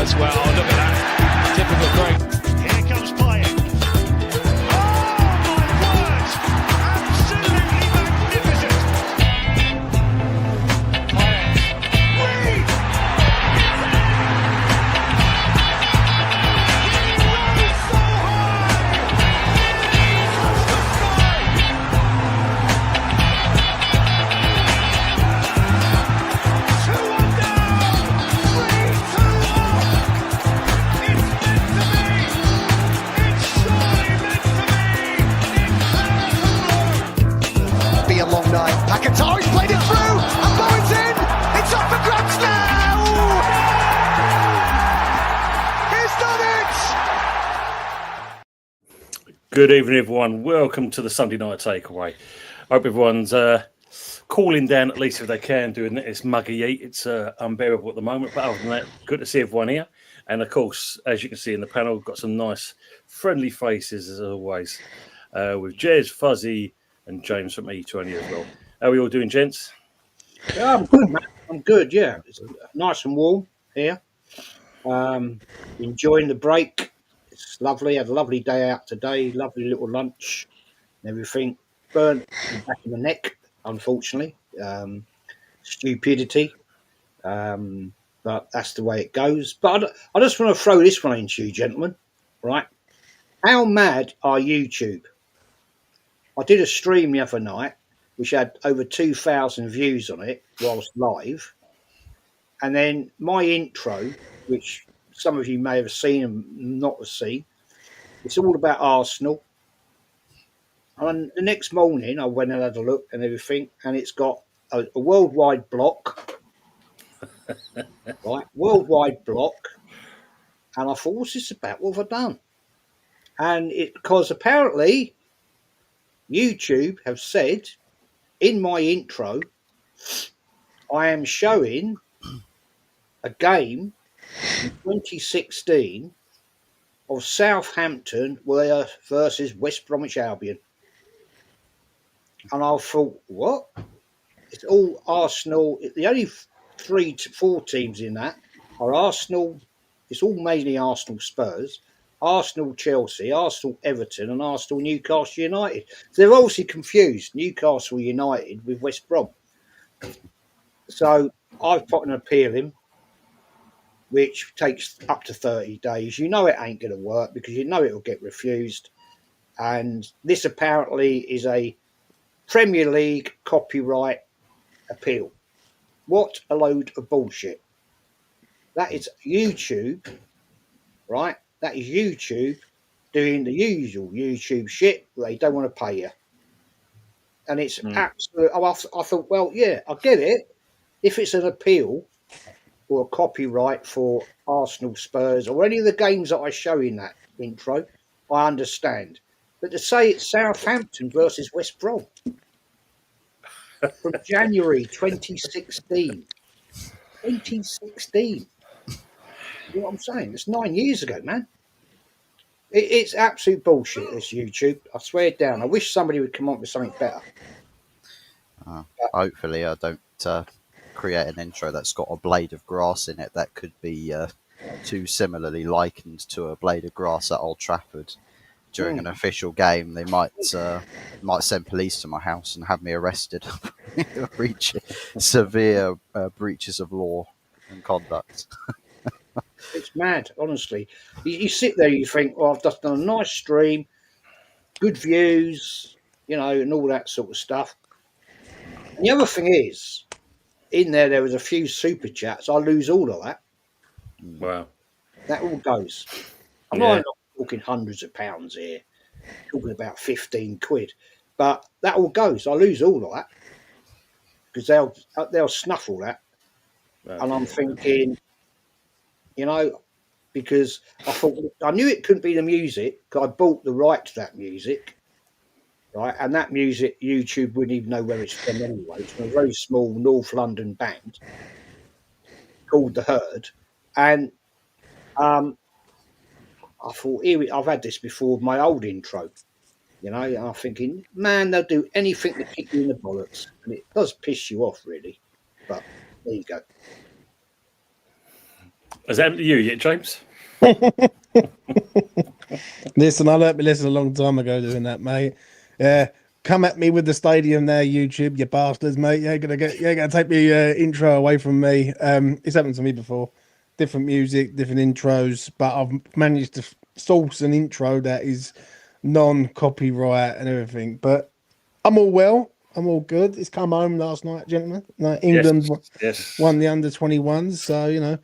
as well. Oh, look at that. Typical Greg. Here comes playing. Oh, my word! Absolutely magnificent. Whee! He rose so high! Touched the sky! 2-1 down! 3-2 up! It's meant to be! It's surely meant to be! Incredible! Be a long night. Paquetá, he's played it through, and Bowen's in. It's up for grabs now. He's done it. Good evening, everyone. Welcome to the Sunday Night Takeaway. Hope everyone's cooling down, at least if they can, doing it. It's muggy heat. It's unbearable at the moment. But other than that, good to see everyone here. And, of course, as you can see in the panel, we've got some nice, friendly faces, as always, with Jez, Fuzzy, and James from E20 as well. How are we all doing, gents? Yeah, I'm good, man. I'm good, yeah. It's nice and warm here. Enjoying the break. It's lovely. Had a lovely day out today. Lovely little lunch and everything. Burnt back in the neck, unfortunately. Stupidity. But that's the way it goes. But I just want to throw this one into you, gentlemen. Right? How mad are YouTube? I did a stream the other night, which had over 2,000 views on it whilst live. And then my intro, which some of you may have seen and not have seen, it's all about Arsenal. And the next morning, I went and had a look and everything, and it's got a worldwide block, right? Worldwide block. And I thought, what's this about? What have I done? And because apparently YouTube have said in my intro, I am showing a game in 2016 of Southampton versus West Bromwich Albion. And I thought, what? It's all Arsenal. The only 3 to 4 teams in that are Arsenal. It's all mainly Arsenal Spurs, Arsenal Chelsea, Arsenal Everton, and Arsenal Newcastle United. So they're obviously confused Newcastle United with West Brom. So I've put an appeal in, which takes up to 30 days. You know it ain't going to work because you know it will get refused. And this apparently is a Premier League copyright appeal. What a load of bullshit. That is YouTube, right? That is YouTube doing the usual YouTube shit where they don't want to pay you. And it's absolute. I thought, well, yeah, I get it. If it's an appeal or a copyright for Arsenal, Spurs, or any of the games that I show in that intro, I understand. But to say it's Southampton versus West Brom from January 2016. 2016. You know what I'm saying? It's 9 years ago, man. It's absolute bullshit, this YouTube. I swear it down. I wish somebody would come up with something better. Hopefully I don't create an intro that's got a blade of grass in it that could be too similarly likened to a blade of grass at Old Trafford during an official game. They might send police to my house and have me arrested for severe breaches of law and conduct. It's mad, honestly. You sit there, you think, well, I've just done a nice stream, good views, you know, and all that sort of stuff. And the other thing is, in there was a few super chats. I lose all of that. Wow. That all goes. I'm not talking hundreds of pounds here, talking about 15 quid. But that all goes. I lose all of that because they'll snuff all that. Wow. And I'm thinking, you know, because I thought I knew it couldn't be the music because I bought the right to that music, right? And that music, YouTube wouldn't even know where it's from anyway. It's from a very small North London band called The Herd, and I thought, I've had this before with my old intro, you know. And I'm thinking, man, they'll do anything to kick you in the bollocks, and it does piss you off, really. But there you go. Has that happened to you yet, James? Listen, I learnt my lesson a long time ago doing that, mate. Yeah, come at me with the stadium there, YouTube, you bastards, mate. You ain't gonna take the intro away from me. It's happened to me before. Different music, different intros, but I've managed to source an intro that is non-copyright and everything. But I'm all well. I'm all good. It's come home last night, gentlemen. Like England Yes. won the under-21s, so you know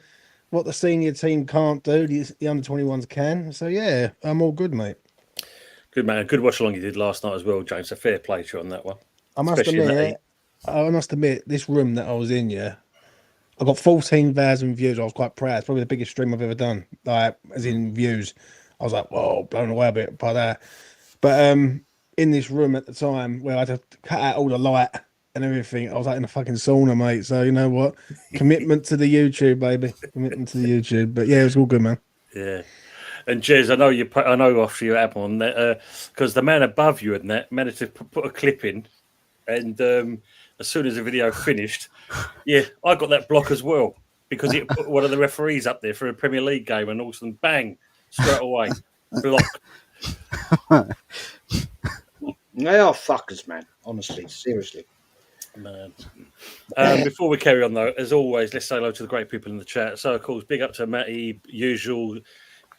what the senior team can't do, the under-21s can. So yeah, I'm all good, mate. Good man. Good watch along you did last night as well, James. A fair play to you on that one. I must Especially in that admit, heat. this room that I was in, yeah, I got 14,000 views. I was quite proud. It's probably the biggest stream I've ever done, like as in views. I was like, whoa, blown away a bit by that. But in this room at the time where I had to cut out all the light and everything, I was like in a fucking sauna, mate. So you know what? Commitment to the YouTube, baby. Commitment to the YouTube. But yeah, it was all good, man. Yeah. And Jez, I know off you had on that because the man above you and that managed to put a clip in, and as soon as the video finished, yeah, I got that block as well because it put one of the referees up there for a Premier League game, and all of a sudden, bang, straight away, block. They are fuckers, man. Honestly, seriously. Man. Before we carry on, though, as always, let's say hello to the great people in the chat. So, of course, big up to Matty, usual.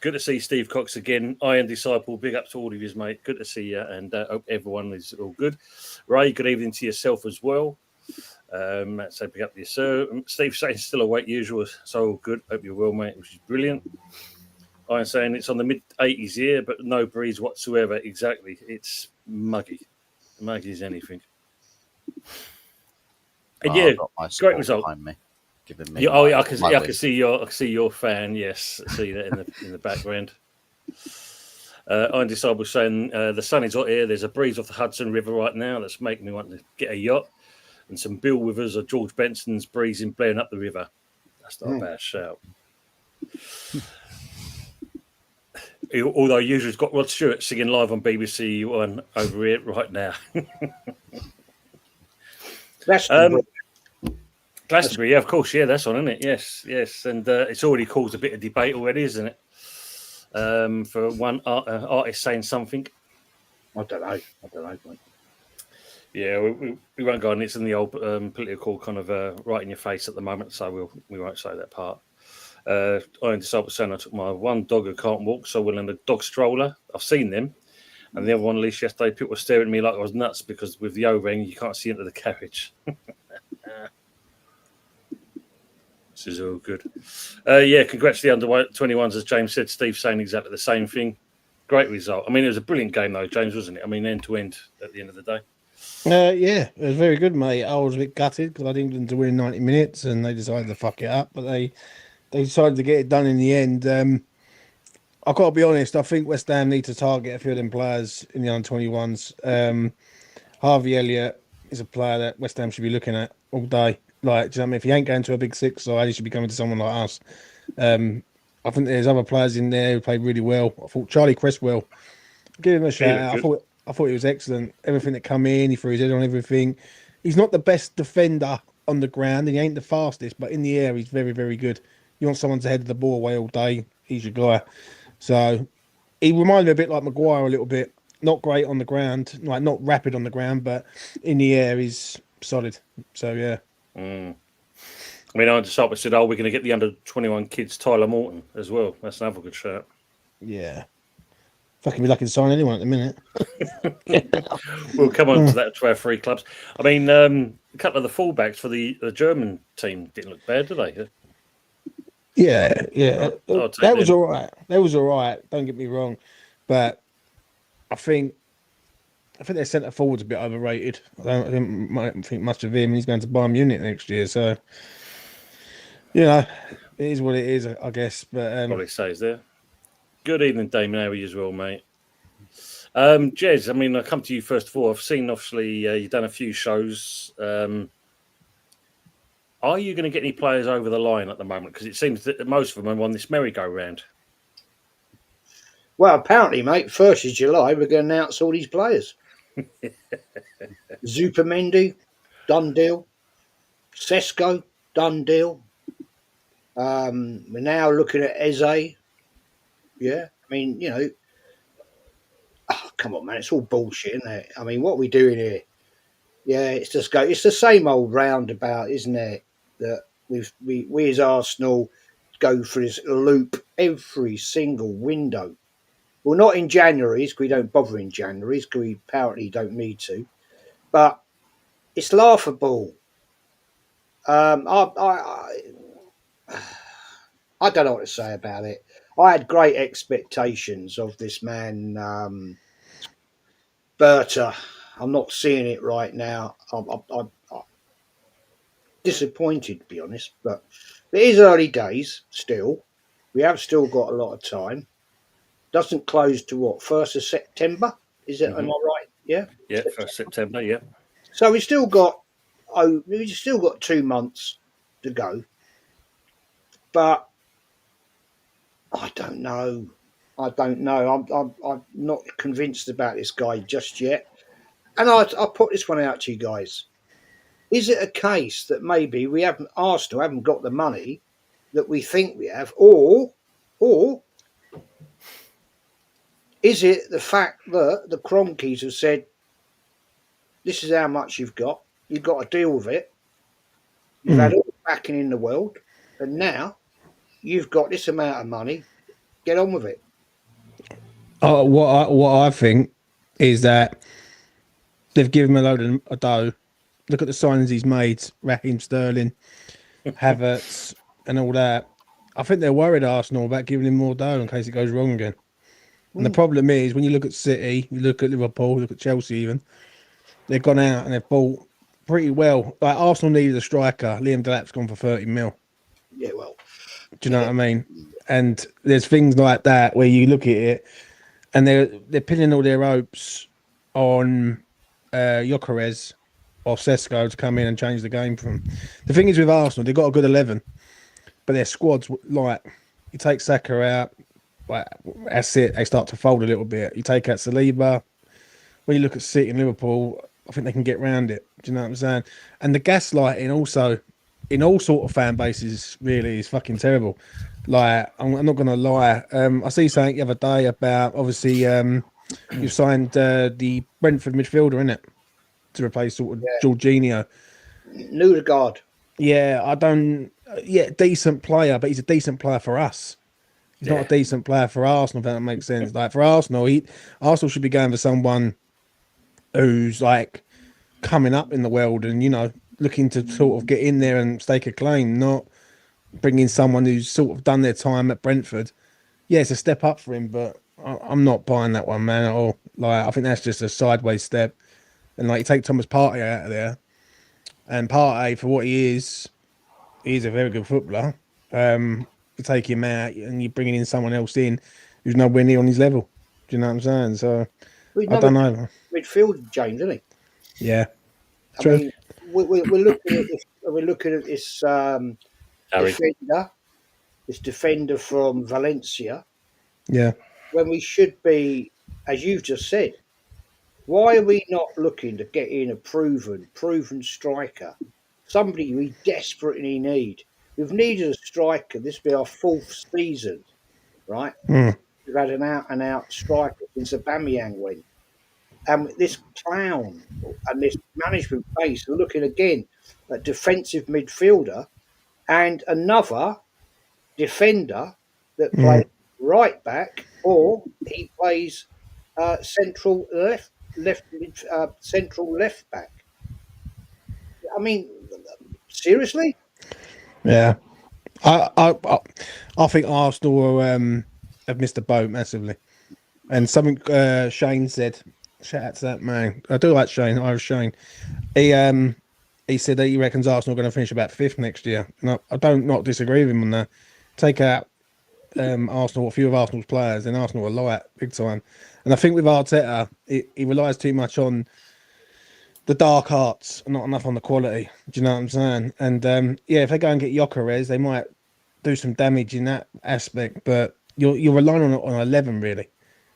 Good to see Steve Cox again. Iron Disciple, big up to all of you, mate. Good to see you, and hope everyone is all good. Ray, good evening to yourself as well. Matt said, big up to you, sir. Steve saying still awake, usual, so good. Hope you're well, mate, which is brilliant. Iron saying it's on the mid-80s here, but no breeze whatsoever. Exactly. It's muggy. Muggy as anything. And yeah, great result. Me, me yeah, I can see your fan. Yes, I see that in the background. Iron Disciple saying the sun is hot here. There's a breeze off the Hudson River right now that's making me want to get a yacht. And some Bill Withers or George Benson's breezing blaring up the river. That's not a bad shout. Although usually it's got Rod Stewart singing live on BBC One over here right now. Glastonbury, yeah, of course, yeah, that's on, isn't it? Yes, and it's already caused a bit of debate already, isn't it? For one artist saying something. I don't know. Mate. Yeah, we won't go on. It's in the old political kind of right in your face at the moment, so we won't say that part. Iron Disciple saying I took my one dog who can't walk, so we're in a dog stroller. I've seen them. And the other one, at least yesterday, people were staring at me like I was nuts because with the overhang, you can't see into the carriage. This is all good. Yeah, congrats to the under-21s, as James said. Steve saying exactly the same thing. Great result. I mean, it was a brilliant game, though, James, wasn't it? I mean, end-to-end at the end of the day. Yeah, it was very good, mate. I was a bit gutted because I had England to win 90 minutes and they decided to fuck it up, but they decided to get it done in the end. I've got to be honest, I think West Ham need to target a few of them players in the under-21s. Harvey Elliott is a player that West Ham should be looking at all day. Like, do you know what I mean? If he ain't going to a big six side, he should be coming to someone like us. I think there's other players in there who played really well. I thought Charlie Cresswell, give him a shout out. I thought he was excellent. Everything that come in, he threw his head on everything. He's not the best defender on the ground, and he ain't the fastest, but in the air, he's very, very good. You want someone to head the ball away all day, he's your guy. So he reminded me a bit like Maguire a little bit. Not great on the ground, like not rapid on the ground, but in the air, he's solid. So yeah. I mean, I just said, we're going to get the under-21 kids, Tyler Morton, as well. That's another good shout. Yeah. Fucking be lucky to sign anyone at the minute. We'll come on to that to our three clubs. I mean, a couple of the fullbacks for the German team didn't look bad, did they? Yeah. That was all right. Don't get me wrong. But I think their centre forward's a bit overrated. I don't think much of him. He's going to Bayern Munich next year, so you know, it is what it is, I guess. But probably stays there. Good evening, Damon. How are you as well, mate? Jez, I mean, I'll come to you first of all. I've seen, obviously, you've done a few shows. Are you going to get any players over the line at the moment? Because it seems that most of them are on this merry-go-round. Well, apparently, mate, 1st of July, we're going to announce all these players. Zupermendi, done deal. Sesko, done deal. We're now looking at Eze. Yeah, I mean, come on, man, it's all bullshit, isn't it? I mean, what are we doing here? Yeah, it's the same old roundabout, isn't it? That we as Arsenal go through this loop every single window. Well, not in January's, because we don't bother in January's, because we apparently don't need to. But it's laughable. I don't know what to say about it. I had great expectations of this man, Berta. I'm not seeing it right now. I'm disappointed, to be honest. But it is early days still. We have still got a lot of time. Doesn't close to what, 1st of September? Is it? Am I right? Yeah. Yeah, 1st September. Yeah. So we've still got 2 months to go. But I don't know. I'm not convinced about this guy just yet. And I'll put this one out to you guys. Is it a case that maybe Arsenal haven't got the money that we think we have, or is it the fact that the Cronkies have said, this is how much you've got to deal with it. You've had all the backing in the world, and now you've got this amount of money. Get on with it. What I think is that they've given him a load of dough. Look at the signings he's made: Raheem Sterling, Havertz, and all that. I think they're worried, Arsenal, about giving him more dough in case it goes wrong again. And the problem is, when you look at City, you look at Liverpool, look at Chelsea even, they've gone out and they've bought pretty well. Like Arsenal needed a striker. Liam Delap's gone for 30 mil. Yeah, well. Do you know what I mean? And there's things like that where you look at it and they're pinning all their hopes on Gyökeres or Sesko to come in and change the game for them. The thing is with Arsenal, they've got a good 11, but their squad's like, you take Saka out, like, that's it. They start to fold a little bit. You take out Saliba. When you look at City and Liverpool, I think they can get round it. Do you know what I'm saying? And the gaslighting also in all sort of fan bases really is fucking terrible. Like, I'm not going to lie. I see something the other day about, obviously, you signed the Brentford midfielder, innit? To replace sort of Jorginho. Newdegaard. Yeah, decent player, but he's a decent player for us. He's not a decent player for Arsenal, if that makes sense. Like, for Arsenal, Arsenal should be going for someone who's, like, coming up in the world and, looking to sort of get in there and stake a claim, not bringing someone who's sort of done their time at Brentford. Yeah, it's a step up for him, but I'm not buying that one, man, at all. Like, I think that's just a sideways step. And, like, you take Thomas Partey out of there, and Partey, for what he is a very good footballer. You take him out and you're bringing in someone else in who's nowhere near on his level. Do you know what I'm saying? So, I don't know. Midfield, James, isn't he? Yeah. I mean, we're looking at this defender from Valencia. Yeah. When we should be, as you've just said, why are we not looking to get in a proven striker? Somebody we desperately need. We've needed a striker. This will be our 4th season, right? We've had an out-and-out striker since Aubameyang went. And this clown and this management base are looking again at defensive midfielder and another defender that plays right back, or he plays central left back. I mean, seriously? Yeah. I think Arsenal have missed the boat massively. And something Shane said, shout out to that man. I do like Shane, Irish Shane. He said that he reckons Arsenal are going to finish about 5th next year. And I don't not disagree with him on that. Take out Arsenal, a few of Arsenal's players, and Arsenal are light big time. And I think with Arteta, he relies too much on the dark arts and not enough on the quality. Do you know what I'm saying? And if they go and get Gyökeres, they might do some damage in that aspect. But you're relying on 11 really.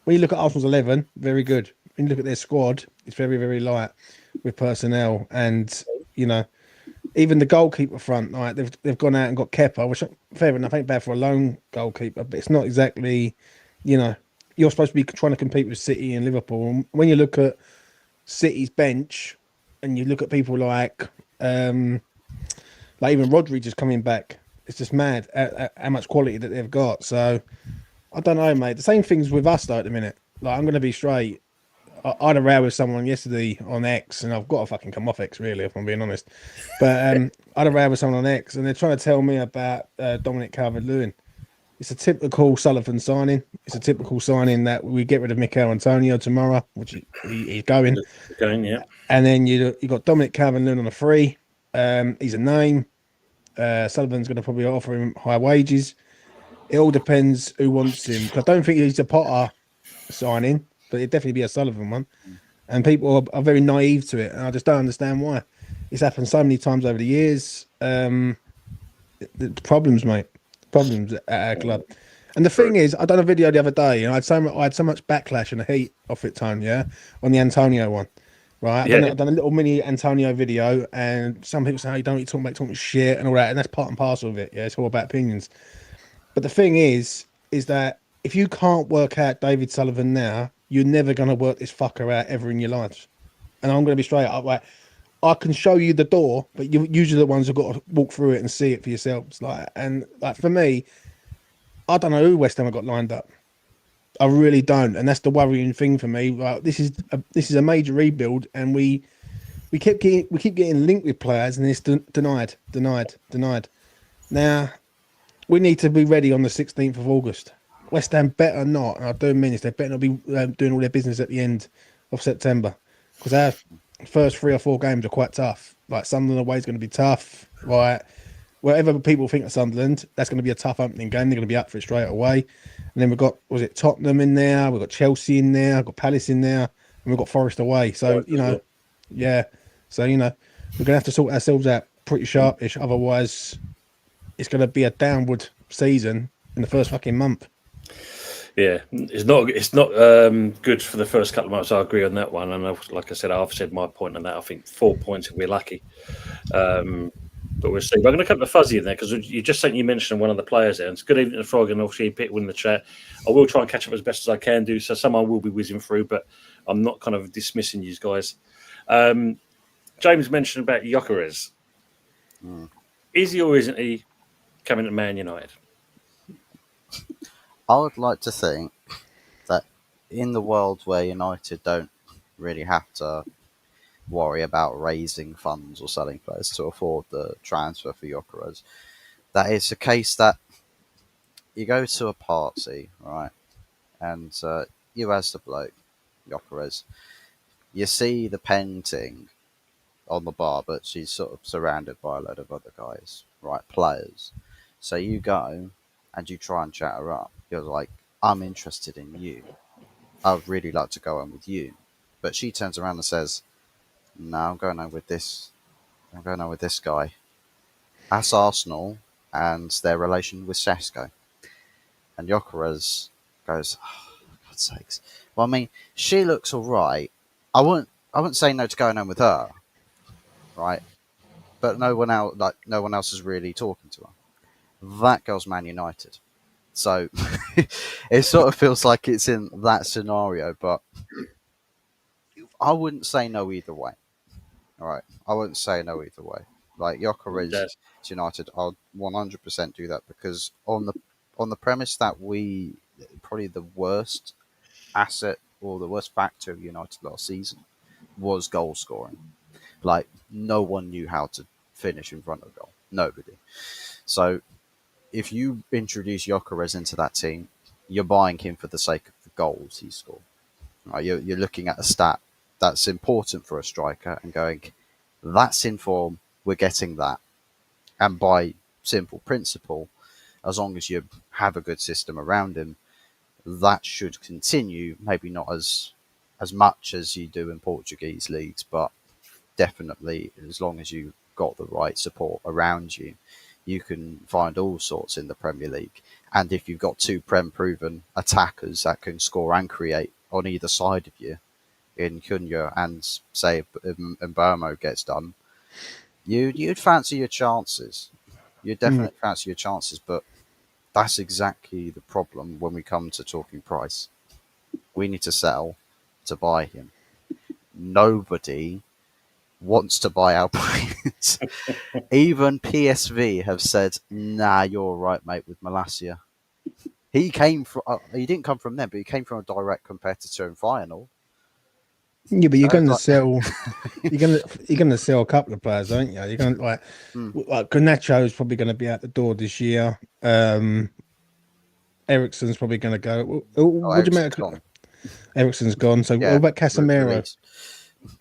When you look at Arsenal's 11, very good. When you look at their squad, it's very, very light with personnel. And even the goalkeeper front, like they've gone out and got Kepa, which fair enough, ain't bad for a lone goalkeeper, but it's not exactly, you know, you're supposed to be trying to compete with City and Liverpool. And when you look at City's bench and you look at people like even Rodri just coming back, it's just mad how much quality that they've got. So I don't know, mate. The same thing's with us though at the minute. Like, I'm going to be straight. I had a row with someone yesterday on X, and I've got to fucking come off X, really, if I'm being honest. But I had a row with someone on X, and they're trying to tell me about Dominic Calvert-Lewin. It's a typical Sullivan signing. It's a typical signing that we get rid of Mikel Antonio tomorrow, which he's going. Going, yeah. And then you got Dominic Calvert-Lewin on a free. He's a name. Sullivan's going to probably offer him high wages. It all depends who wants him. I don't think he's a Potter signing, but it'd definitely be a Sullivan one. And people are very naive to it, and I just don't understand why. It's happened so many times over the years. The problems, mate. Problems at our club. And the thing is, I done a video the other day, and I had so much backlash and heat off it, Tone, on the Antonio one. Right, I've done a little mini Antonio video, and some people say, "Oh, you don't need to talk shit and all that," and that's part and parcel of it. Yeah, it's all about opinions. But the thing is that if you can't work out David Sullivan now, you're never going to work this fucker out ever in your lives. And I'm going to be straight up. Like, I can show you the door, but you're usually the ones who've got to walk through it and see it for yourselves. Like for me, I don't know who West Ham have got lined up. I really don't, and that's the worrying thing for me. Like, this is a major rebuild, and we keep getting linked with players, and it's denied. Now, we need to be ready on the 16th of August. West Ham better not, and I do mean this, they better not be doing all their business at the end of September, because our first 3 or 4 games are quite tough. Like, Sunderland away is going to be tough, right? Whatever people think of Sunderland, that's going to be a tough opening game. They're going to be up for it straight away. And then we've got, Tottenham in there, we've got Chelsea in there, we've got Palace in there, and we've got Forest away. So, we're going to have to sort ourselves out pretty sharpish. Otherwise, it's going to be a downward season in the first fucking month. Yeah, it's not good for the first couple of months. I agree on that one, and like I said, I've said my point on that. I think 4 points if we're lucky, but we'll see. But I'm going to come to Fuzzy in there because you mentioned one of the players there. And it's good evening to Frog and obviously Pitwin in the chat. I will try and catch up as best as I can do, so someone will be whizzing through, but I'm not kind of dismissing you guys. James mentioned about Gyökeres. Is he or isn't he coming to Man United? I would like to think that in the world where United don't really have to worry about raising funds or selling players to afford the transfer for Gyökeres, that it's a case that you go to a party, right, and you as the bloke, Gyökeres, you see the painting on the bar, but she's sort of surrounded by a load of other guys, right, players. So you go and you try and chat her up. You're like, I'm interested in you. I would really like to go on with you. But she turns around and says, no, I'm going on with this. I'm going on with this guy. That's Arsenal and their relation with Sesko. And Gyökeres goes, oh, for God's sakes. Well, I mean, she looks all right. I wouldn't say no to going on with her, right? But no one else is really talking to her. That girl's Man United. So it sort of feels like it's in that scenario, but I wouldn't say no either way. All right, I wouldn't say no either way. Like Gyökeres to United, I'll 100% do that because on the premise that we probably the worst asset or the worst factor of United last season was goal scoring. Like no one knew how to finish in front of goal. Nobody. So if you introduce Gyökeres into that team, you're buying him for the sake of the goals he scored. Right? You're looking at a stat that's important for a striker and going, that's in form, we're getting that. And by simple principle, as long as you have a good system around him, that should continue, maybe not as much as you do in Portuguese leagues, but definitely as long as you've got the right support around you, you can find all sorts in the Premier League. And if you've got 2 Prem-proven attackers that can score and create on either side of you, in Cunha and say Mbeumo gets done, you'd fancy your chances. You'd definitely fancy your chances, but that's exactly the problem when we come to talking price. We need to sell to buy him. Nobody wants to buy our players. Even PSV have said, "Nah, you're all right, mate, with Malacia." He came from. He didn't come from them, but he came from a direct competitor in final. Yeah, but you're So, going to like, sell. You're going to sell a couple of players, aren't you? You're going to like Garnacho is probably going to be out the door this year. Ericsson's probably going to go. What do you Ericsson's make? gone. Ericsson's gone. So what Yeah, about Casemiro? released.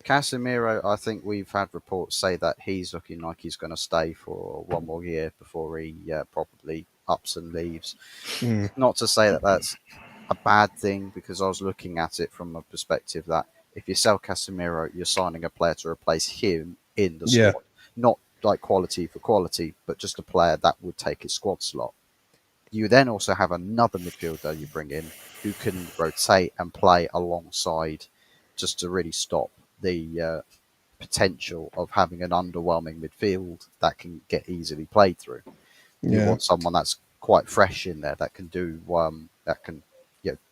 Casemiro, I think we've had reports say that he's looking like he's going to stay for one more year before he probably ups and leaves. Not to say that that's a bad thing, because I was looking at it from a perspective that if you sell Casemiro, you're signing a player to replace him in the Yeah. squad. Not like quality for quality, but just a player that would take his squad slot. You then also have another midfielder you bring in who can rotate and play alongside, just to really stop the potential of having an underwhelming midfield that can get easily played through. You Yeah. want someone that's quite fresh in there, that can do that can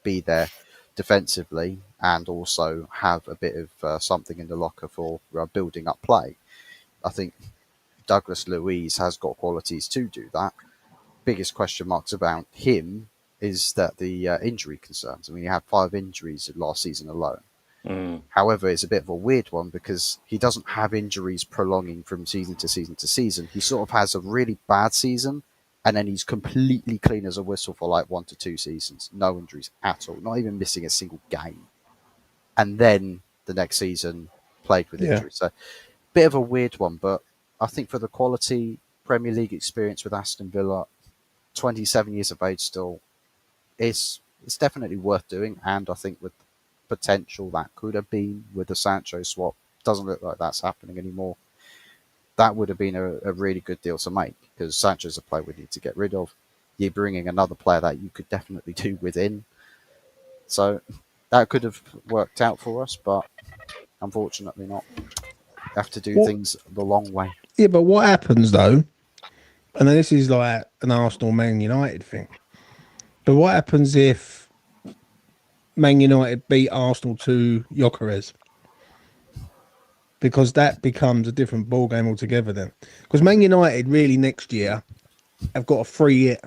be there defensively and also have a bit of something in the locker for building up play. I think Douglas Luiz has got qualities to do that. Biggest question marks about him is that the injury concerns. I mean, he had 5 injuries last season alone. However, it's a bit of a weird one because he doesn't have injuries prolonging from season to season to season. He sort of has a really bad season, and then he's completely clean as a whistle for like 1 to 2 seasons. No injuries at all, not even missing a single game. And then the next season, plagued with injuries. So, bit of a weird one, but I think for the quality Premier League experience with Aston Villa, 27 years of age still, it's definitely worth doing. And I think with potential that could have been with the Sancho swap, doesn't look like that's happening anymore. That would have been a really good deal to make, because Sancho's a player we need to get rid of. You're bringing another player that you could definitely do within. So that could have worked out for us, but unfortunately not. You have to do things the long way. Yeah, but what happens though? And this is like an Arsenal Man United thing. But what happens if Man United beat Arsenal to Gyökeres? Because that becomes a different ball game altogether then. Because Man United really next year have got a free hit.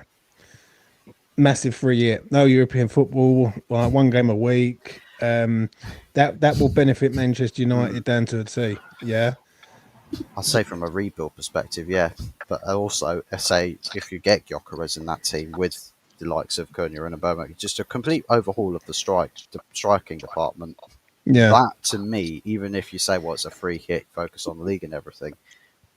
Massive free hit. No European football, like 1 game a week. That will benefit Manchester United down to a T. Yeah. I'd say from a rebuild perspective, yeah. But also, I say if you get Gyökeres in that team with the likes of Cunha and Bowen, just a complete overhaul of the striking department. Yeah. That, to me, even if you say, well, it's a free hit, focus on the league and everything,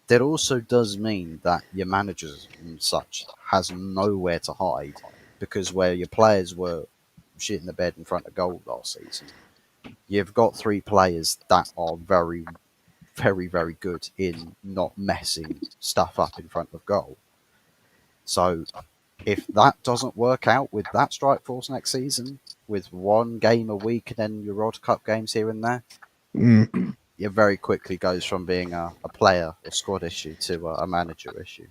that also does mean that your managers and such has nowhere to hide, because where your players were shit in the bed in front of goal last season, you've got 3 players that are very, very, very good in not messing stuff up in front of goal. So if that doesn't work out with that strike force next season, with 1 game a week and then your World Cup games here and there, it very quickly goes from being a player or squad issue to a manager issue.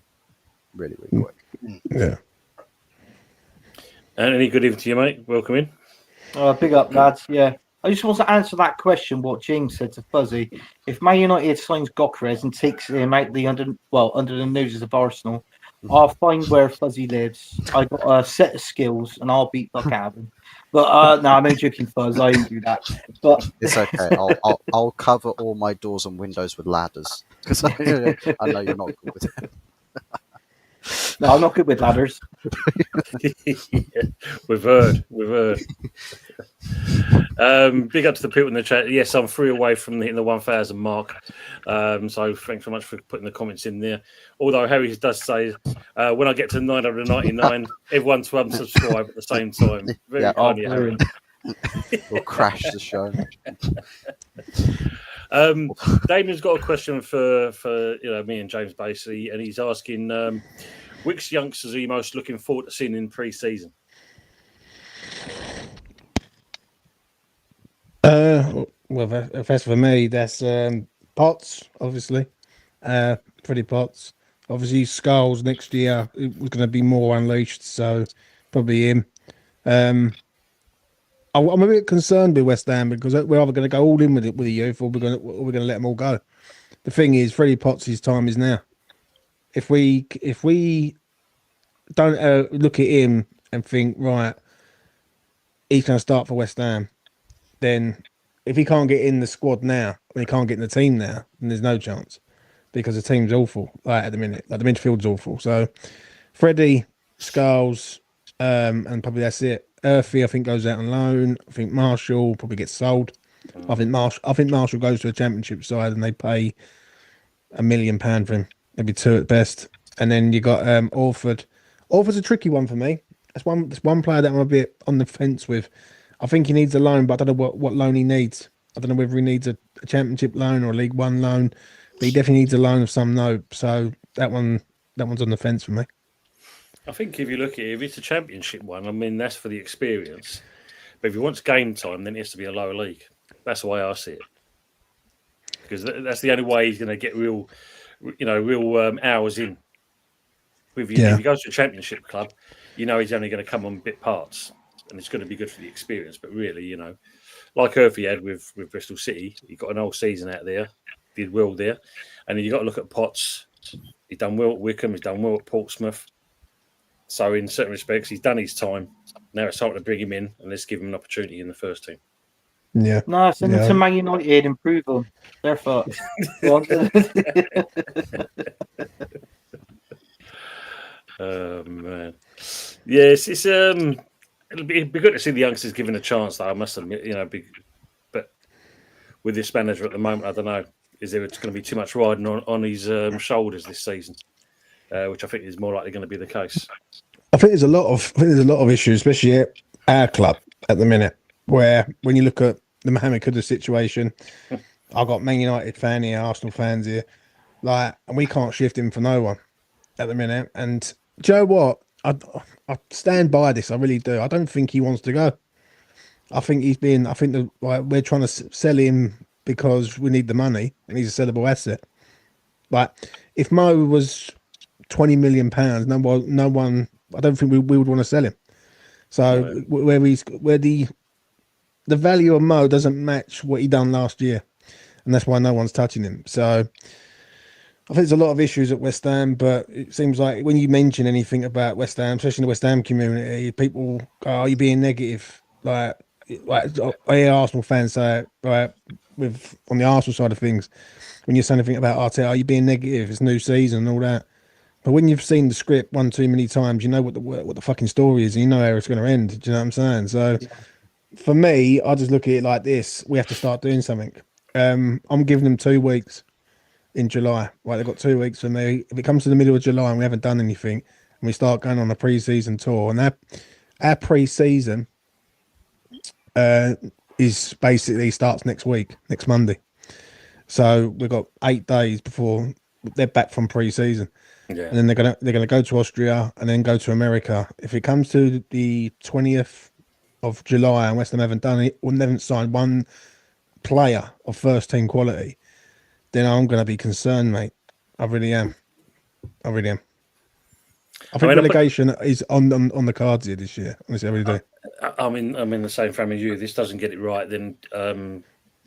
Really, really quick. Yeah. And any good evening to you, mate. Welcome in. Big up, lads. Yeah. I just want to answer that question, what James said to Fuzzy. If Man United signs Gyökeres and takes him out under the noses of Arsenal, I'll find where Fuzzy lives. I got a set of skills and I'll beat Buck out of him. But no, I'm only joking, Fuzz. I didn't do that. But It's okay. I'll cover all my doors and windows with ladders, because I know you're not good with it. no, I'm not good with ladders. Yeah, we've heard. Big up to the people in the chat. Yes, I'm 3 away from hitting the 1,000 mark. So thanks so much for putting the comments in there. Although Harry does say, when I get to 999, everyone to unsubscribe at the same time. Very kind of you, Harry. We'll crash the show. Damien's got a question for me and James basically, and he's asking which youngsters are you most looking forward to seeing in pre-season? Well, if that's for me, that's Potts, obviously. Freddie Potts. Obviously, Skulls next year it was going to be more unleashed, so probably him. I'm a bit concerned with West Ham because we're either going to go all in with the youth, or we're going to let them all go. The thing is, Freddie Potts' time is now. If we don't look at him and think, right, he's going to start for West Ham, then if he can't get in the squad now, when he can't get in the team now, then there's no chance because the team's awful at the minute. Like the midfield's awful. So Freddie, Skulls, and probably that's it. Earthy, I think, goes out on loan. I think Marshall probably gets sold. I think Marshall goes to a championship side and they pay £1 million for him, maybe 2 at best. And then you got Orford. Orford's a tricky one for me. That's one player that I'm a bit on the fence with. I think he needs a loan, but I don't know what loan he needs. I don't know whether he needs a championship loan or a League One loan, but he definitely needs a loan of some note. So that one's on the fence for me. I think if you look at it, if it's a championship one, I mean, that's for the experience. But if he wants game time, then it has to be a lower league. That's the way I see it. Because that's the only way he's going to get real hours in. If he goes to a championship club, he's only going to come on bit parts. And it's going to be good for the experience. But really, like Earthy had with Bristol City, he got an whole season out there, did well there. And then you got to look at Potts. He's done well at Wickham, he's done well at Portsmouth. So in certain respects, he's done his time. Now it's time to bring him in and let's give him an opportunity in the first team. Yeah. No, send him to Man United, improve them. They're fucked. Oh man. Yes, it'll be good to see the youngsters given a chance, though, I must admit, but with this manager at the moment, I don't know. Is there going to be too much riding on his shoulders this season? Which I think is more likely going to be the case. I think there's a lot of issues, especially at our club at the minute, where when you look at the Mohamed Kudus situation, I've got Man United fan here, Arsenal fans here, and we can't shift him for no one at the minute. And do you know what? I stand by this. I really do. I don't think he wants to go. I think we're trying to sell him because we need the money and he's a sellable asset. If Mo was £20 million, no one. I don't think we would want to sell him. So where the value of Mo doesn't match what he done last year, and that's why no one's touching him. So I think there's a lot of issues at West Ham, but it seems like when you mention anything about West Ham, especially in the West Ham community, people go, "Are you being negative?" Like I hear Arsenal fans say, on the Arsenal side of things, when you're saying anything about Arteta, "Are you being negative? It's new season and all that." But when you've seen the script one too many times, you know what the fucking story is, and you know how it's going to end. Do you know what I'm saying? So for me, I just look at it like this: we have to start doing something. I'm giving them 2 weeks in July. Right, they've got 2 weeks for me. If it comes to the middle of July and we haven't done anything, and we start going on a pre-season tour, and our pre-season is basically starts next week, next Monday. So we've got 8 days before they're back from pre-season. Yeah. And then they're gonna go to Austria and then go to America. If it comes to the 20th of July and West Ham haven't done it or haven't signed one player of first team quality, then I'm gonna be concerned, mate. I really am. I think relegation is on the cards here this year. Honestly, I really do. I'm in the same frame as you. If this doesn't get it right, then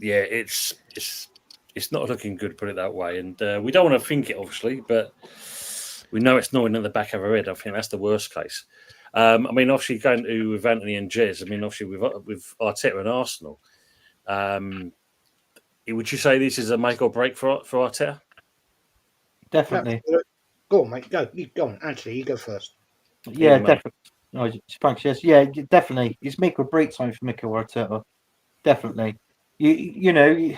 it's not looking good. Put it that way. And we don't want to think it, obviously, but we know it's gnawing at the back of our head. I think that's the worst case. Obviously going to with Anthony and Jez. Obviously with Arteta and Arsenal. Would you say this is a make or break for Arteta? Definitely. Go on, mate. Go on, Anthony. You go first. Yeah, definitely. No, thanks. Yes, yeah, definitely. It's make or break time for Mikel Arteta. Definitely. We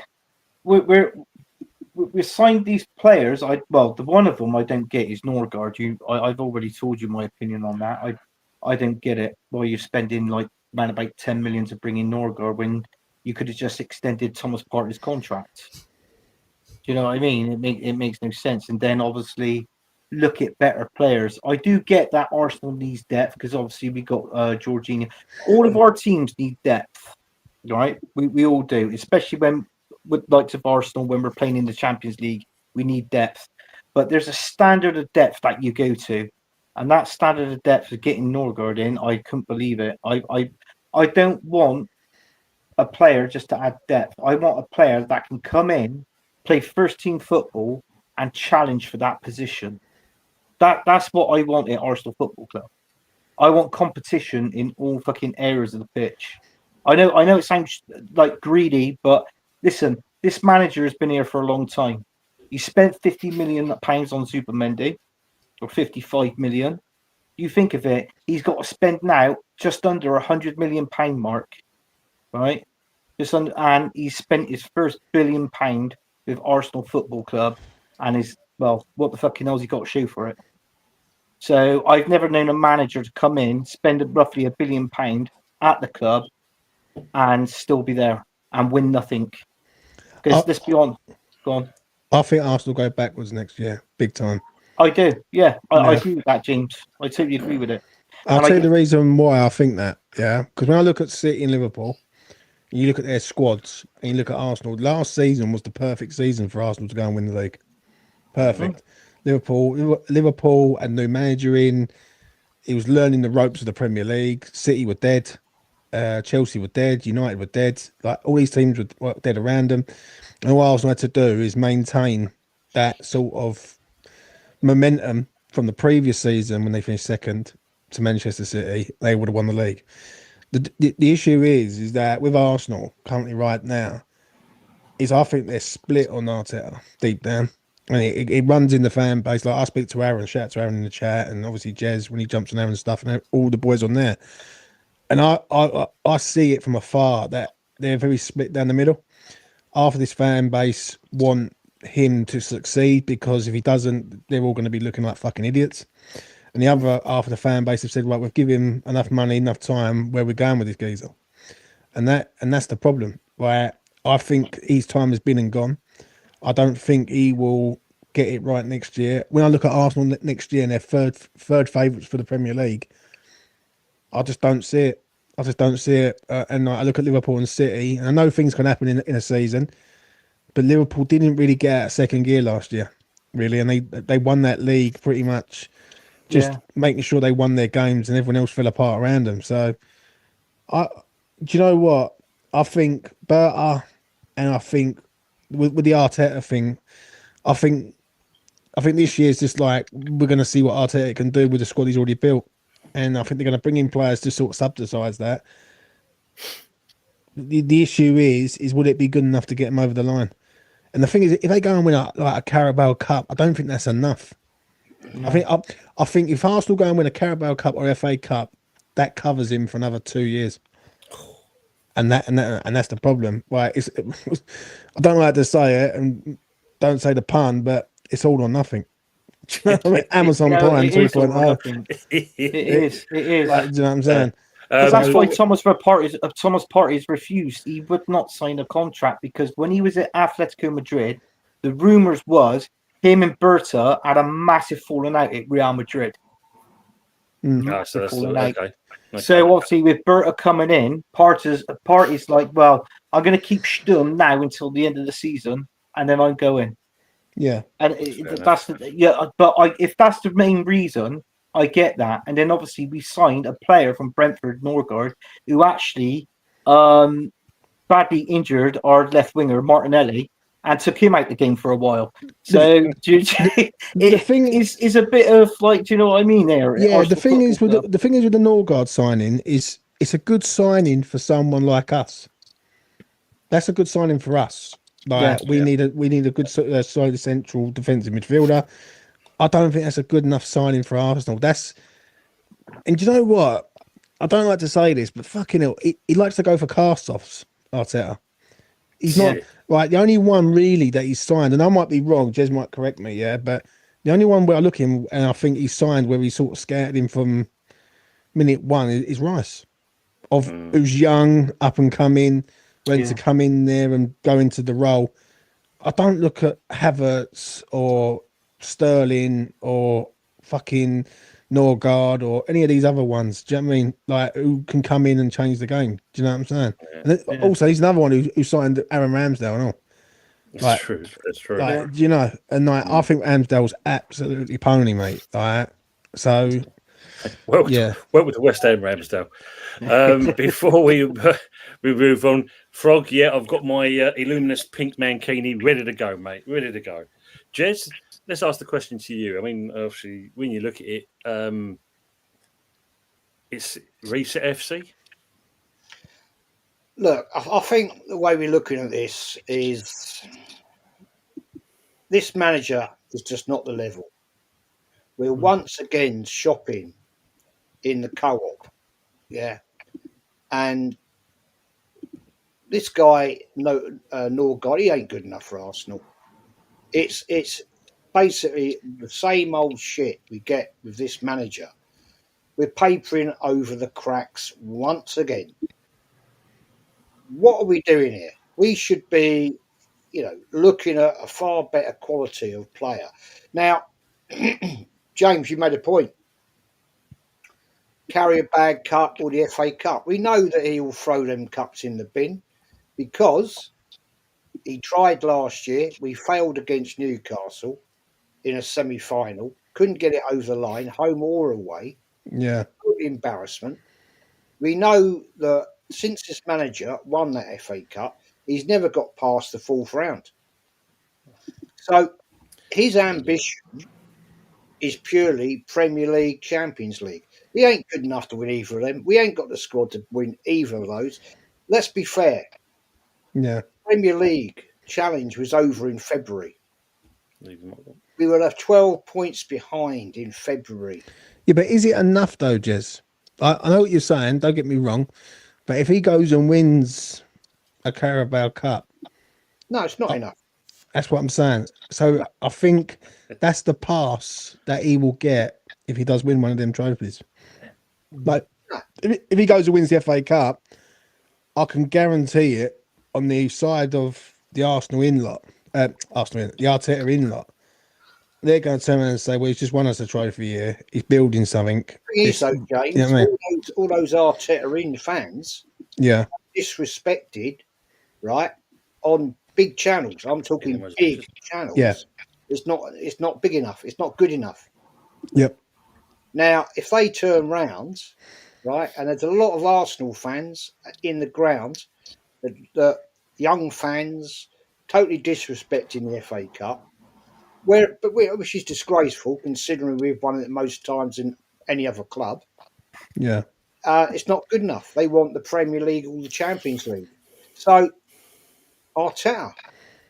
signed these players. The one of them I don't get is Norgard. I've already told you my opinion on that. I don't get it. Why you're spending about 10 million to bring in Norgard when you could have just extended Thomas Partey's contract. Do you know what I mean? It makes no sense. And then obviously look at better players. I do get that Arsenal needs depth because obviously we got Jorginho. All of our teams need depth, right? We all do, especially when with likes of Arsenal when we're playing in the Champions League we need depth. But there's a standard of depth that you go to. And that standard of depth of getting Norgard in, I couldn't believe it. I don't want a player just to add depth. I want a player that can come in, play first team football, and challenge for that position. That's what I want at Arsenal Football Club. I want competition in all fucking areas of the pitch. I know it sounds like greedy, but listen, this manager has been here for a long time. He spent £50 million on Zubimendi, or 55 million. You think of it, he's got to spend now just under £100 million mark, right? And he's spent his first £1 billion with Arsenal Football Club, and what the fucking hell's he got to show for it? So I've never known a manager to come in, spend roughly £1 billion at the club, and still be there and win nothing. Because let's be on. Go on. I think Arsenal go backwards next year, big time. I do, yeah. I agree with that, James. I totally agree with it. I'll tell you the reason why I think that, yeah. Because when I look at City and Liverpool, you look at their squads, and you look at Arsenal, last season was the perfect season for Arsenal to go and win the league. Perfect. Liverpool and new manager in. He was learning the ropes of the Premier League. City were dead. Chelsea were dead. United were dead. Like all these teams were dead around them. And what Arsenal had to do is maintain that sort of momentum from the previous season when they finished second to Manchester City. They would have won the league. The issue is that with Arsenal currently right now, is I think they're split on Arteta deep down. And it runs in the fan base. Like I speak to Aaron, shout out to Aaron in the chat, and obviously Jez when he jumps on Aaron and stuff, and all the boys on there. And I see it from afar that they're very split down the middle. Half of this fan base want him to succeed because if he doesn't, they're all going to be looking like fucking idiots. And the other half of the fan base have said, right, we've given him enough money, enough time, where we're going with this geezer. And that's the problem. Right? I think his time has been and gone. I don't think he will get it right next year. When I look at Arsenal next year and they're third favourites for the Premier League, I just don't see it. And I look at Liverpool and City, and I know things can happen in a season, but Liverpool didn't really get out of second gear last year, really, and they won that league pretty much just making sure they won their games and everyone else fell apart around them. So, do you know what? I think Berta, and I think with the Arteta thing, I think this year is just like we're going to see what Arteta can do with the squad he's already built, and I think they're going to bring in players to sort of subsidise that. The issue is would it be good enough to get them over the line? And the thing is, if they go and win a Carabao Cup, I don't think that's enough. No. I think if Arsenal go and win a Carabao Cup or FA Cup, that covers him for another 2 years. And that's the problem. Right? I don't like to say it, and don't say the pun, but it's all or nothing. I mean, Amazon Prime 2.0. It is. Like, do you know what I'm saying? That's why Thomas Partey's refused. He would not sign a contract because when he was at Atletico Madrid, the rumours was him and Berta had a massive falling out at Real Madrid. Okay. So obviously with Berta coming in, Partey's like, well, I'm going to keep Sturm now until the end of the season, and then I'm going. Yeah, and if that's the main reason, I get that. And then obviously we signed a player from Brentford, Norgard, who actually badly injured our left winger Martinelli and took him out the game for a while. So the thing is a bit of like, do you know what I mean? There, yeah. The thing is with the Norgard signing is it's a good signing for someone like us. That's a good signing for us. Like we need a good side central defensive midfielder. I don't think that's a good enough signing for Arsenal. And do you know what? I don't like to say this, but fucking hell, he likes to go for cast-offs, Arteta. He's not right. The only one really that he's signed, and I might be wrong, Jez might correct me, yeah, but the only one where I look him and I think he's signed where he sort of scouted him from minute one is Rice, who's young, up and coming, ready to come in there and go into the role. I don't look at Havertz or Sterling or fucking Norgard or any of these other ones. Do you know what I mean? Like who can come in and change the game? Do you know what I'm saying? And also, he's another one who signed Aaron Ramsdale and all. It's Like- true. It's true. Like, you know, and like I think Ramsdale's absolutely pony, mate. Like, so yeah. Welcome to West Ham, Ramsdale. Before we move on, Frog, yeah, I've got my Illuminous Pink Mankini ready to go, mate. Ready to go. Jez, let's ask the question to you. I mean, obviously, when you look at it, it's Reset FC. Look, I think the way we're looking at this is this manager is just not the level. We're once again shopping in the co-op, yeah, and this guy, Norgard, he ain't good enough for Arsenal. It's basically the same old shit we get with this manager. We're papering over the cracks once again. What are we doing here? We should be, looking at a far better quality of player. Now, James, you made a point. Carrier bag cup or the FA Cup. We know that he will throw them cups in the bin because he tried last year. We failed against Newcastle in a semi-final. Couldn't get it over the line, home or away. Yeah. Embarrassment. We know that since this manager won that FA Cup, he's never got past the fourth round. So his ambition is purely Premier League, Champions League. He ain't good enough to win either of them. We ain't got the squad to win either of those. Let's be fair. Yeah. Premier League challenge was over in February. We will have 12 points behind in February. Yeah, but is it enough though, Jez? I know what you're saying, don't get me wrong. But if he goes and wins a Carabao Cup, no, it's not enough. That's what I'm saying. So I think that's the pass that he will get if he does win one of them trophies. Like, if he goes and wins the FA Cup, I can guarantee it on the side of the Arsenal in-lot, the Arteta in-lot, they're going to turn around and say, well, he's just won us a trophy here. He's building something. So, James, you know what I mean? all those Arteta in fans disrespected, right, on big channels. I'm talking big channels. Yeah. It's not big enough. It's not good enough. Yep. Now, if they turn round, right, and there's a lot of Arsenal fans in the ground, the young fans totally disrespecting the FA Cup, which is disgraceful considering we've won it most times in any other club. Yeah. It's not good enough. They want the Premier League or the Champions League. So, Arteta,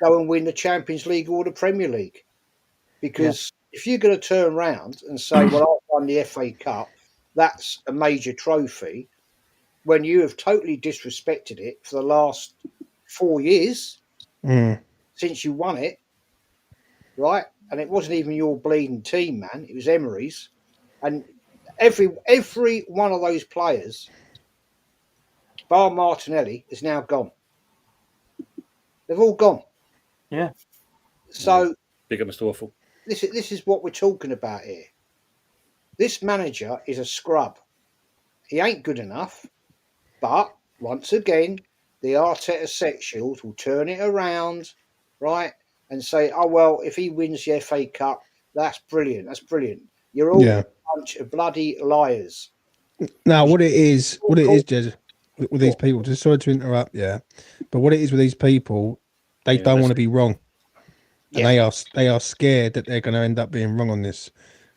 go and win the Champions League or the Premier League. Because if you're going to turn around and say, well, I won the FA Cup, that's a major trophy, when you have totally disrespected it for the last 4 years since you won it, right? And it wasn't even your bleeding team, man. It was Emery's. And every one of those players, bar Martinelli, is now gone. They've all gone. Yeah. So Big up, Mr. Waffle. This is what we're talking about here. This manager is a scrub. He ain't good enough. But once again, the Arteta sexuals will turn it around, right, and say, "Oh well, if he wins the FA Cup, that's brilliant. That's brilliant." You're all a bunch of bloody liars. Now, what it is, Jez, with these people, just sorry to interrupt, but what it is with these people, they don't want to be wrong. And they are scared that they're going to end up being wrong on this.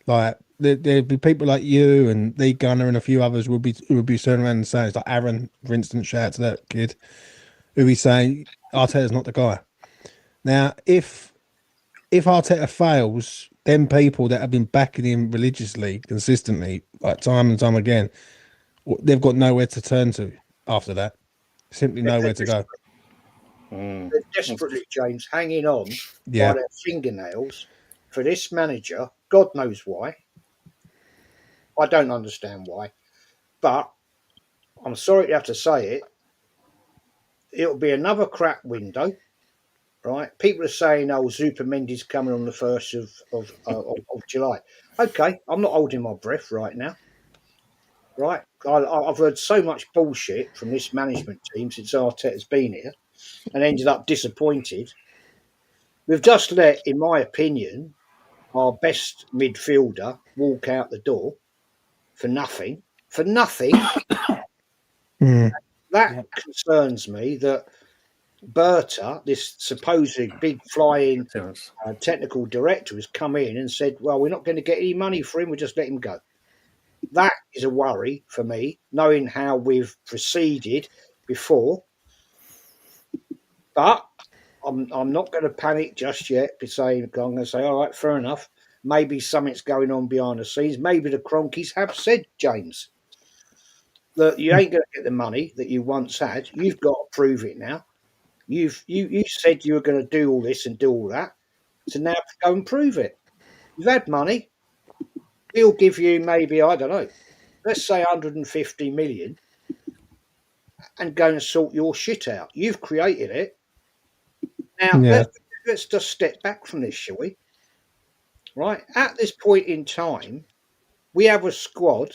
Like there'll be people like you and Lee Gunner and a few others will be turning around and saying, it's like Aaron, for instance, shout out to that kid, who be saying Arteta's not the guy. Now, if Arteta fails, them people that have been backing him religiously, consistently, like time and time again, they've got nowhere to turn to after that. Simply nowhere to go. They're desperately, James, hanging on by their fingernails for this manager. God knows why. I don't understand why. But I'm sorry to have to say it. It'll be another crap window, right? People are saying, "Oh, Zupermendi's coming on the 1st of July." Okay, I'm not holding my breath right now. Right? I've heard so much bullshit from this management team since Arteta's been here, and ended up disappointed. We've just let, in my opinion, our best midfielder walk out the door for nothing. For nothing. Mm. That concerns me that Berta, this supposed big flying Terence. technical director, has come in and said, well, we're not going to get any money for him, we'll just let him go. That is a worry for me, knowing how we've proceeded before. But I'm not going to panic just yet. I'm going to say, all right, fair enough. Maybe something's going on behind the scenes. Maybe the Cronkies have said, James, that you ain't going to get the money that you once had. You've got to prove it now. You said you were going to do all this and do all that. So now go and prove it. You've had money. We'll give you maybe, I don't know, let's say 150 million and go and sort your shit out. You've created it. Now, Yeah. let's just step back from this, shall we? Right? At this point in time, we have a squad,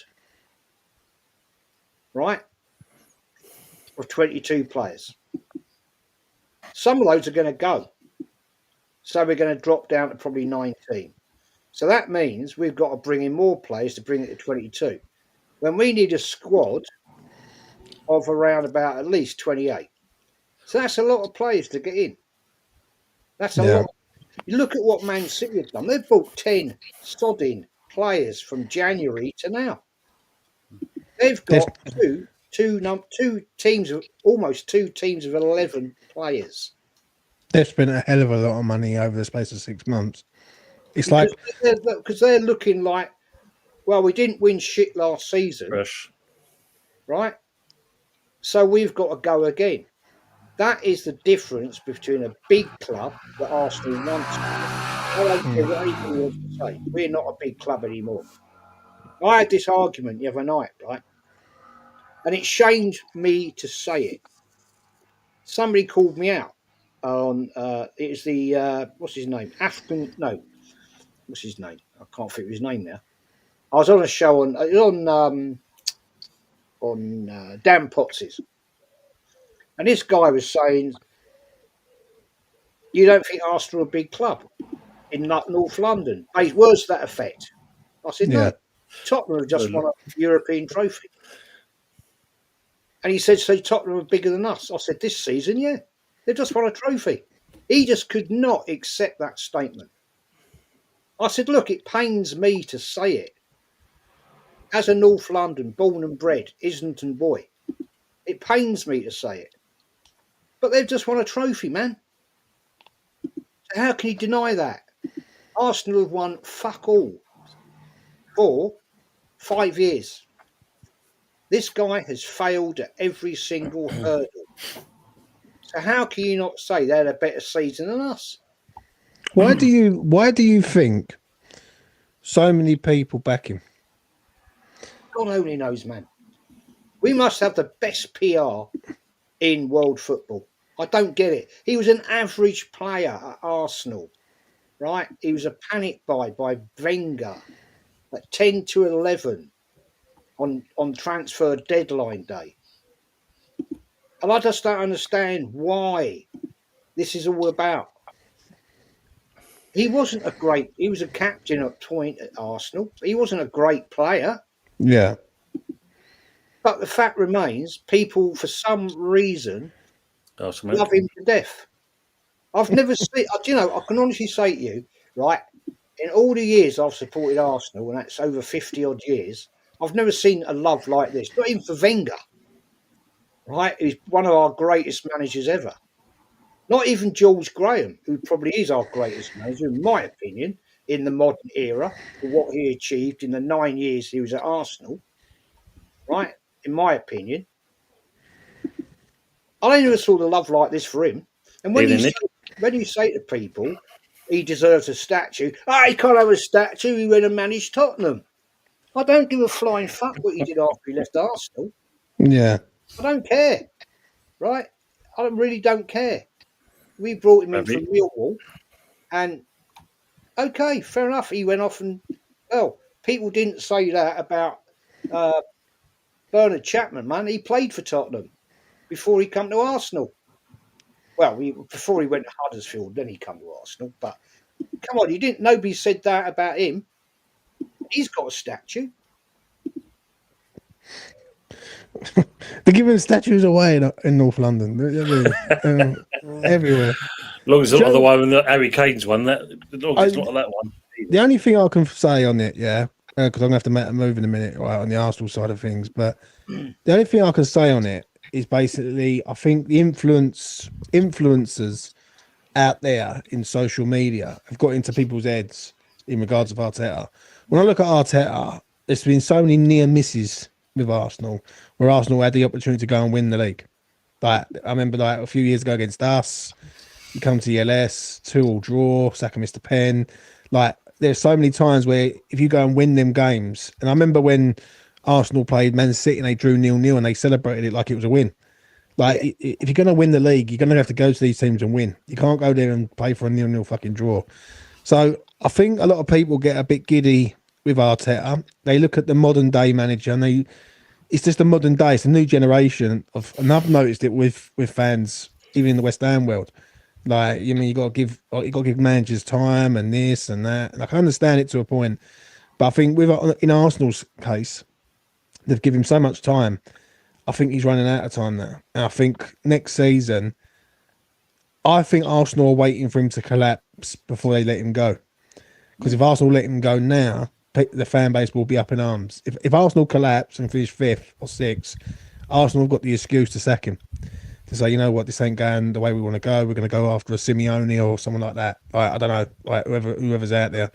right, of 22 players. Some of those are going to go. So we're going to drop down to probably 19. So that means we've got to bring in more players to bring it to 22. When we need a squad of around about at least 28. So that's a lot of players to get in. That's a lot. You look at what Man City have done. They've bought 10 sodding players from January to now. They've got two teams of almost 2 teams of 11 players. They've spent a hell of a lot of money over the space of 6 months. It's like because they're looking like, well, we didn't win shit last season, Fresh. right? So we've got to go again. That is the difference between a big club that Arsenal once. I don't care what anybody wants to say. We're not a big club anymore. I had this argument the other night, right? And it shamed me to say it. Somebody called me out on it was the what's his name? What's his name? I can't think of his name now. I was on a show on Dan Potts's, and this guy was saying, "You don't think Arsenal are a big club in North London?" Words to that effect. I said, "No, Tottenham have just won a European trophy." And he said, "So Tottenham are bigger than us?" I said, "This season, yeah, they've just won a trophy." He just could not accept that statement. I said, "Look, it pains me to say it. As a North London, born and bred, Islington boy, it pains me to say it. But they've just won a trophy, man. So how can you deny that? Arsenal have won fuck all for 5 years. This guy has failed at every single hurdle. So how can you not say they had a better season than us?" why do you think so many people back him? God only knows, man. We must have the best PR in world football. I don't get it. He was an average player at Arsenal, right? He was a panic buy by Wenger at 10 to 11 on transfer deadline day. And I just don't understand why this is all about. He was a captain at point at Arsenal. He wasn't a great player. Yeah. But the fact remains, people, for some reason, love him to death. I've never seen, I can honestly say to you, right, in all the years I've supported Arsenal, and that's over 50 odd years, I've never seen a love like this. Not even for Wenger, right? He's one of our greatest managers ever. Not even George Graham, who probably is our greatest manager, in my opinion, in the modern era, for what he achieved in the 9 years he was at Arsenal, right? In my opinion. I never saw the love like this for him. And when you say to people, he deserves a statue, he can't have a statue, he went and managed Tottenham. I don't give a flying fuck what he did after he left Arsenal. Yeah. I don't care, right? I really don't care. We brought him in from Millwall, and okay, fair enough. He went off and, well, people didn't say that about Bernard Chapman, man. He played for Tottenham before he came to Arsenal. Well, before he went to Huddersfield, then he come to Arsenal. But come on, nobody said that about him. He's got a statue. They're giving statues away in North London. Everywhere. As long as it's not the one, the Harry Kane's one. As long as it's not that one. The only thing I can say on it, because I'm going to have to make a move in a minute, right, on the Arsenal side of things. But the only thing I can say on it is basically, I think the influencers out there in social media have got into people's heads in regards of Arteta. When I look at Arteta, there's been so many near misses with Arsenal, where Arsenal had the opportunity to go and win the league. Like, I remember a few years ago against us, you come to ELS, 2-2 draw, Saka missed a pen. Like, there's so many times where if you go and win them games, and I remember when Arsenal played Man City and they drew 0-0 and they celebrated it like it was a win. Like, if you're going to win the league, you're going to have to go to these teams and win. You can't go there and play for a 0-0 fucking draw. So I think a lot of people get a bit giddy with Arteta. They look at the modern day manager and it's just a modern day. It's a new generation and I've noticed it with fans, even in the West Ham world. Like, you got to give managers time and this and that. And I can understand it to a point, but I think in Arsenal's case, they've given him so much time. I think he's running out of time now. And I think next season, I think Arsenal are waiting for him to collapse before they let him go. Because if Arsenal let him go now, the fan base will be up in arms. If Arsenal collapse and finish 5th or 6th, Arsenal have got the excuse to sack him. To say, you know what, this ain't going the way we want to go. We're going to go after a Simeone or someone like that. I don't know, whoever's out there.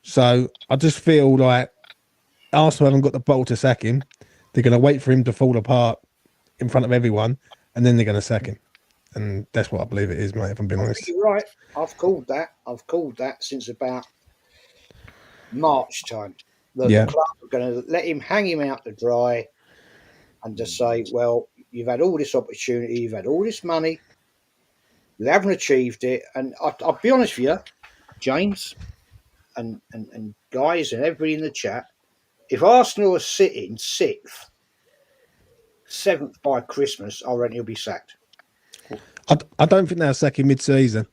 So I just feel like Arsenal haven't got the bottle to sack him. They're going to wait for him to fall apart in front of everyone, and then they're going to sack him. And that's what I believe it is, mate, if I'm being honest. You're right. I've called that since about March time. The club are going to let him hang him out to dry and just say, well, you've had all this opportunity, you've had all this money, you haven't achieved it. And I'll be honest with you, James and guys and everybody in the chat, if Arsenal are sitting 6th, 7th by Christmas, I reckon he'll be sacked. I don't think they'll sack him mid-season.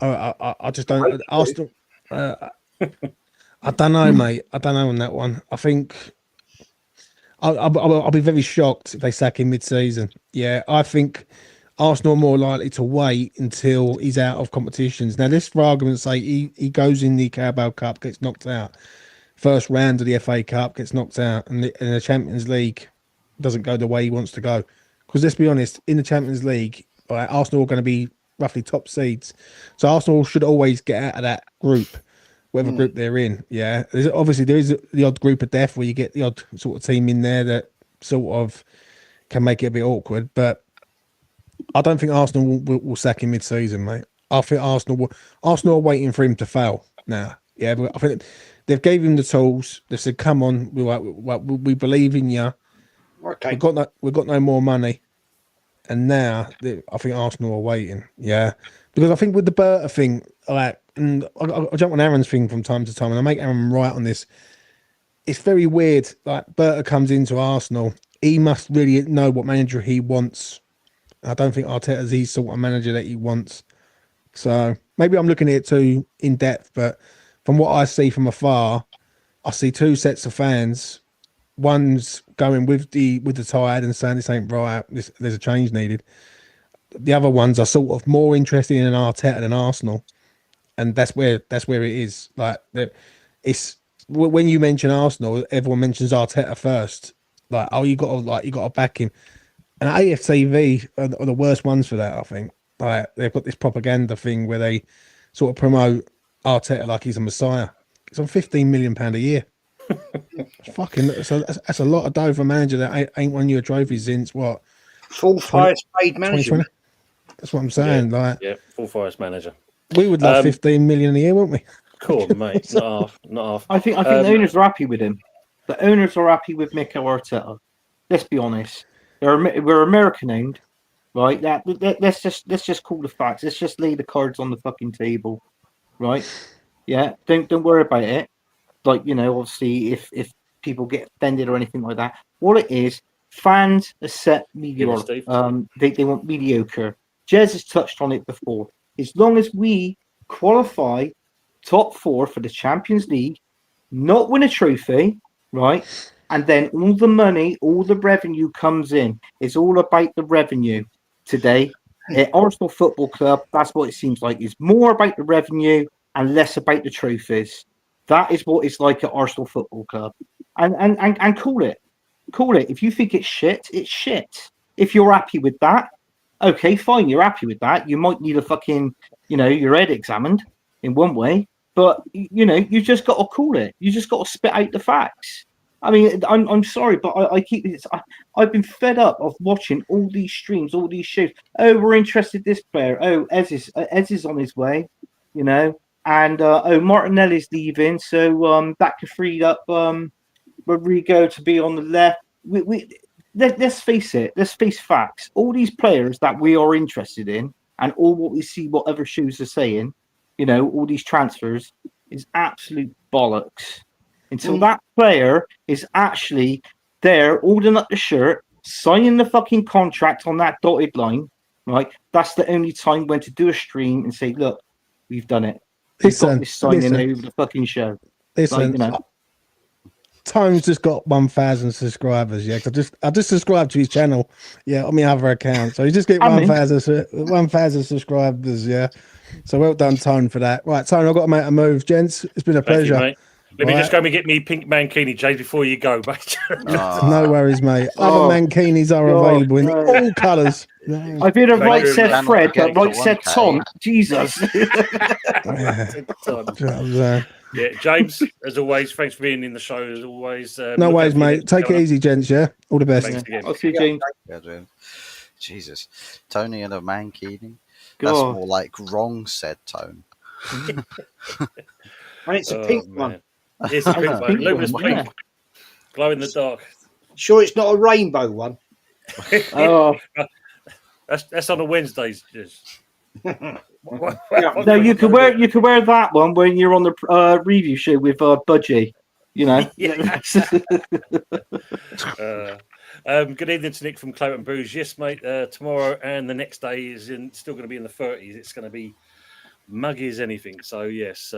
I just don't. Arsenal. I don't know, mate. I don't know on that one. I think I'll be very shocked if they sack him mid-season. Yeah, I think Arsenal are more likely to wait until he's out of competitions. Now, this, for argument's sake, he goes in the Carabao Cup, gets knocked out. First round of the FA Cup, gets knocked out, and the Champions League doesn't go the way he wants to go. Because let's be honest, in the Champions League, Arsenal are going to be roughly top seeds. So Arsenal should always get out of that group, whatever group they're in. Yeah, obviously there is the odd group of death where you get the odd sort of team in there that sort of can make it a bit awkward. But I don't think Arsenal will sack him mid-season, mate. I think Arsenal are waiting for him to fail now. Yeah, but I think they've gave him the tools. They said, "Come on, we believe in you. Okay, we've got no more money." And now I think Arsenal are waiting. Yeah, because I think with the Berta thing, and I jump on Aaron's thing from time to time, and I make Aaron right on this. It's very weird. Like, Berta comes into Arsenal, he must really know what manager he wants. I don't think Arteta's the sort of manager that he wants. So maybe I'm looking at it too in depth, but from what I see from afar, I see two sets of fans. One's going with the tide and saying this ain't right. There's a change needed. The other ones are sort of more interested in Arteta than Arsenal, and that's where it is. Like, it's when you mention Arsenal, everyone mentions Arteta first. Like, oh, you got to back him. And AFTV are the worst ones for that, I think. Like, they've got this propaganda thing where they sort of promote Arteta like he's a messiah. It's on £15 million a year. That's a lot of dough for a manager that ain't won you a trophy since what? Fourth highest paid manager. That's what I'm saying. Fourth highest manager. We would love 15 million a year, wouldn't we? Cool, mate. Not half. I think the owners are happy with him. The owners are happy with Mikel Arteta. Let's be honest. We're American owned, right? Let's just call the facts. Let's just lay the cards on the fucking table, right? Yeah. Don't worry about it. Like, obviously, if people get offended or anything like that, what it is, fans are set mediocre. They want mediocre. Jez has touched on it before. As long as we qualify top 4 for the Champions League, not win a trophy, right? And then all the money, all the revenue comes in. It's all about the revenue today. At Arsenal Football Club, that's what it seems like. It's more about the revenue and less about the trophies. That is what it's like at Arsenal Football Club. And call it. Call it. If you think it's shit, it's shit. If you're happy with that, okay, fine, you're happy with that. You might need a fucking, your head examined in one way, but you just got to call it. You just got to spit out the facts. I mean, I'm sorry, but I keep this. I've been fed up of watching all these streams, all these shows. Oh, we're interested in this player. Oh, Ez is on his way, and Martinelli's leaving, so that could free up Rodrigo to be on the left. Let's face it. Let's face facts. All these players that we are interested in, and all what we see, what other shows are saying, all these transfers is absolute bollocks. Until that player is actually there, holding up the shirt, signing the fucking contract on that dotted line, right? That's the only time when to do a stream and say, "Look, we've done it. We've got this signing over the fucking show." Listen, Tone's just got 1,000 subscribers, yeah. I just subscribed to his channel, yeah, on my other account. So he just get 1,000 subscribers, yeah. So well done, Tone, for that. Right, Tone, I've got to make a move, gents. It's been a pleasure. Thank you, mate. Let me just go and get me pink mankini, James, before you go, mate. No worries, mate. Other mankinis are available in all colours. I did a right said Fred, but right said Tom. Jesus. Yeah, James, as always, thanks for being in the show. As always, no worries, mate. Take it easy, gents. Yeah, all the best. Thanks again. I'll see you, James. Yeah, Jesus, Tony and a mankini. That's more like wrong said Tone. And it's a pink one. It's a pink one. Luminous pink. Glow in the dark. Sure, it's not a rainbow one. Oh, that's on a Wednesdays. Just. No, you could wear that one when you're on the review show with Budgie. Yeah. Good evening to Nick from Claret and Bruges. Yes, mate. Tomorrow and the next day is still going to be in the 30s. It's going to be muggy as anything. So yes,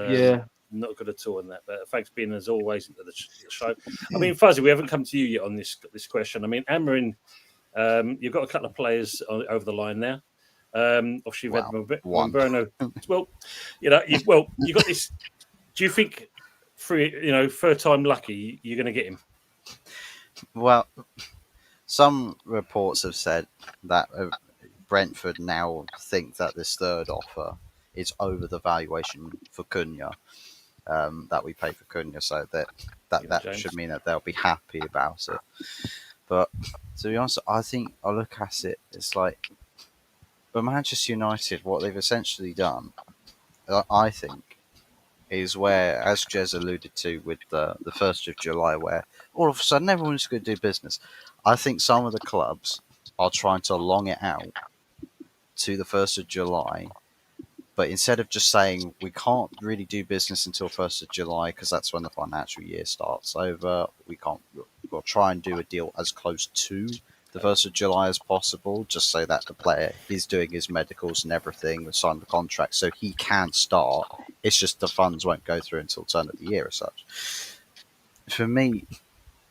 not good at all on that. But thanks for being as always into the show. I mean, Fuzzy, we haven't come to you yet on this question. I mean, Amarin, you've got a couple of players over the line now. Obviously, you've had Bruno. Well, you got this. Do you think, third time lucky, you're going to get him? Well, some reports have said that Brentford now think that this third offer is over the valuation for Cunha that we paid for Cunha, so that should mean that they'll be happy about it. But to be honest, I think I look at it, it's like, but Manchester United, what they've essentially done, I think, is where, as Jez alluded to with the 1st of July, where all of a sudden everyone's going to do business. I think some of the clubs are trying to long it out to the 1st of July, but instead of just saying we can't really do business until 1st of July because that's when the financial year starts over, we'll try and do a deal as close to the 1st of July as possible, just so that the player is doing his medicals and everything and sign the contract so he can start. It's just the funds won't go through until turn of the year as such. For me,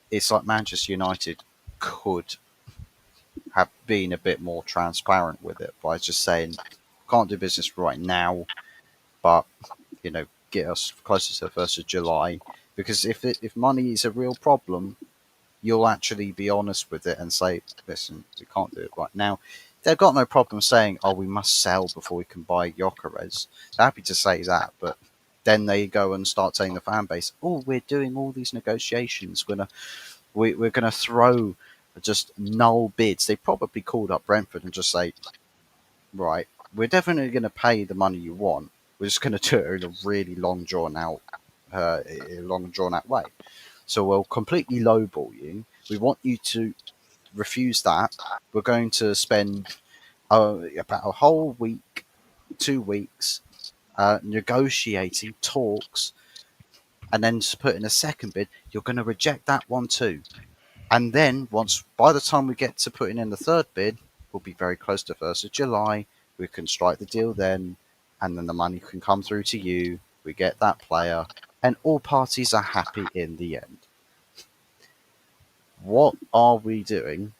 it's like Manchester United could have been a bit more transparent with it by just saying, can't do business right now, but get us closer to the 1st of July. Because if money is a real problem, you'll actually be honest with it and say, listen, we can't do it right now. They've got no problem saying, oh, we must sell before we can buy Gyökeres. They're happy to say that, but then they go and start telling the fan base, oh, we're doing all these negotiations. We're gonna throw just null bids. They probably called up Brentford and just say, right, we're definitely going to pay the money you want. We're just going to do it in a really long drawn out way. So we'll completely lowball you. We want you to refuse that. We're going to spend about a whole week, 2 weeks, negotiating talks, and then to put in a second bid. You're going to reject that one too. And then by the time we get to putting in the third bid, we'll be very close to 1st of July. We can strike the deal then, and then the money can come through to you. We get that player, and all parties are happy in the end. What are we doing?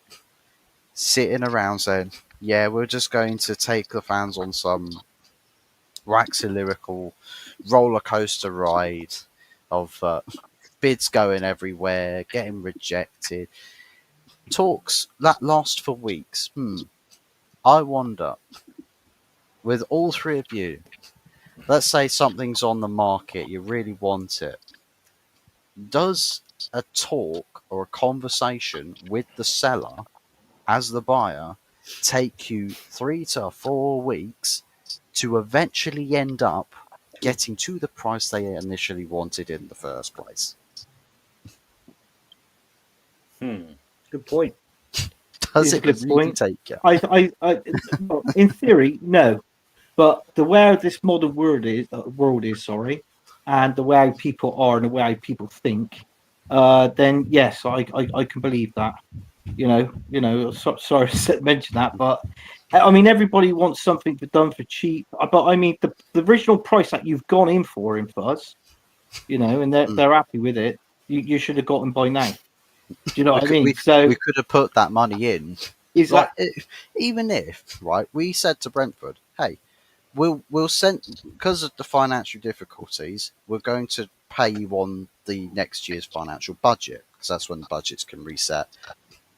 Sitting around saying, yeah, we're just going to take the fans on some waxy lyrical roller coaster ride of bids going everywhere, getting rejected, talks that last for weeks. I wonder, with all three of you, let's say something's on the market, you really want it. Does a talk or a conversation with the seller as the buyer take you 3 to 4 weeks to eventually end up getting to the price they initially wanted in the first place? Good point. Does It's a it good really point. take you? Well, in theory, no. But the way this modern world is, sorry, and the way people are and the way people think, then yes, I can believe that. Sorry to mention that, but I mean, everybody wants something done for cheap. But I mean, the original price that you've gone in for in Fuzz, and they're happy with it. You should have gotten by now. Do you know what I mean? So we could have put that money in. is Like, that even if, right, we said to Brentford, hey, we'll send, because of the financial difficulties, we're going to pay you on the next year's financial budget, because that's when the budgets can reset.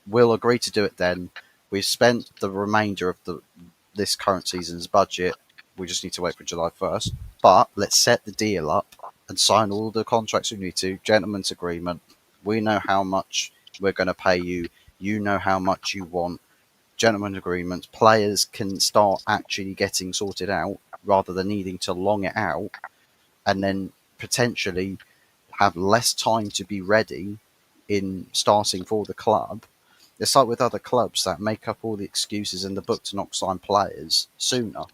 We'll agree to do it then. We've spent the remainder of this current season's budget. We just need to wait for July 1st. But let's set the deal up and sign all the contracts we need to. Gentleman's agreement. We know how much we're going to pay you. You know how much you want. Gentleman's agreements. Players can start actually getting sorted out rather than needing to long it out and then potentially have less time to be ready in starting for the club. It's like with other clubs that make up all the excuses in the book to not sign players sooner.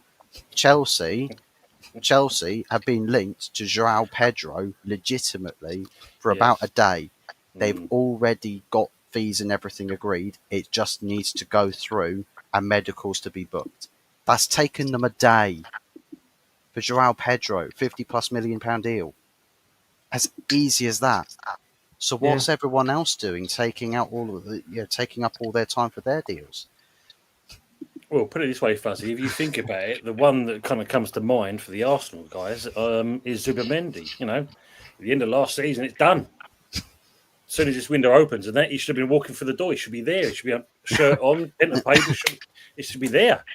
Chelsea have been linked to João Pedro legitimately for about a day. They've already got fees and everything agreed. It just needs to go through and medicals to be booked. That's taken them a day. For João Pedro, £50+ million deal. As easy as that. So what's everyone else doing? Taking up all their time for their deals. Well, put it this way, Fuzzy. If you think about it, the one that kind of comes to mind for the Arsenal guys is Zubimendi. At the end of last season, it's done. As soon as this window opens, and that he should have been walking through the door. He should be there. He should be a shirt on, pen and paper. It should be there.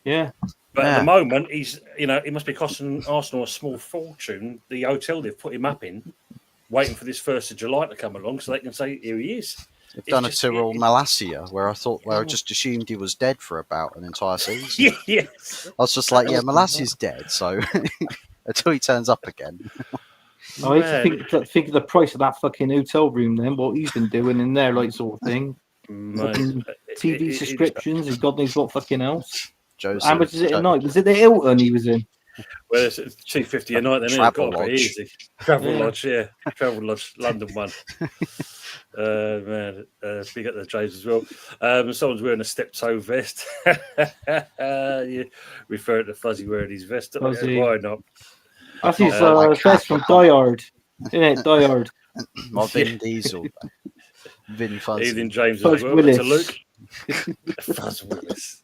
Yeah. But at the moment, he's it must be costing Arsenal a small fortune. The hotel they've put him up in, waiting for this 1st of July to come along, so they can say here he is. They've done a Cyril Malacia where I just assumed he was dead for about an entire season. Yes. I was just like, yeah, Malacia's dead, so until he turns up again. I used to think of the price of that fucking hotel room then, what he's been doing in there, like sort of thing. TV subscriptions and God knows what fucking else. Joseph, how much is it a night? Was it the Hilton he was in? Well, it's $250 a night, then it's got to be easy. Travel Lodge, London one. Man, big at the James as well. Someone's wearing a step-toe vest. You refer to Fuzzy wearing his vest. Why not? That's his vest from Die Hard. Isn't it? Die Hard. My Vin Diesel. Vin Fuzzy. Evening, James Fuzz as well. Willis. To Luke. Fuzz Willis.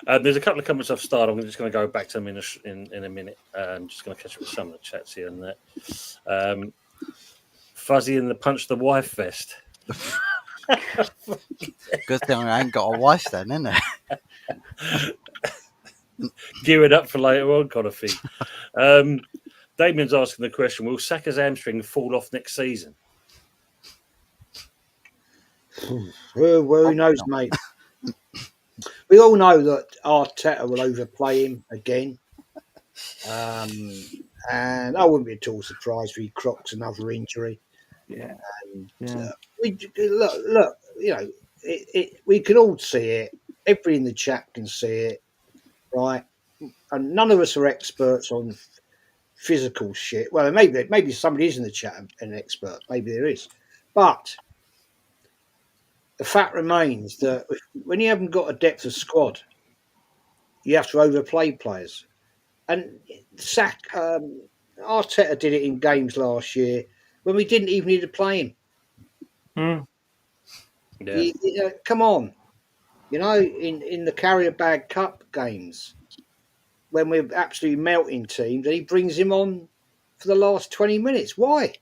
There's a couple of comments I've started. I'm just going to go back to them in a minute. I'm just going to catch up with some of the chats here and there. Fuzzy in the punch the wife vest. Good thing I ain't got a wife then, innit? Gear it up for later on, kind of thing. Damien's asking the question: will Saka's hamstring fall off next season? Well, who knows, mate? We all know that Arteta will overplay him again. And I wouldn't be at all surprised if he crocs another injury. Yeah. Look, we can all see it. Everybody in the chat can see it, right? And none of us are experts on physical shit. Well, maybe somebody is in the chat an expert. Maybe there is. But the fact remains that when you haven't got a depth of squad, You have to overplay players. And Arteta did it in games last year when we didn't even need to play him. Mm. Yeah. Come on. In the Carrier Bag Cup games, when we're absolutely melting teams, and he brings him on for the last 20 minutes. Why?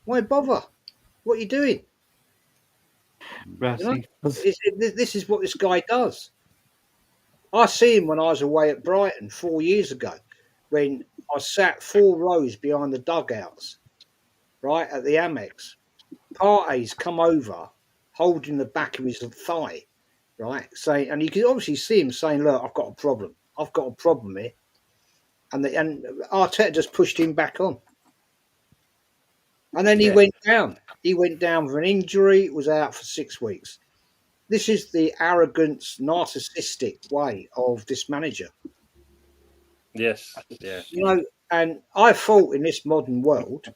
Why bother? What are you doing? Rossi. This is what this guy does. I see him when I was away at Brighton 4 years ago, when I sat 4 rows behind the dugouts, right, at the Amex. Partey's come over, holding the back of his thigh, right, saying, and you can obviously see him saying, look, I've got a problem. I've got a problem here. And Arteta just pushed him back on. And then he went down. He went down with an injury, was out for 6 weeks. This is the arrogant, narcissistic way of this manager. Yes. Yeah. And I thought in this modern world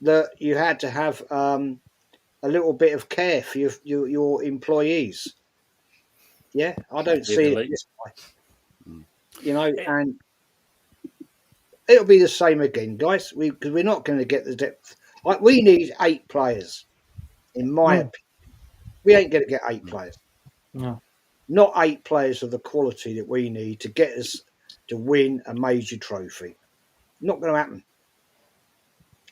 that you had to have a little bit of care for your employees. Yeah, I don't see it this way. And it'll be the same again, guys, because we're not going to get the depth. We need 8 players, in my opinion. We ain't going to get 8 players. No. Not 8 players of the quality that we need to get us to win a major trophy. Not going to happen.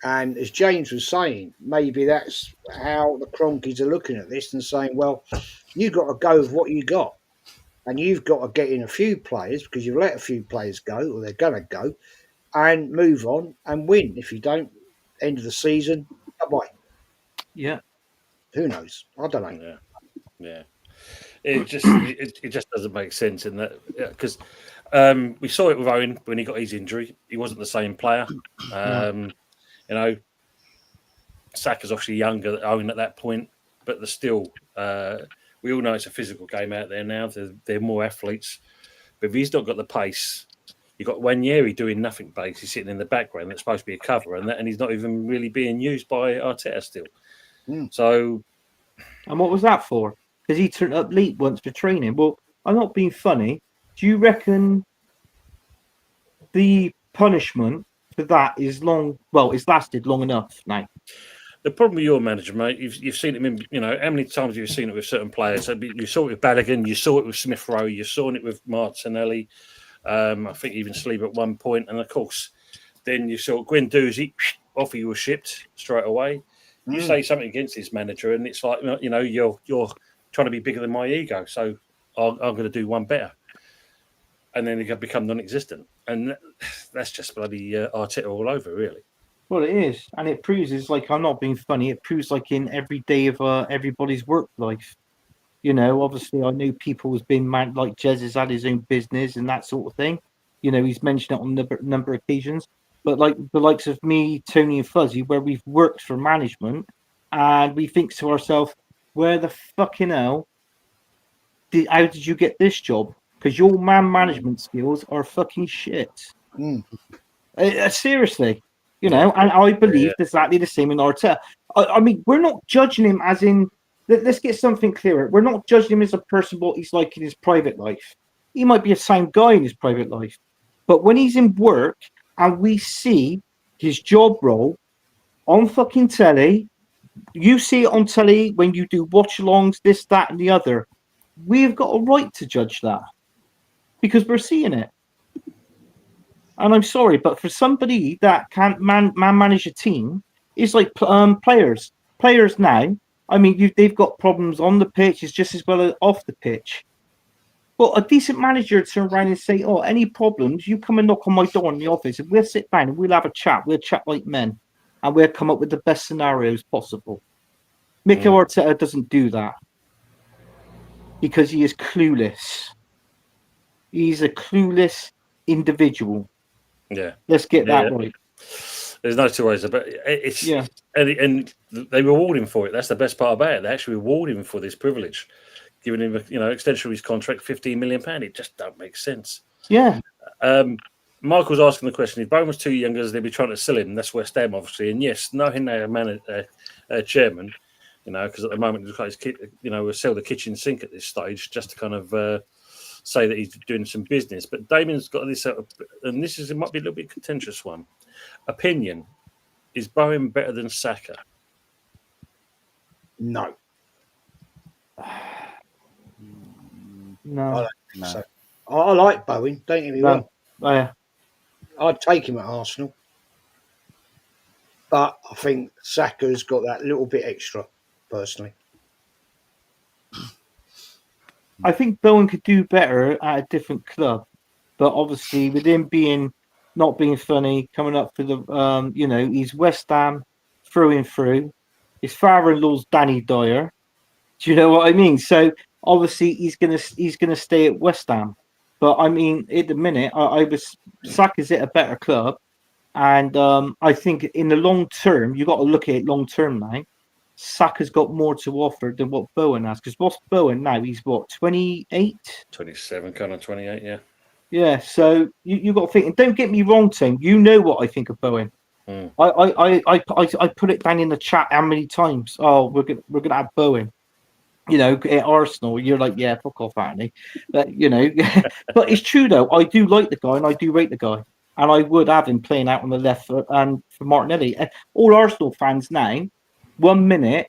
And as James was saying, maybe that's how the Cronkies are looking at this and saying, well, you've got to go with what you got. And you've got to get in a few players because you've let a few players go, or they're going to go, and move on and win. If you don't, end of the season, bye-bye. Yeah. Who knows? I don't know. Yeah. It just doesn't make sense in that, because we saw it with Owen when he got his injury. He wasn't the same player. Saka's obviously younger than Owen at that point, but they're still. We all know it's a physical game out there now. They're more athletes, but if he's not got the pace, you've got Wanyeri doing nothing base. He's sitting in the background. That's supposed to be a cover, and he's not even really being used by Arteta still. So, and what was that for? Because he turned up late once for training. Well, I'm not being funny. Do you reckon the punishment for that is long? Well, it's lasted long enough now. The problem with your manager, mate, you've seen it in, how many times have you seen it with certain players? You saw it with Balogun, you saw it with Smith Rowe, you saw it with Martinelli. I think even Sleeve at one point, and of course, then you saw Guendouzi, off he was shipped straight away. You say something against this manager, and it's like, you're trying to be bigger than my ego, so I'm going to do one better, and then they become non-existent, and that's just bloody Arteta all over, really. Well, it is, and it proves, it's like, I'm not being funny, it proves like in every day of everybody's work life. Obviously, I know people has been mad, like Jez has had his own business and that sort of thing. He's mentioned it on a number of occasions. But like the likes of me, Tony and Fuzzy, where we've worked for management, and we think to ourselves, where the fucking hell, how did you get this job? Because your man management skills are fucking shit. Seriously. And I believe exactly the same in Arteta. I mean, we're not judging him as in, let's get something clearer. We're not judging him as a person, what he's like in his private life. He might be a sound guy in his private life. But when he's in work and we see his job role on fucking telly, you see it on telly when you do watch-alongs, this, that, and the other. We've got a right to judge that because we're seeing it. And I'm sorry, but for somebody that can't manage a team, it's like players. Players now, I mean, they've got problems on the pitch as just as well as off the pitch. But a decent manager turn around and say, oh, any problems, you come and knock on my door in the office and we'll sit down and we'll have a chat. We'll chat like men and we'll come up with the best scenarios possible. Mikel Arteta doesn't do that because he is clueless. He's a clueless individual. Yeah. Let's get that right. There's no two ways about it. It's and they reward him for it. That's the best part about it. They actually reward him for this privilege, giving him extension of his contract, £15 million. It just don't make sense. Yeah. Michael's asking the question: if Bowen was too young, they'd be trying to sell him. That's West Ham, obviously, and yes, knowing they're chairman, because at the moment it looks like we'll sell the kitchen sink at this stage just to kind of say that he's doing some business. But Damien's got this, and it might be a little bit contentious one. Opinion: is Bowen better than Saka? No. No. I don't think No. so. I like Bowen, don't get me wrong. Oh, yeah. I'd take him at Arsenal. But I think Saka's got that little bit extra, personally. I think Bowen could do better at a different club, but obviously with him not being funny, coming up for the he's West Ham through and through. His father-in-law's Danny Dyer. Do you know what I mean? So obviously he's gonna stay at West Ham. But I mean, at the minute, Saka's at a better club, and I think in the long term, you got to look at it long term now. Saka's got more to offer than what Bowen has. Because what's Bowen now? He's what, 28? 27, kind of 28, yeah. Yeah, so you got to think. And don't get me wrong, Tim. You know what I think of Bowen. I put it down in the chat how many times. Oh, we're gonna have Bowen. At Arsenal, you're like, yeah, fuck off, Anthony. But but it's true though. I do like the guy and I do rate the guy, and I would have him playing out on the left and for Martinelli. All Arsenal fans now, 1 minute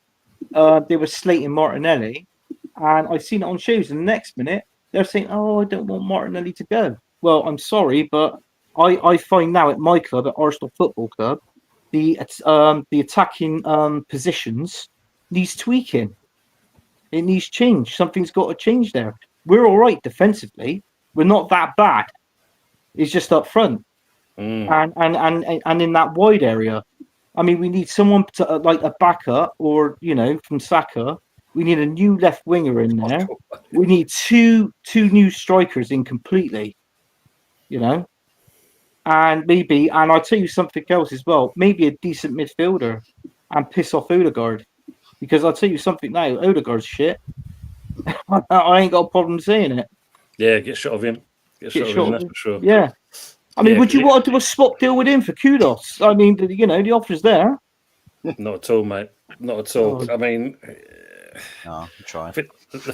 they were slating Martinelli, and I've seen it on shows, and the next minute they're saying, "Oh, I don't want Martinelli to go." Well, I'm sorry, but I find now at my club, at Arsenal Football Club, the attacking positions needs tweaking. It needs change. Something's got to change there. We're all right defensively. We're not that bad. It's just up front and in that wide area. I mean, we need someone to, like a backup, or from Saka. We need a new left winger in there. We need two new strikers in completely. And I'll tell you something else as well. Maybe a decent midfielder and piss off Odegaard. Because I'll tell you something now, Odegaard's shit. I ain't got a problem saying it. Yeah, get shot of him. Get shot of him, that's for sure. Yeah. I mean, would you want to do a swap deal with him for kudos? I mean, the offer's there. Not at all, mate. Not at all. I mean, No, I'm trying. the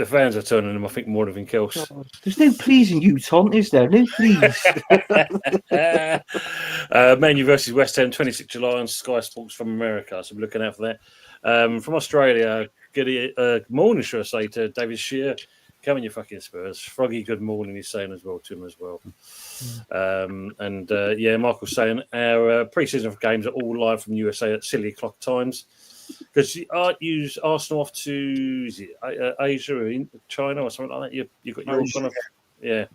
fans are turning him, I think, more than anything else. There's no pleasing you, Tom, is there? No please. Man U versus West Ham, 26th July on Sky Sports from America. So we're looking out for that. From Australia, good morning, should I say, to David Shear. Come on, you fucking Spurs. Froggy, good morning, he's saying as well to him as well. Michael's saying our pre-season games are all live from USA at silly o'clock times. Because you use Arsenal off to Asia or China or something like that. You got your kind of you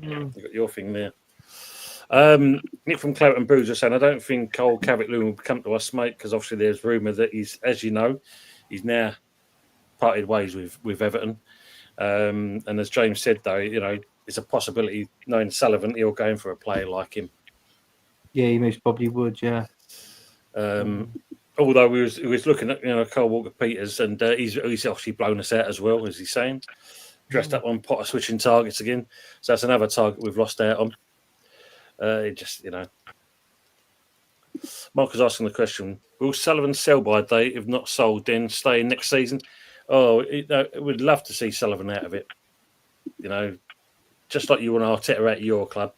got your thing there. Nick from Clout and Bruiser saying, I don't think Cole Cavett-Lewin will come to us, mate, because obviously there's rumour that he's now parted ways with Everton. And as James said, though, it's a possibility, knowing Sullivan, he'll go in for a player like him. Yeah, he most probably would, yeah. Although we was looking at Cole Walker-Peters, and he's obviously blown us out as well, as he's saying. Dressed up on Potter switching targets again. So that's another target we've lost out on. Mark was asking the question, will Sullivan sell by date? If not sold, then stay next season? We'd love to see Sullivan out of it. Just like you want Arteta out of your club.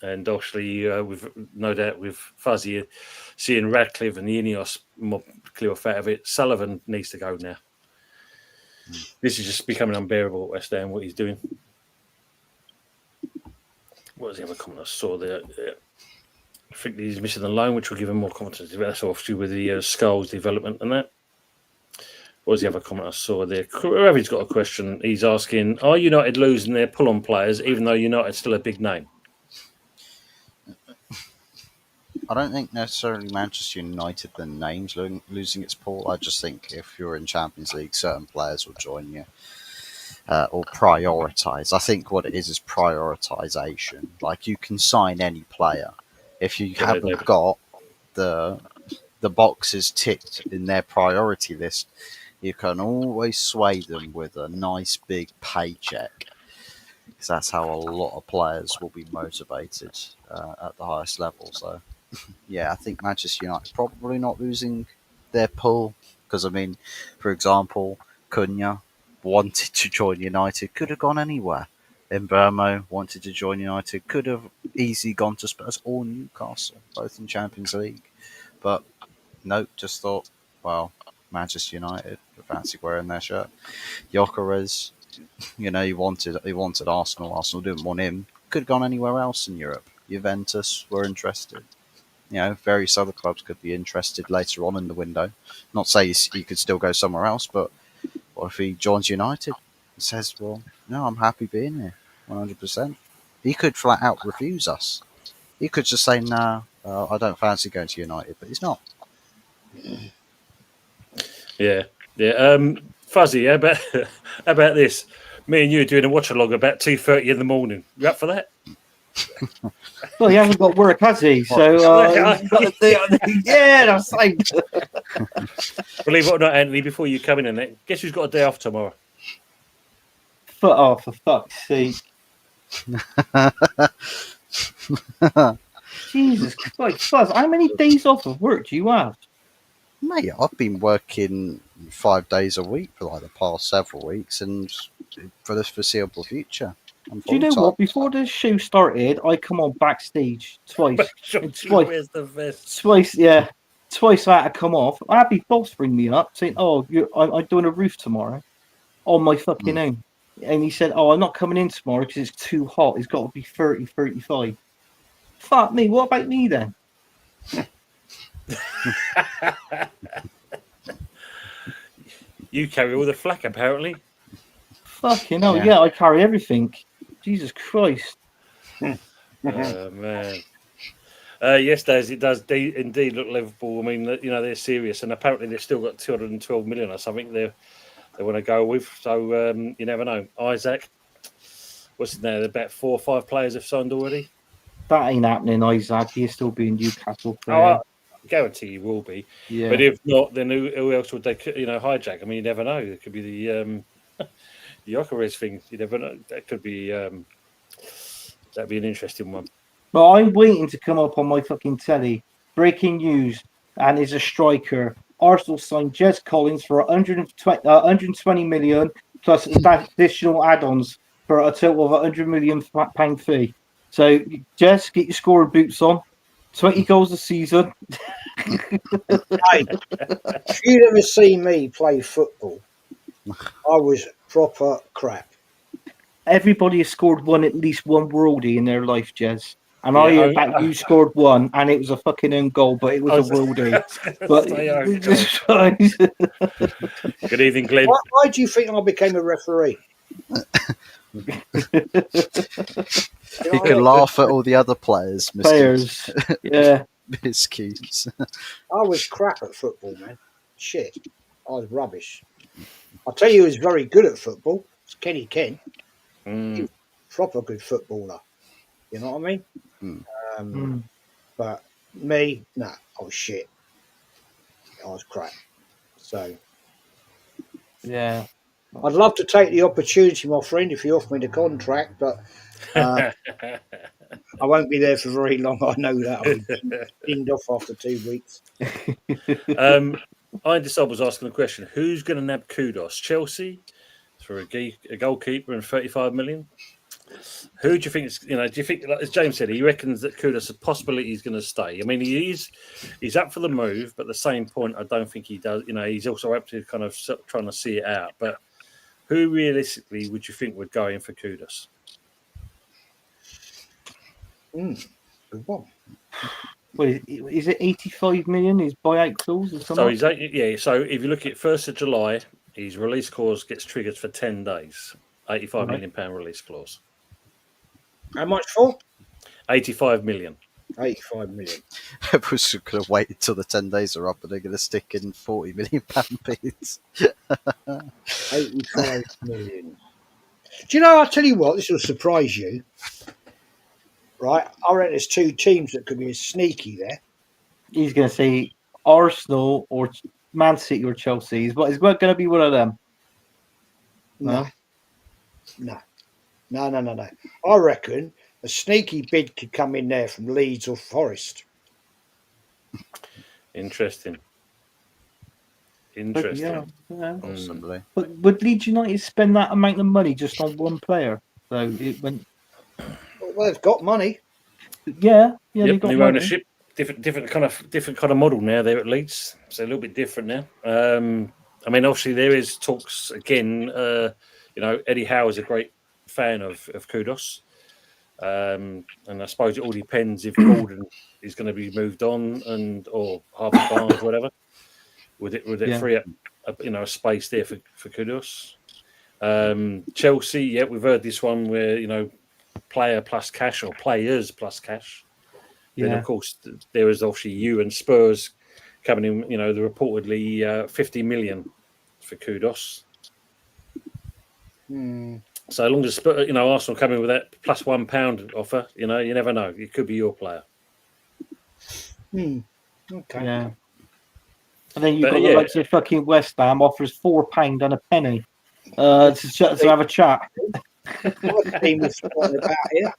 And obviously, with no doubt, with Fuzzy seeing Radcliffe and the Ineos more clear off out of it, Sullivan needs to go now. This is just becoming unbearable at West Ham, what he's doing. What was the other comment I saw there? I think he's missing the loan, which will give him more confidence. That's obviously with the Skulls development and that. What was the other comment I saw there? Ravi's got a question. He's asking, are United losing their pull-on players, even though United's still a big name? I don't think necessarily Manchester United, the name's losing its pull. I just think if you're in Champions League, certain players will join you or prioritise. I think what it is prioritisation. Like, you can sign any player. If you haven't got the boxes ticked in their priority list, you can always sway them with a nice big paycheck. Because that's how a lot of players will be motivated at the highest level. So, yeah, I think Manchester United probably not losing their pull. Because, I mean, for example, Cunha wanted to join United, could have gone anywhere. Mbeumo wanted to join United. Could have easily gone to Spurs or Newcastle, both in Champions League. But no, just thought, well, Manchester United, fancy wearing their shirt. Gyökeres, he wanted Arsenal. Arsenal didn't want him. Could have gone anywhere else in Europe. Juventus were interested. Various other clubs could be interested later on in the window. Not say he could still go somewhere else, but what if he joins United and says, well, no, I'm happy being here, 100%. He could flat out refuse us. He could just say, no, I don't fancy going to United, but he's not. Yeah. Fuzzy, how about this? Me and you doing a watch along about 2:30 in the morning. You up for that? Well, he hasn't got work, has he? So, yeah, that's like. Believe it or not, Anthony, before you come in, guess who's got a day off tomorrow? For fuck's sake. Jesus Christ, Fuzz, how many days off of work do you have? Mate, I've been working 5 days a week for like the past several weeks and for the foreseeable future. Do you know what? Before the show started, I come on backstage twice. Where's the vest? Twice I had to come off. I had my boss bring me up saying, "Oh, I'm doing a roof tomorrow on my fucking own." And he said, "Oh, I'm not coming in tomorrow because it's too hot. It's got to be 30, 35." Fuck me. What about me then? You carry all the flack, apparently. Fucking hell, yeah, I carry everything. Jesus Christ. Oh, man. Yes, Daz, it does indeed look Liverpool. I mean, they're serious, and apparently they've still got 212 million or something they want to go with. So you never know. Isaac, what's it now? About 4 or 5 players have signed already. That ain't happening, Isaac. He'll still be in Newcastle. I guarantee he will be. Yeah. But if not, then who else would they hijack? I mean, you never know. It could be the Gyökeres thing. You never know. That could be that'd be an interesting one. But I'm waiting to come up on my fucking telly. Breaking news, and is a striker. Arsenal signed Jez Collins for 120 million plus additional add-ons for a total of £100 million fee. So, Jez, get your scoring boots on. 20 goals a season. Hey, if you'd ever seen me play football, I was proper crap. Everybody has scored at least one worldie in their life, Jez. And I heard that you scored one, and it was a fucking own goal, but it was a worldie. Good evening, Glenn. Why do you think I became a referee? You can laugh at all the other players. Players, yeah. Miscues. I was crap at football, man. Shit. I was rubbish. I'll tell you who's very good at football. It's Kenny Ken. He was a proper good footballer. You know what I mean? But me, I was shit. I was crap. So, yeah. I'd love to take the opportunity, my friend, if you offer me the contract, but I won't be there for very long. I know that. I'll be pinned off after 2 weeks. I decided was asking the question: who's going to nab Kudos? Chelsea for a goalkeeper and 35 million. Who do you think is? Do you think, like, as James said, he reckons that Kudos a possibility he's going to stay? I mean, he's up for the move, but at the same point, I don't think he does. He's also up to kind of trying to see it out. But who realistically would you think would go in for Kudos? Good one. Well, is it 85 million? His buyout clause or something? So So if you look at 1st of July, his release clause gets triggered for 10 days. £85 million release clause. How much for? 85 million. 85 million. Everyone's going to wait until the 10 days are up and they're going to stick in £40 million bids. 85 million. Do you know, I'll tell you what, this will surprise you. Right? I reckon there's 2 teams that could be sneaky there. He's going to say Arsenal or Man City or Chelsea. It's going to be one of them. No. I reckon a sneaky bid could come in there from Leeds or Forest. Interesting. Yeah. Possibly. But would Leeds United spend that amount of money just on one player? So it went. Well, they've got money. Yeah, they Yep, got new money. ownership, different kind of model now there at Leeds. So a little bit different now. I mean, obviously there is talks again. Eddie Howe is a great fan of Kudos, and I suppose it all depends if Gordon is going to be moved on or Harvey Barnes, whatever. Would it free up a space there for Kudos? Chelsea, yeah, we've heard this one where player plus cash or players plus cash. Then, of course, there is obviously you and Spurs coming in. They're reportedly 50 million for Kudos. So long as Arsenal come in with that plus £1 offer, you never know. It could be your player. Okay. Yeah. And then you've got the likes of fucking West Ham offers £4 and a penny to have a chat. Another team we've forgotten about here.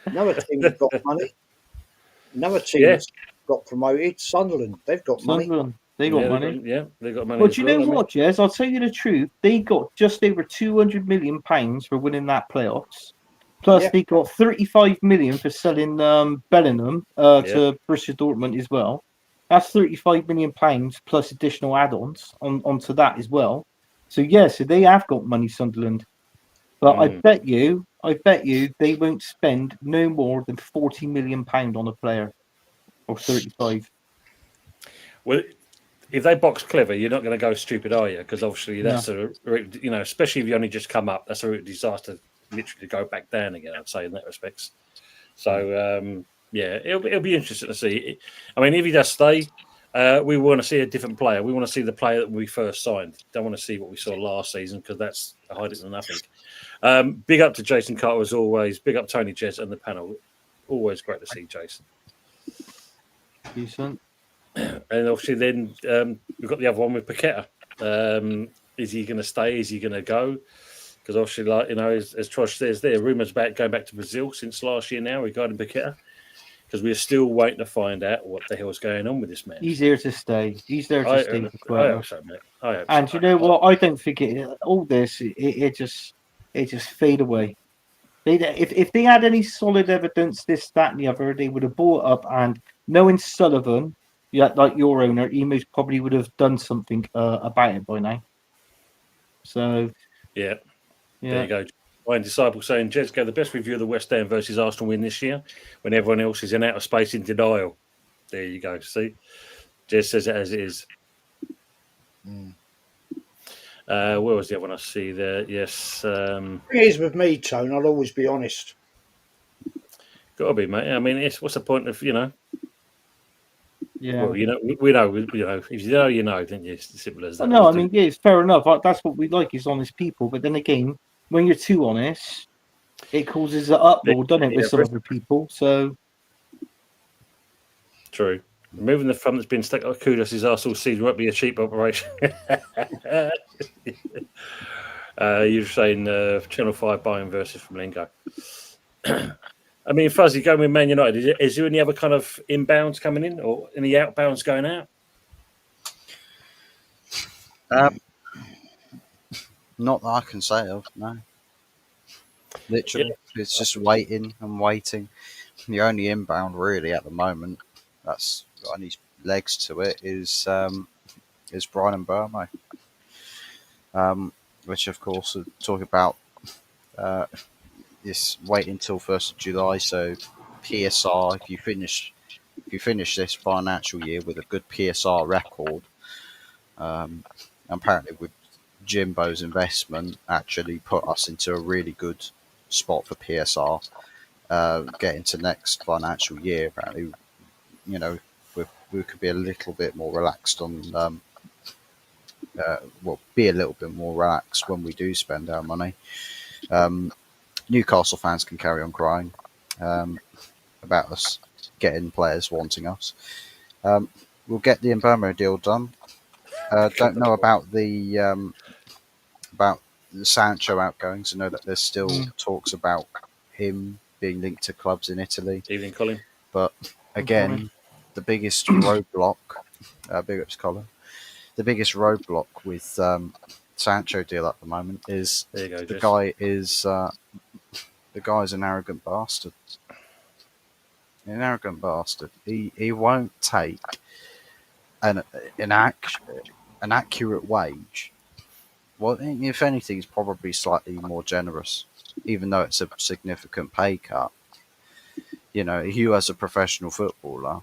Another team that's got money. Another team that's got promoted. Sunderland. They've got money. They got money. They've got money. But you know what, Jez? I'll tell you the truth. They got just over £200 million for winning that playoffs. Plus, they got 35 million for selling Bellingham to Borussia Dortmund as well. That's 35 million pounds plus additional add-ons onto that as well. So so they have got money, Sunderland. But I bet you they won't spend no more than £40 million on a player, or 35. Well, if they box clever, you're not going to go stupid, are you? Because obviously that's especially if you only just come up, that's a disaster. Literally to go back down again, I'd say in that respects. So it'll be interesting to see. I mean, if he does stay, we want to see a different player. We want to see the player that we first signed. Don't want to see what we saw last season because that's a hide it to nothing. Big up to Jason Carter as always. Big up Tony Jez and the panel. Always great to see Jason. Decent. And obviously then we've got the other one with Paqueta. Is he going to stay? Is he going to go? Because obviously, as Trosh says, there are rumours about going back to Brazil since last year now regarding Paqueta. Because we're still waiting to find out what the hell's going on with this man. He's here to stay. He's there to stay for quite. I hope so, mate. And you know what? I don't think all this. It just fade away. If they had any solid evidence, this, that, and the other, they would have bought up. And knowing Sullivan, like your owner, he most probably would have done something about it by now. So yeah. There you go. Ryan Disciple saying, Jez gave the best review of the West Ham versus Arsenal win this year when everyone else is in outer space in denial. There you go. See? Jez says it as it is. Where was the other one I see there? Yes. It is with me, Tone. I'll always be honest. Got to be, mate. I mean, what's the point of, Yeah. Well, we know. If you know, you know, don't you? It's as simple as that. No, I mean, it's fair enough. That's what we like is honest people. But then again, when you're too honest, it causes an uproar, doesn't it, with some other people? So true. Removing the thumb that's been stuck on Kudos' Arsenal season won't be a cheap operation. You're saying Channel 5 buying versus from Lingo. I mean, Fuzzy, going with Man United, is there any other kind of inbounds coming in or any outbounds going out? Not that I can say of, no. Literally, it's just waiting and waiting. The only inbound really at the moment that's got any legs to it is Brian Burmo, which of course we'll talk about this waiting until 1st of July. So PSR, if you finish this financial year with a good PSR record, apparently with Jimbo's investment actually put us into a really good spot for PSR. Get into next financial year, apparently, we could be a little bit more relaxed on, be a little bit more relaxed when we do spend our money. Newcastle fans can carry on crying about us getting players wanting us. We'll get the Mbeumo deal done. Don't know about the Sancho outgoings. I know that there's still talks about him being linked to clubs in Italy. Evening, Colin. But again, the biggest roadblock, big ups, Colin. The biggest roadblock with Sancho deal at the moment is the guy is The guy's an arrogant bastard. An arrogant bastard. He won't take an accurate wage. Well, if anything, it's probably slightly more generous, even though it's a significant pay cut. You know, you as a professional footballer,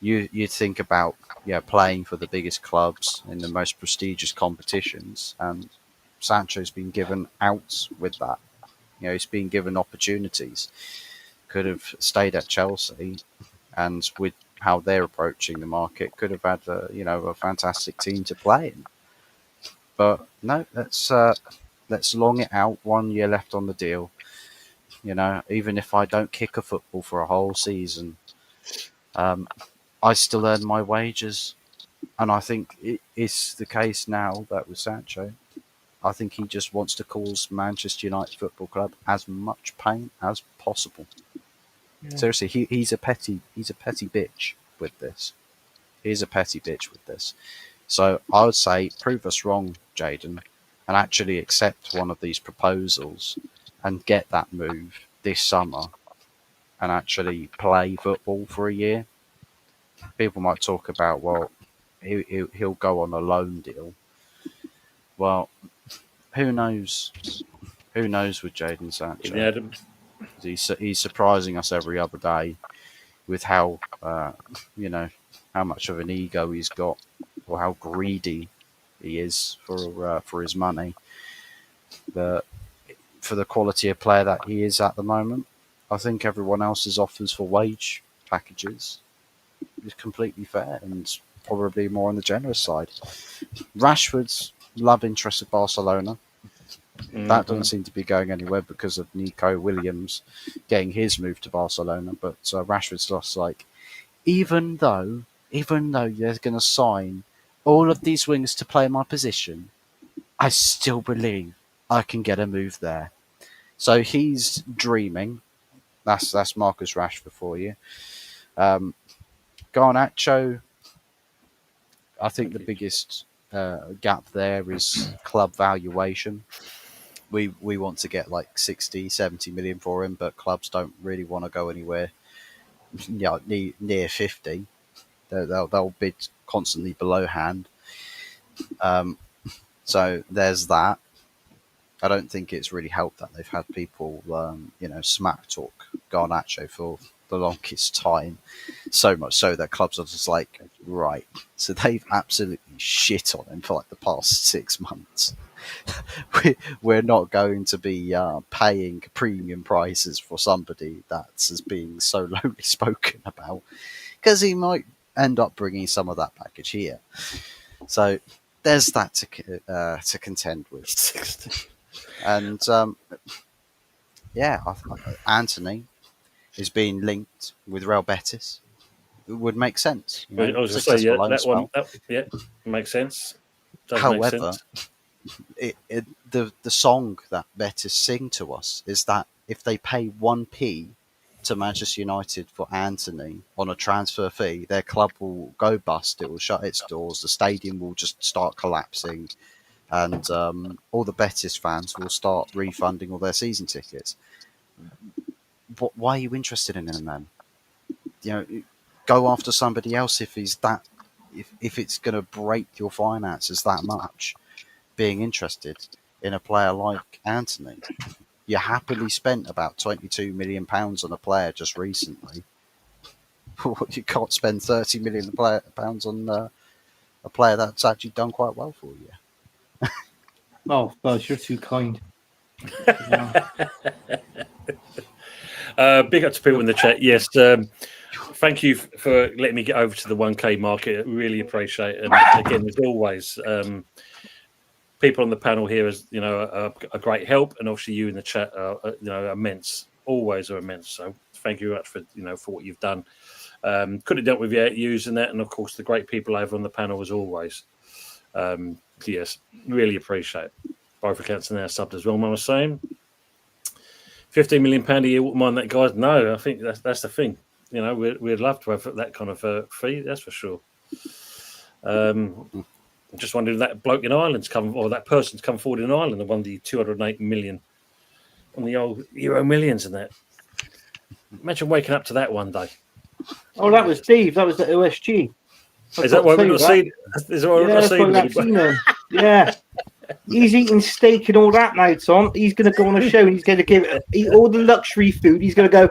you think about playing for the biggest clubs in the most prestigious competitions, and Sancho's been given outs with that. You know, he's been given opportunities. Could have stayed at Chelsea, and with how they're approaching the market, could have had a fantastic team to play in. But no, let's long it out. 1 year left on the deal. You know, even if I don't kick a football for a whole season, I still earn my wages. And I think it is the case now that with Sancho, I think he just wants to cause Manchester United Football Club as much pain as possible. Yeah. Seriously, he's a petty bitch with this. He's a petty bitch with this. So I would say prove us wrong, Jaden, and actually accept one of these proposals and get that move this summer and actually play football for a year. People might talk about, well, he'll go on a loan deal. Well, who knows? Who knows with Jadon Sancho? He's surprising us every other day with how how much of an ego he's got, or how greedy he is for his money. But for the quality of player that he is at the moment, I think everyone else's offers for wage packages is completely fair and probably more on the generous side. Rashford's love interest at Barcelona. That doesn't seem to be going anywhere because of Nico Williams getting his move to Barcelona. But Rashford's just like, even though they're going to sign all of these wings to play my position, I still believe I can get a move there. So he's dreaming. That's Marcus Rashford for you. Garnacho, I think the biggest gap there is club valuation. We want to get like 60, 70 million for him, but clubs don't really want to go anywhere near 50. They'll bid constantly below hand. So there's that. I don't think it's really helped that they've had people, smack talk Garnacho for the longest time. So much so that clubs are just like, right. So they've absolutely shit on him for like the past 6 months. We're not going to be paying premium prices for somebody that's being so lowly spoken about, because he might end up bringing some of that package here. So there's that to contend with. And Anthony is being linked with Real Betis. It would make sense. I was just saying, that one, makes sense. However, the song that Betis sing to us is that if they pay 1p to Manchester United for Anthony on a transfer fee, their club will go bust. It will shut its doors. The stadium will just start collapsing, and all the Betis fans will start refunding all their season tickets. Why are you interested in him then? Go after somebody else if he's that. If it's going to break your finances that much, being interested in a player like Anthony. You happily spent about £22 million on a player just recently. You can't spend £30 million on a player that's actually done quite well for you. Oh, Buzz, you're too kind. Big up to people in the chat. Yes, thank you for letting me get over to the 1K market. I really appreciate it. And again, as always, people on the panel here is a great help, and obviously you in the chat are immense. Always are immense. So thank you very much for what you've done. Could have dealt with you using that, and of course the great people over on the panel as always. Yes, really appreciate it. Both accounts are now subbed as well. Mum was saying, £15 million a year. Wouldn't mind that, guys. No, I think that's the thing. We'd love to have that kind of fee. That's for sure. I'm just wondering if that bloke in Ireland's come, or that person's come forward in Ireland and won the 208 million. on the old Euro Millions and that. Imagine waking up to that one day. Oh, that was Steve. That was the OSG. Is that why we're not seeing? Is that why we're Yeah, not that's why seeing we haven't seen him. Yeah. He's eating steak and all that now, Tom. He's going to go on a show and he's going to eat all the luxury food. He's going to go,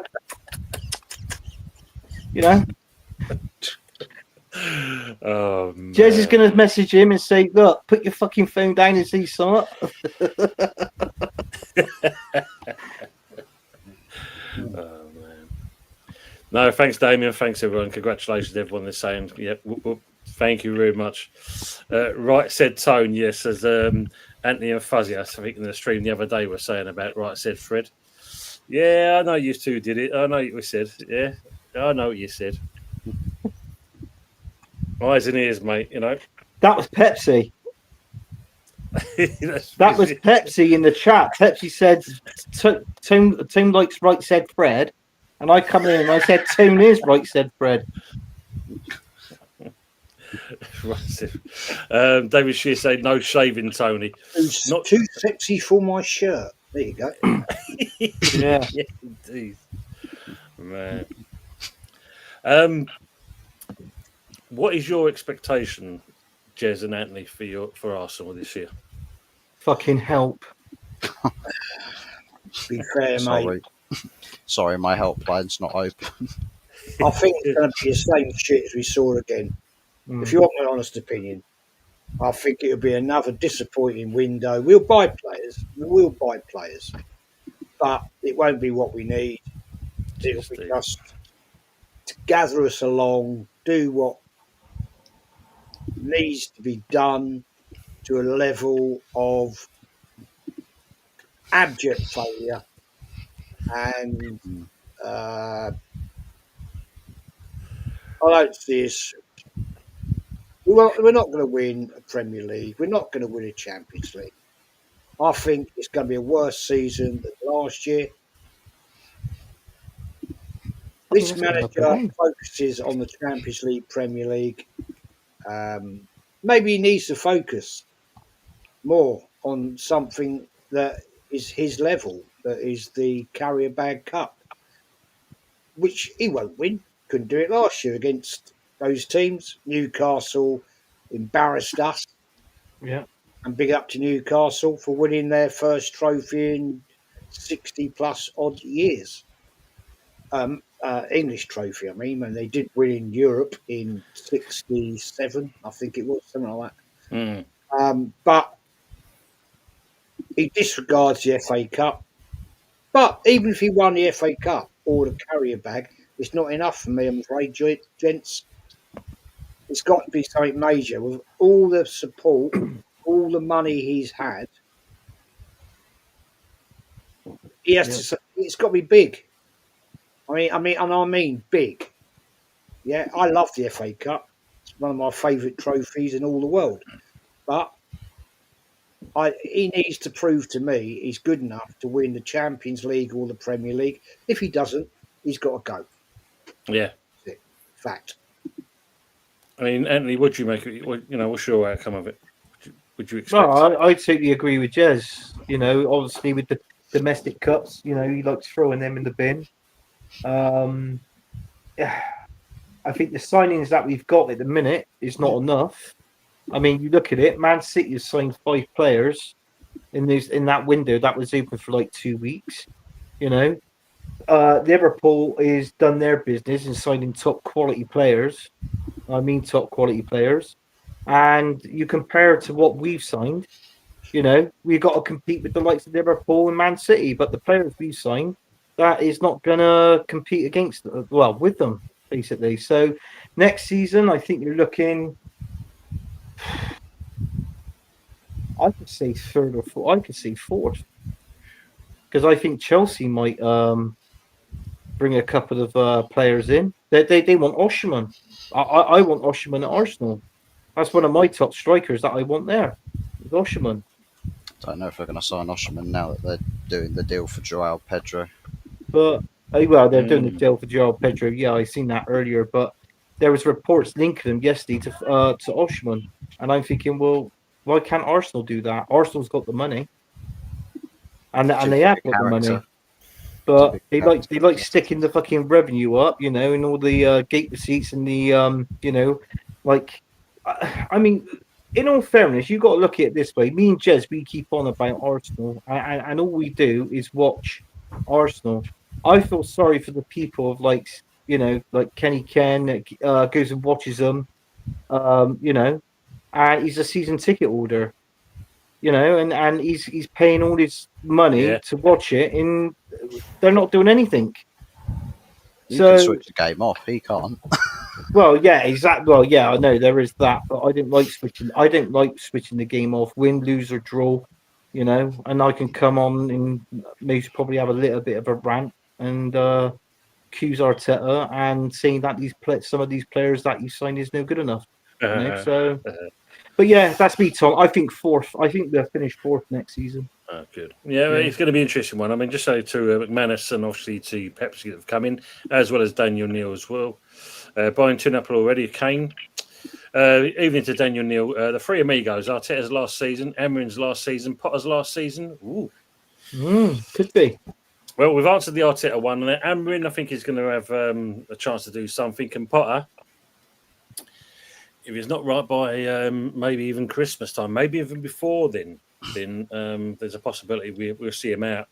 you know. Oh, Jez is going to message him and say, look, put your fucking phone down and see something. Oh, man. No, thanks, Damien. Thanks, everyone. Congratulations, everyone. They're saying, thank you very much. Right said Tone, yes, as Anthony and Fuzzy, I think in the stream the other day were saying about right said Fred. Yeah, I know you two did it. I know what you said. Yeah, I know what you said. Eyes and ears, mate, you know. That was Pepsi. That was Pepsi in the chat. Pepsi said, Tone likes right said Fred. And I come in and I said, Tone is right said Fred. David Shear said, no shaving, Tony. Not too sexy for my shirt. There you go. Yeah. Yeah, indeed. Man. What is your expectation, Jez and Anthony, for Arsenal this year? Fucking help. Be fair, mate. Sorry, my helpline's not open. I think it's going to be the same shit as we saw again. If you want my honest opinion, I think it'll be another disappointing window. We'll buy players. But it won't be what we need. It'll be just to gather us along, do what needs to be done to a level of abject failure. And I don't see us. We're not going to win a Premier League. We're not going to win a Champions League. I think it's going to be a worse season than last year. This manager focuses on the Champions League, Premier League. Maybe he needs to focus more on something that is his level, that is the Carrier Bag Cup, which he won't win. Couldn't do it last year against those teams. Newcastle embarrassed us. Yeah. And big up to Newcastle for winning their first trophy in 60 plus odd years. English trophy, I mean, when they did win in Europe in 67, I think it was, something like that. But he disregards the FA Cup. But even if he won the FA Cup or the Carrier Bag, it's not enough for me, I'm afraid, gents. It's got to be something major. With all the support, all the money he's had, he has to. It's got to be big. I mean big. Yeah, I love the FA Cup. It's one of my favourite trophies in all the world. But he needs to prove to me he's good enough to win the Champions League or the Premier League. If he doesn't, he's got to go. Yeah. That's it. Fact. I mean, Anthony, what do you make of it? What's your outcome of it? Would you expect? Well, I totally agree with Jez. Obviously with the domestic cups, he likes throwing them in the bin. I think the signings that we've got at the minute is not enough. I mean, you look at it, Man City has signed 5 players in that window that was open for like 2 weeks. Liverpool has done their business in signing top quality players. And you compare it to what we've signed, we've got to compete with the likes of Liverpool and Man City. But the players we've signed, that is not going to compete with them, basically. So next season, I think you're looking, I could say 3rd or 4th. I could say 4th. Because I think Chelsea might bring a couple of players in. They want Osimhen. I want Osimhen at Arsenal. That's one of my top strikers that I want there. Osimhen. Don't know if they're going to sign Osimhen now that they're doing the deal for Joao Pedro. But they're doing the deal for Joao Pedro. Yeah, I seen that earlier. But there was reports linking him yesterday to Osimhen, and I'm thinking, well, why can't Arsenal do that? Arsenal's got the money. and Too they big have a got the money. character. But big they character. like sticking the fucking revenue up, you know, and all the gate receipts and the you know, like I mean, in all fairness, you got to look at it this way. Me and Jez, we keep on about Arsenal, and all we do is watch Arsenal. I feel sorry for the people of like you know, like Kenny Ken that goes and watches them, you know, and he's a season ticket holder, you know, and he's paying all his money Yeah. to watch it, and they're not doing anything. You can So, switch the game off. He can't. well, yeah, exactly. Well, yeah, I know there is that, but I didn't like switching. I don't like switching the game off, win, lose, or draw. You know, and I can come on and most probably have a little bit of a rant and accuse Arteta and saying that some of these players that you signed is no good enough. You know, so. But yeah, that's me, Tom. I think fourth. I think they'll finish fourth next season. Oh, good. Yeah, Yeah. it's going to be an interesting one. I mean, just so to McManus and obviously to Pepsi that have come in, as well as Daniel Neal as well. Buying two up already, Kane. Evening to Daniel Neal. The three amigos, Arteta's last season, Amarin's last season, Potter's last season. Ooh. Could be. Well, we've answered the Arteta one. And Amarin, I think, is going to have a chance to do something. And Potter, if he's not right by maybe even Christmas time, maybe even before then there's a possibility we'll see him out.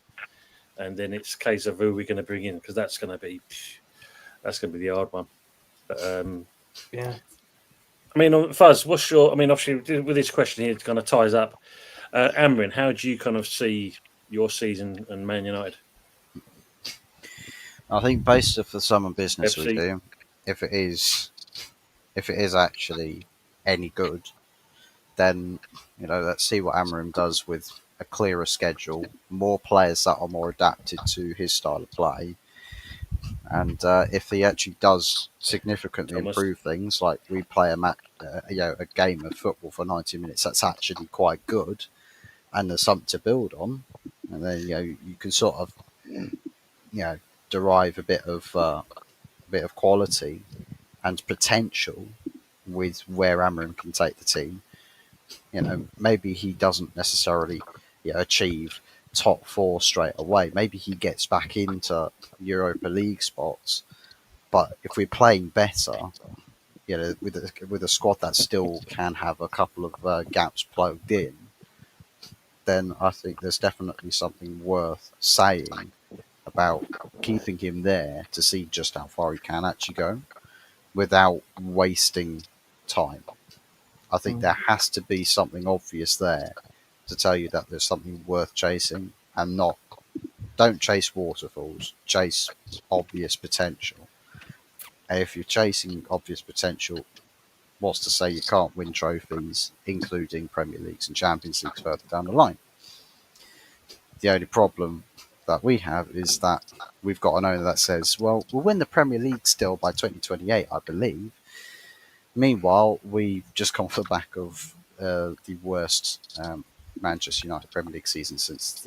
And then it's a case of who we're going to bring in, because that's going to be the hard one. But, yeah. I mean, Fuzz, what's your? I mean, obviously, with this question here, it kind of ties up. Amarin, how do you kind of see your season and Man United? I think based off the sum and business FC. we do, if it is actually any good, then let's see what Amarim does with a clearer schedule, more players that are more adapted to his style of play, and if he actually does significantly improve things, like we play a game of football for 90 minutes, that's actually quite good, and there's something to build on, and then you can sort of derive a bit of quality and potential with where Amarim can take the team. Maybe he doesn't necessarily achieve top four straight away. Maybe he gets back into Europa League spots. But if we're playing better, with a squad that still can have a couple of gaps plugged in, then I think there's definitely something worth saying about keeping him there to see just how far he can actually go without wasting time. I think there has to be something obvious there to tell you that there's something worth chasing, and don't chase waterfalls, chase obvious potential. And if you're chasing obvious potential, what's to say you can't win trophies, including Premier Leagues and Champions Leagues further down the line? The only problem that we have is that we've got an owner that says, well, we'll win the Premier League still by 2028, I believe. Meanwhile, we've just come off the back of the worst Manchester United Premier League season since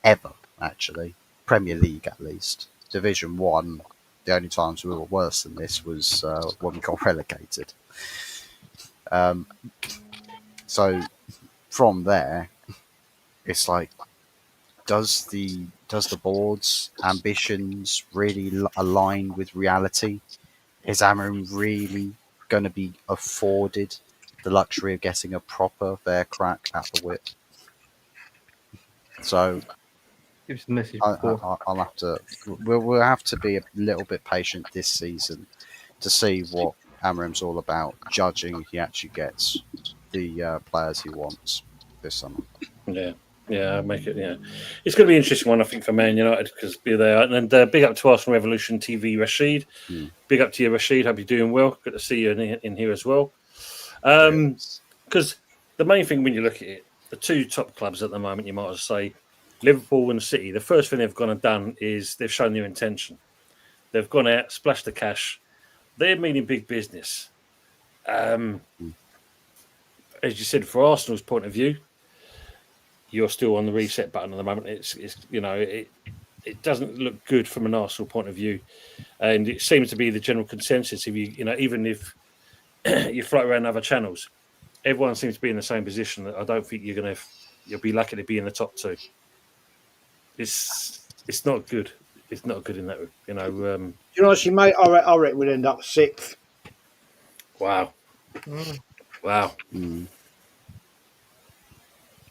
ever, actually. Premier League, at least. Division 1, the only times we were worse than this was when we got relegated. So from there, it's like, does the board's ambitions really align with reality? Is Amarim really going to be afforded the luxury of getting a proper fair crack at the whip? So Give us the message. I'll have to. We'll have to be a little bit patient this season to see what Amarim's all about, judging if he actually gets the players he wants this summer. Yeah, make it. Yeah, it's going to be an interesting one, I think, for Man United, because be there. And big up to Arsenal Revolution TV, Rashid. Big up to you, Rashid. Hope you're doing well. Good to see you in here as well. Because the main thing when you look at it, the two top clubs at the moment, you might as well say, Liverpool and City. The first thing they've gone and done is they've shown their intention. They've gone out, splashed the cash. They're meaning big business. As you said, for Arsenal's point of view, you're still on the reset button at the moment. It doesn't look good from an Arsenal point of view, and it seems to be the general consensus. If even if you float around other channels, everyone seems to be in the same position. That I don't think you're going to you'll be lucky to be in the top 2. It's not good. It's not good in that. Do you know, actually, mate, I reckon we'd end up 6th. Wow. Wow. Mm.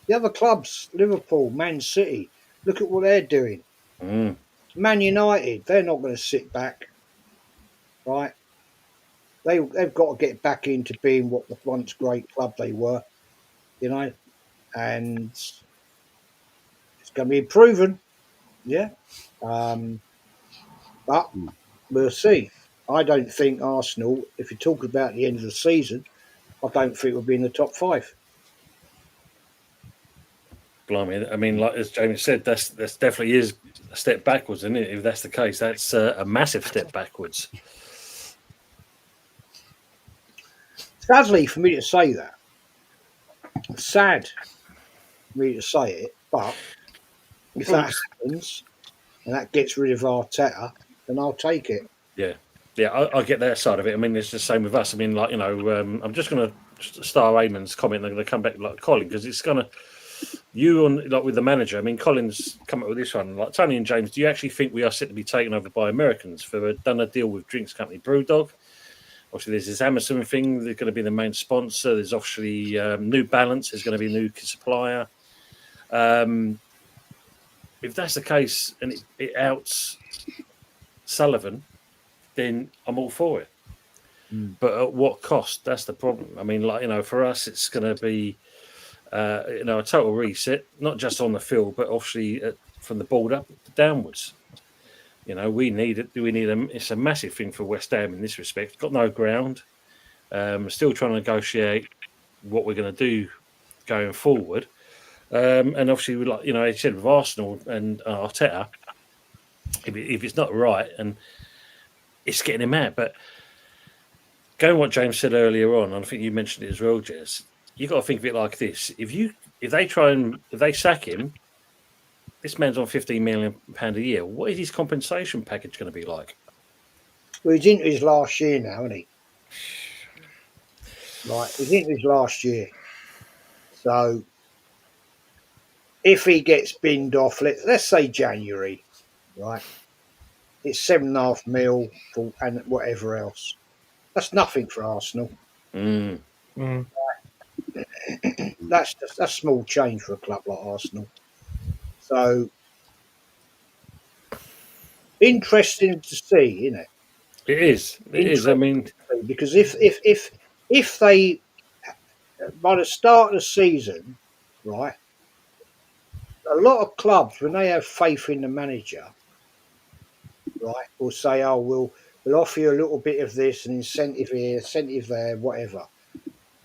The other clubs, Liverpool, Man City, look at what they're doing. Mm. Man United, they're not going to sit back, right? They've got to get back into being what the once great club they were, you know, and it's going to be proven, yeah. But we'll see. I don't think Arsenal, if you talk about the end of the season, I don't think we'll be in the top 5. Blimey. I mean, like as Jamie said, that's definitely is a step backwards, isn't it? If that's the case, that's a massive step backwards. Sadly for me to say that, sad for me to say it, but if that happens and that gets rid of Arteta, then I'll take it. Yeah. Yeah, I get that side of it. I mean, it's the same with us. I mean, like, you know, I'm just going to star Eamon's comment. I'm going to come back like Colin because it's going to, you on like with the manager. I mean, Colin's come up with this one. Like Tony and James, do you actually think we are set to be taken over by Americans for done a deal with drinks company Brewdog? Obviously, there's this Amazon thing. They're going to be the main sponsor. There's obviously New Balance is going to be a new supplier. If that's the case and it outs Sullivan, then I'm all for it. But at what cost? That's the problem. I mean, like, you know, for us, it's going to be, you know, a total reset, not just on the field, but obviously from the board up downwards. You know, we need it. Do we need them? It's a massive thing for West Ham in this respect. Got no ground. Still trying to negotiate what we're going to do going forward. And obviously, we like, you know, I said with Arsenal and Arteta, if it's not right, and it's getting him out. But going what James said earlier on, and I think you mentioned it as well, Jez, you've got to think of it like this. If they sack him, this man's on £15 million a year. What is his compensation package going to be like? Well, he's into his last year now, isn't he? Right, he's into his last year. So if he gets binned off, let's say January, right? It's 7.5 mil for and whatever else. That's nothing for Arsenal. That's small change for a club like Arsenal. So interesting to see, isn't it? It is. It is. I mean, because if they by the start of the season, right, a lot of clubs when they have faith in the manager, right, will say, "Oh, we'll offer you a little bit of this, and incentive here, incentive there, whatever."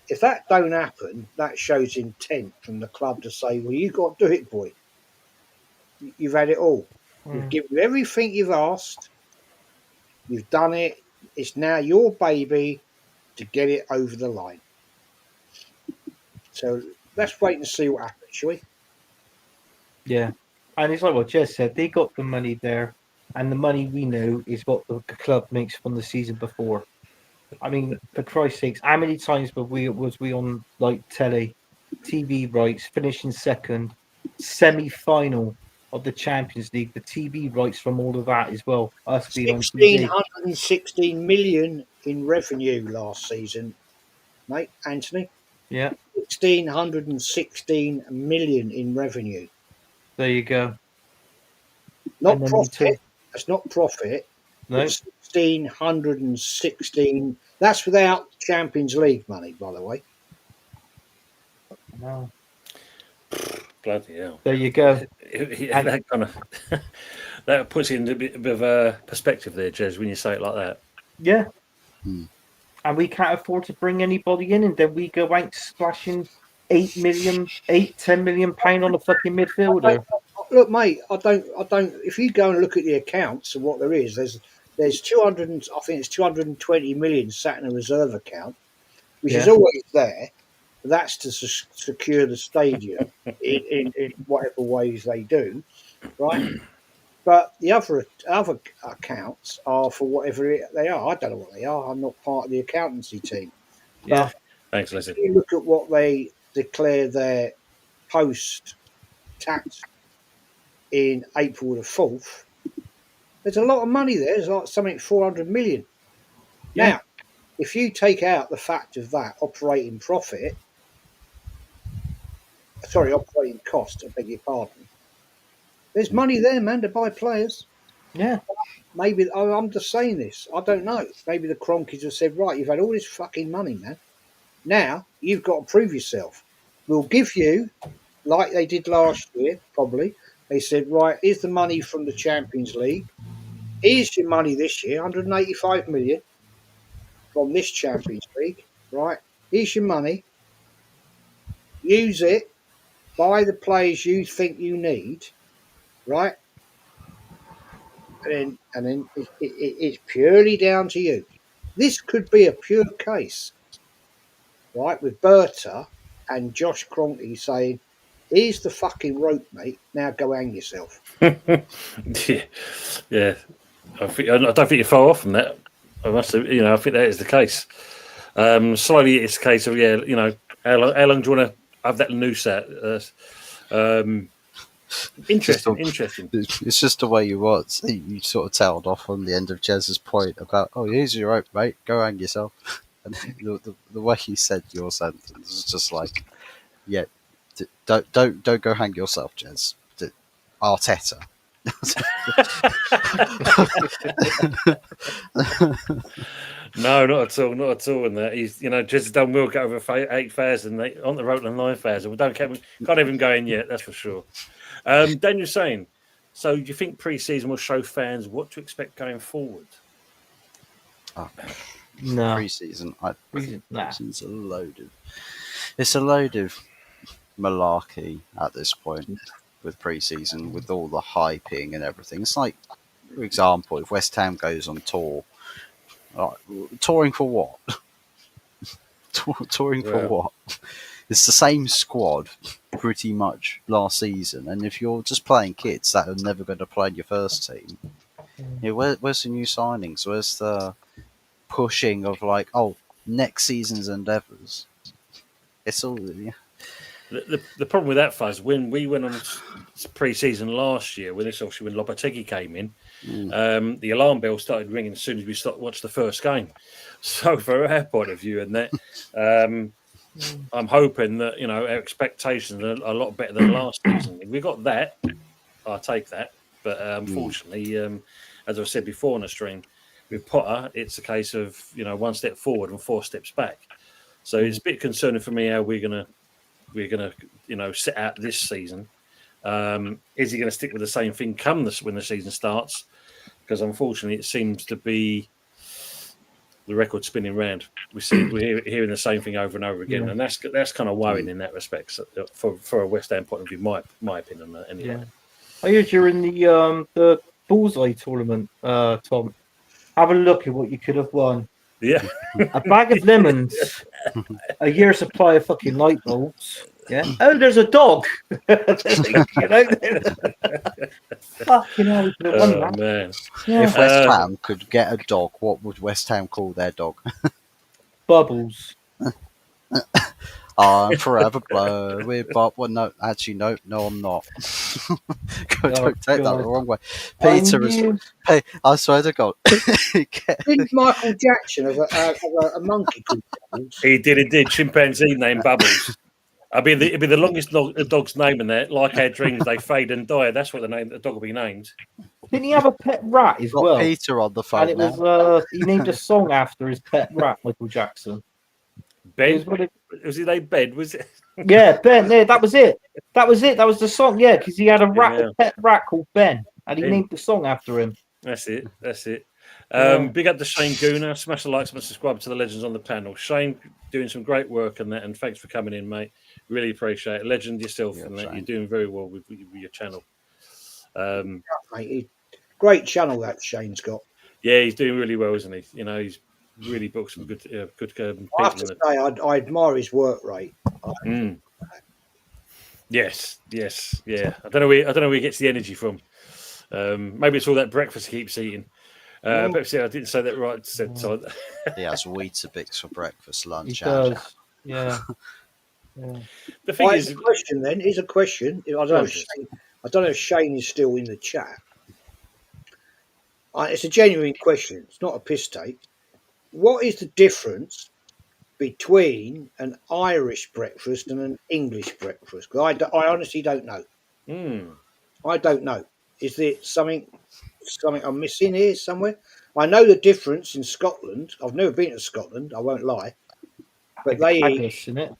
If that don't happen, that shows intent from the club to say, "Well, you got to do it, boy. You've had it all. We've given you everything you've asked. You've done it. It's now your baby to get it over the line." So let's wait and see what happens, shall we? Yeah. And it's like what Jez said, they got the money there, and the money we know is what the club makes from the season before. I mean, for Christ's sakes, how many times was we on like telly, TV rights, finishing second, semi-final of the Champions League, the TV rights from all of that as well. Us being on TV. 1,616 million in revenue last season, mate, Anthony. Yeah. 1,616 million in revenue. There you go. Not profit. That's not profit. No. 1,616. That's without Champions League money, by the way. No. bloody hell. There you go. That kind of that puts it in a bit of a perspective there, Jez, when you say it like that. Yeah. And we can't afford to bring anybody in, and then we go out splashing 10 million pound on a fucking midfielder. Look, mate, I don't. If you go and look at the accounts of what there is, there's 200. I think it's 220 million sat in a reserve account, which is always there. That's to secure the stadium in whatever ways they do, right? But the other accounts are for whatever they are. I don't know what they are. I'm not part of the accountancy team. Yeah. But Thanks, Leslie. if you look at what they declare their post tax in April the 4th, there's a lot of money there. There's like something 400 million. Yeah. Now, if you take out the fact of that operating cost, I beg your pardon, there's money there, man, to buy players. Yeah. Maybe I'm just saying this. I don't know. Maybe the Cronkies have said, right, you've had all this fucking money, man. Now you've got to prove yourself. We'll give you, like they did last year, probably. They said, right, here's the money from the Champions League. Here's your money this year, 185 million from this Champions League. Right, here's your money. Use it. Buy the players you think you need. Right, and then it's purely down to you. This could be a pure case, right, with Berta and Josh Kroenke saying, here's the fucking rope, mate. Now go hang yourself. Yeah. I don't think you're far off from that. I must have, I think that is the case. Slowly, it's a case of how long do you want to have that noose at? Interesting. It's just the way you was. You sort of tailed off on the end of Jez's point about, here's your rope, mate. Go hang yourself. And the way he said your sentence was just like, yeah, don't go hang yourself, Jez. Arteta. No, not at all. And that he's, just done well, get over 8,000 on the road to 9,000. We can't even go in yet. That's for sure. Daniel saying, so do you think pre-season will show fans what to expect going forward? No. Pre-season, Nah. it's a load of malarkey at this point with pre-season, with all the hyping and everything. It's like, for example, if West Ham goes on tour, touring for what? Touring for what? It's the same squad pretty much last season, and if you're just playing kids that are never going to play in your first team, where's the new signings? Where's the pushing of next season's endeavours? It's all The problem with that, Fuzz, when we went on pre-season last year, when Lopetegui came in, the alarm bell started ringing as soon as we watched the first game. So, from our point of view, and that, I'm hoping that our expectations are a lot better than last season. If we got that, I'll take that. But unfortunately, as I said before on the stream, with Potter, it's a case of 1 step forward and 4 steps back. So it's a bit concerning for me how we're gonna set out this season. Is he going to stick with the same thing when the season starts? Because unfortunately, it seems to be the record spinning round. We're hearing the same thing over and over again, and that's kind of worrying in that respect. So, for a West Ham point of view, my opinion. Anyway. Yeah. I heard you're in the Bullseye tournament, Tom. Have a look at what you could have won. Yeah. A bag of lemons, a year's supply of fucking light bulbs. Yeah. Oh, there's a dog. Fucking hell, we could have won that. Man. Yeah. If West Ham could get a dog, what would West Ham call their dog? Bubbles. I'm forever blowed with Bob. Well, no, actually, no, I'm not. Don't take that the wrong way. Peter is. Hey, I swear to God. Didn't Michael Jackson have a monkey called Bubbles? He did indeed. Chimpanzee named Bubbles. It'd be the longest dog's name in there. Like our dreams, they fade and die. That's what the dog will be named. Didn't he have a pet rat as well? Peter on the phone. And it was he named a song after his pet rat, Michael Jackson. Ben? Was he named Ben? Was it? Yeah, Ben. Yeah, that was it. That was the song. Yeah, because he had a pet rat called Ben, and he named the song after him. That's it. Big up to Shane Gooner. Smash the likes and subscribe to the legends on the panel. Shane doing some great work on that, and thanks for coming in, mate. Really appreciate it. Legend yourself, and that you're doing very well with your channel. Mate, great channel that Shane's got. Yeah, he's doing really well, isn't he? He's really booked some good people. I have to say, I admire his work rate. Yes, yeah. I don't know where he gets the energy from. Maybe it's all that breakfast he keeps eating. But see, I didn't say that right. So he has Weetabix for breakfast, lunch, he does. Yeah. The thing Right, is, here's a question then. Here's a question. I don't know if Shane is still in the chat. It's a genuine question. It's not a piss take. What is the difference between an Irish breakfast and an English breakfast? 'Cause I honestly don't know. I don't know. Is there something I'm missing here somewhere? I know the difference in Scotland. I've never been to Scotland. I won't lie, but they eat, Haggis, isn't it?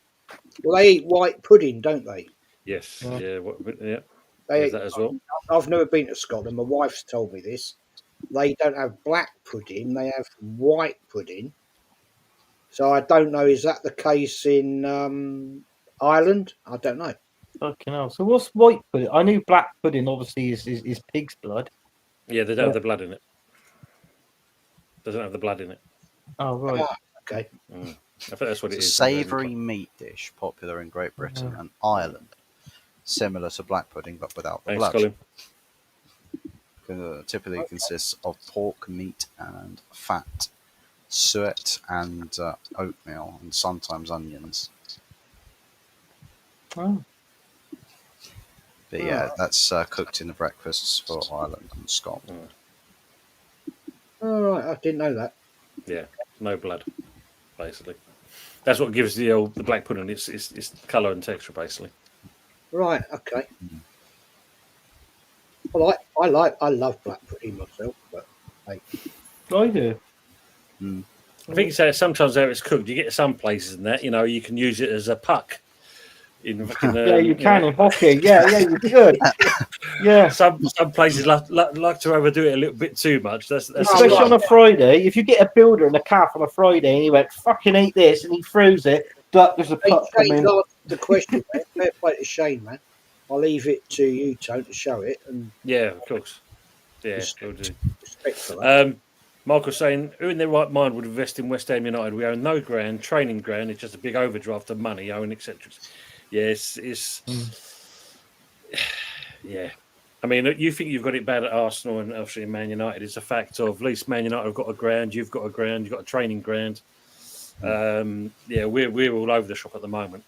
they eat white pudding, don't they? yes, Yeah. yeah, They there's eat, that as well. I've never been to Scotland. My wife's told me this. They don't have black pudding. They have white pudding. So I don't know. Is that the case in Ireland? I don't know. Fucking hell. So what's white pudding? I knew black pudding obviously is pig's blood. Yeah, they don't have the blood in it. Doesn't have the blood in it. Oh, right. Okay. I think that's what it It's a is. savoury meat dish popular in Great Britain and Ireland, similar to black pudding but without the Thanks, blood. Colin. Typically consists of pork, meat, and fat, suet, and oatmeal, and sometimes onions. Oh. But yeah, that's cooked in the breakfasts for Ireland and Scotland. All right. I didn't know that. Yeah, no blood, basically. That's what gives the black pudding its colour and texture, basically. Right. Okay. I love black pudding myself, but hey. I do. I think sometimes how it's cooked, you get to some places in that, you can use it as a puck. Yeah, you can in hockey. Yeah, you could. Yeah. Some places like to overdo it a little bit too much. That's Especially on a Friday. If you get a builder in a calf on a Friday and he went, fucking eat this, and he throws it, but there's a Hey, puck Shane, coming. asked the question. Man. Fair play to Shane, man. I'll leave it to you, Tone, to show it and yeah, of course. Yeah, we'll do. respect for that. Michael saying, who in their right mind would invest in West Ham United? We own no ground, training ground. It's just a big overdraft of money, own, etc. Yes, it's yeah. I mean, you think you've got it bad at Arsenal and obviously Man United. It's a fact of at least Man United have got a ground, you've got a ground, you've got a training ground. Yeah, we're all over the shop at the moment.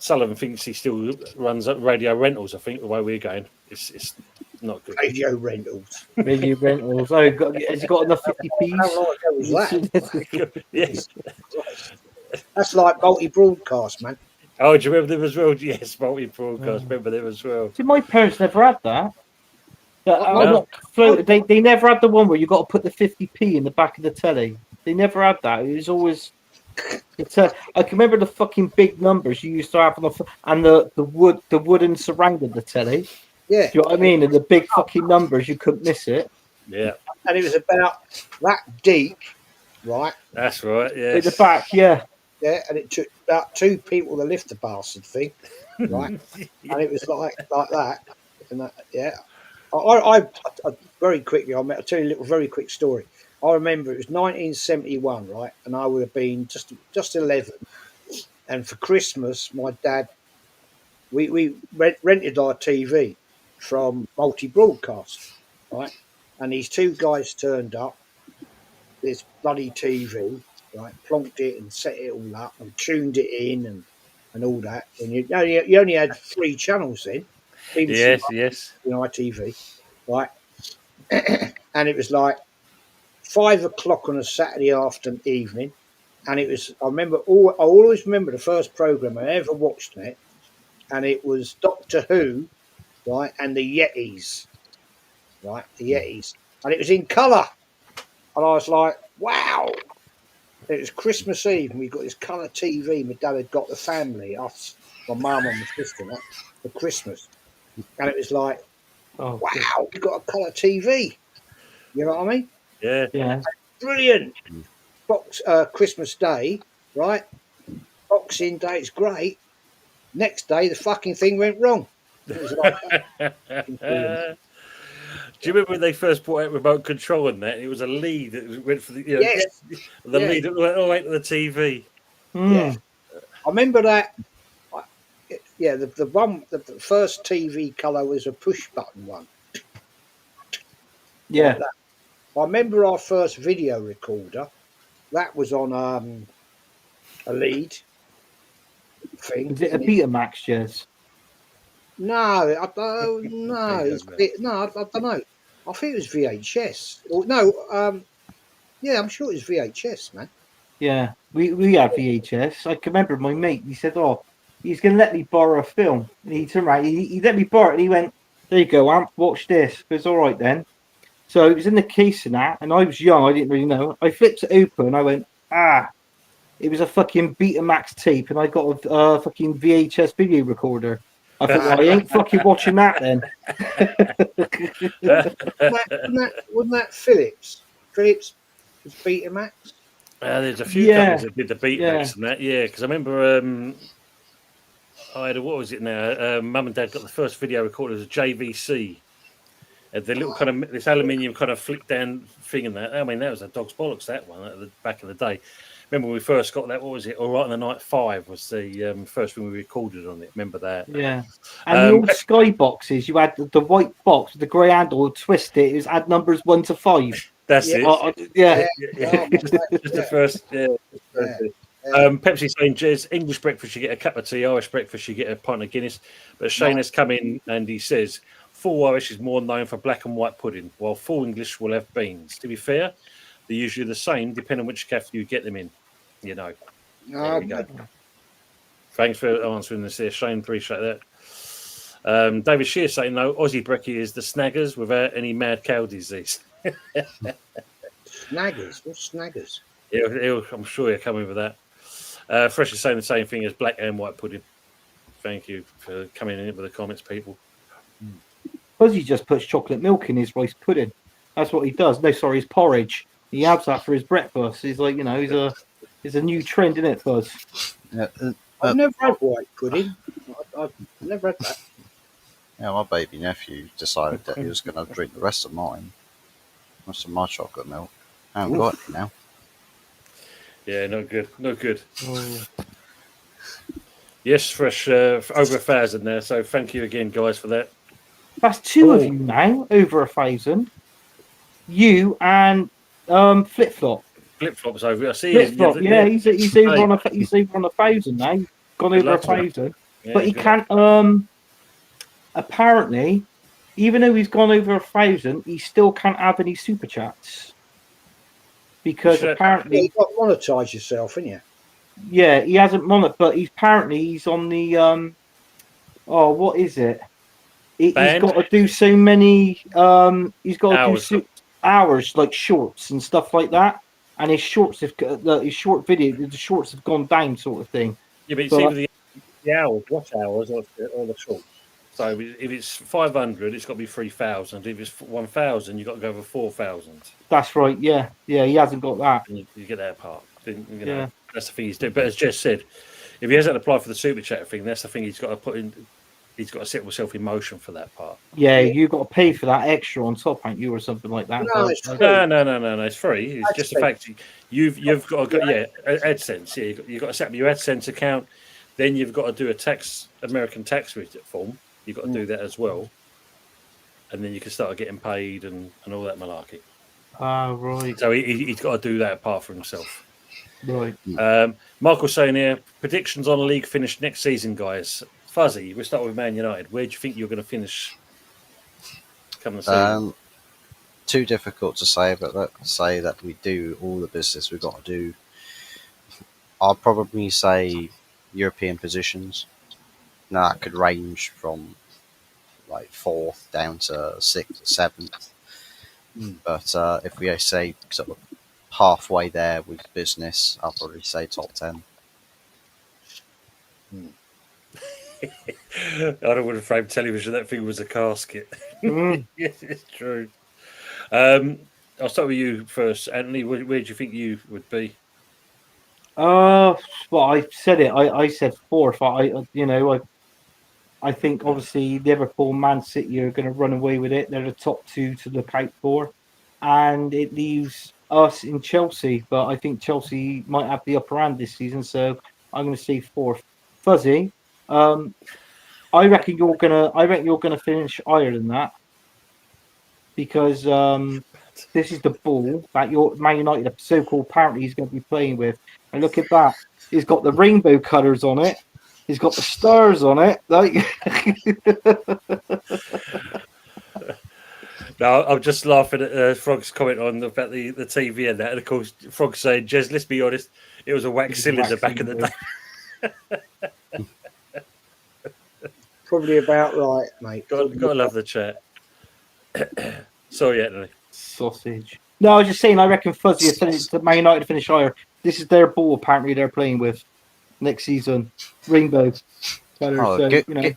Sullivan thinks he still runs Radio Rentals. I think the way we're going, it's not good. Radio rentals. Radio rentals. Oh, has he got enough 50p's? How long ago was that? Yes. That's like multi-broadcast, man. Oh, do you remember them as well? Yes, multi-broadcast. Remember them as well. See, my parents never had that. No. They never had the one where you got to put the 50p in the back of the telly. They never had that. It was always. I can remember the fucking big numbers you used to have on the wooden surrounded the telly. Yeah. Do you know what I mean? And the big fucking numbers, you couldn't miss it. Yeah, And it was about that deep, right? that's right. At Yes. the back, yeah. Yeah, and it took about two people to lift the bastard thing, right? And it was like that, and that, yeah. I very quickly, I'll tell you a little very quick story. I remember it was 1971, right, and I would have been just 11. And for Christmas, my dad, we rented our TV from Multi Broadcast, right, and these two guys turned up, this bloody TV, right, plonked it and set it all up and tuned it in and all that. And you only had 3 channels then. BBC Yes. and ITV, right? And it was like 5 o'clock on a Saturday afternoon evening, and it was. I always remember the first program I ever watched it, and it was Doctor Who, right, and the Yetis, right, the Yetis, and it was in colour, and I was like, wow. It was Christmas Eve, and we got this colour TV. My dad had got the family, us, my mum and my sister, that, for Christmas, and it was like, Oh, wow, we got a colour TV. You know what I mean? Yeah. yeah. Brilliant. Christmas Day, right? Boxing Day, it's great. Next day, the fucking thing went wrong. It was like that. Do you remember when they first brought out remote control and that? It was a lead that went for the Yes. lead that went all the way to the TV. Yeah. I remember that. Yeah, the first TV colour was a push button one. Yeah. I remember our first video recorder. That was on a lead, thing. Is it a Betamax, Jez? No, I don't. No, I don't know. I think it was VHS. Or no, yeah, I'm sure it was VHS, man. Yeah, we had VHS. I can remember my mate. He said, "Oh, he's going to let me borrow a film." And he turned around. He let me borrow it. And he went, "There you go, Amp. Watch this." It was all right then. So it was in the case and that, and I was young. I didn't really know. I flipped it open. And I went, "Ah." It was a fucking Betamax tape, and I got a fucking VHS video recorder. I thought, well, I ain't fucking watching that then. Wasn't that Philips? Philips was Betamax. There's a few Yeah. companies that did the Betamax and that, yeah. Because I remember I had what was it now? Mum and Dad got the first video recorder as a JVC. The little kind of this aluminium kind of flick down thing in that. I mean, that was a dog's bollocks. That one at the back in the day. Remember when we first got that? What was it? All Right on the Night 5 was the first thing we recorded on it. Remember that? Yeah. And the old Sky boxes, you had the white box with the grey handle, twist it. It was add numbers 1 to 5. That's Yeah. it. Yeah. Just the first. Yeah. Pepsi saying, Jez, English breakfast you get a cup of tea, Irish breakfast you get a pint of Guinness. But Shane has come in and he says full Irish is more known for black and white pudding, while full English will have beans. To be fair, they're usually the same depending on which cafe you get them in. You know. There we go. Thanks for answering this here, Shane. Appreciate that. David Shear saying though, Aussie brekkie is the snaggers without any mad cow disease. Snaggers? What's snaggers? I'm sure he'll come in with that. Fresh is saying the same thing as black and white pudding. Thank you for coming in with the comments, people. Fuzzy just puts chocolate milk in his rice pudding. That's what he does. No, sorry, his porridge. He has that for his breakfast. He's like, he's a new trend, isn't it, Fuzz? Yeah, I've never had white pudding. I've never had that. yeah, my baby nephew decided that he was going to drink the rest of mine. Most of my chocolate milk. I haven't got any now. Yeah, no good. No good. Yes, Fresh, over 1,000 there. So thank you again, guys, for that. That's two of you now, over 1,000. You and Flip Flop. Flip Flop's over. I see. Flip Flop, yeah, he's over on 1,000 now. Gone over 1,000, Yeah, but he can't. Apparently, even though he's gone over 1,000, he still can't have any super chats because apparently you've got to monetize yourself, ain't you? Yeah, he hasn't but he's on the what is it? He's got to do so many he's got to do hours like shorts and stuff like that, and his shorts have his short video, the shorts have gone down, sort of thing. Yeah, but it's either the hours, watch hours, or the short. So if it's 500, it's got to be 3,000. If it's 1,000, you've got to go over 4,000. That's right. Yeah, he hasn't got that. And you get that part. That's the thing he's doing. But as Jess said, if he hasn't applied for the super chat thing, that's the thing he's got to put in. He's got to set himself in motion for that part. Yeah, you've got to pay for that extra on top, ain't you, or something like that? No, it's free. No, it's free. It's just the fact you've got to go, AdSense. Yeah, you've got to set up your AdSense account. Then you've got to do a American tax return form. You've got to do that as well, and then you can start getting paid and all that malarkey. Ah, right. So he's got to do that part for himself. Right. Michael's saying here, predictions on the league finish next season, guys. Fuzzy, we'll start with Man United. Where do you think you're going to finish coming season? Too difficult to say, but let's say that we do all the business we've got to do. I'll probably say European positions. Now that could range from like 4th down to 6th, 7th. But if we say sort of halfway there with business, I'll probably say top 10. I don't want to frame television. That thing was a casket. Yes, it's true. I'll start with you first, Anthony. Where do you think you would be? Well, I said it. I said 4th. I think obviously Liverpool, Man City are going to run away with it. They're the top two to look out for, and it leaves us in Chelsea. But I think Chelsea might have the upper hand this season, so I'm going to say 4th. Fuzzy, I reckon you're gonna finish higher than that because this is the ball that your Man United so-called apparently is going to be playing with. And look at that, it's got the rainbow colours on it. He's got the stars on it. Like, No, I'm just laughing at Frog's comment on about the TV and that. And of course, Frog saying, Jez, let's be honest, it was a wax cylinder back in the day. Probably about right, mate. Got to love the chat. Sorry, Anthony. sausage. No, I was just saying. I reckon Fuzzy will finish. Man United finish higher. This is their ball. Apparently, they're playing with next season. Rainbow. Colours, Oh, so,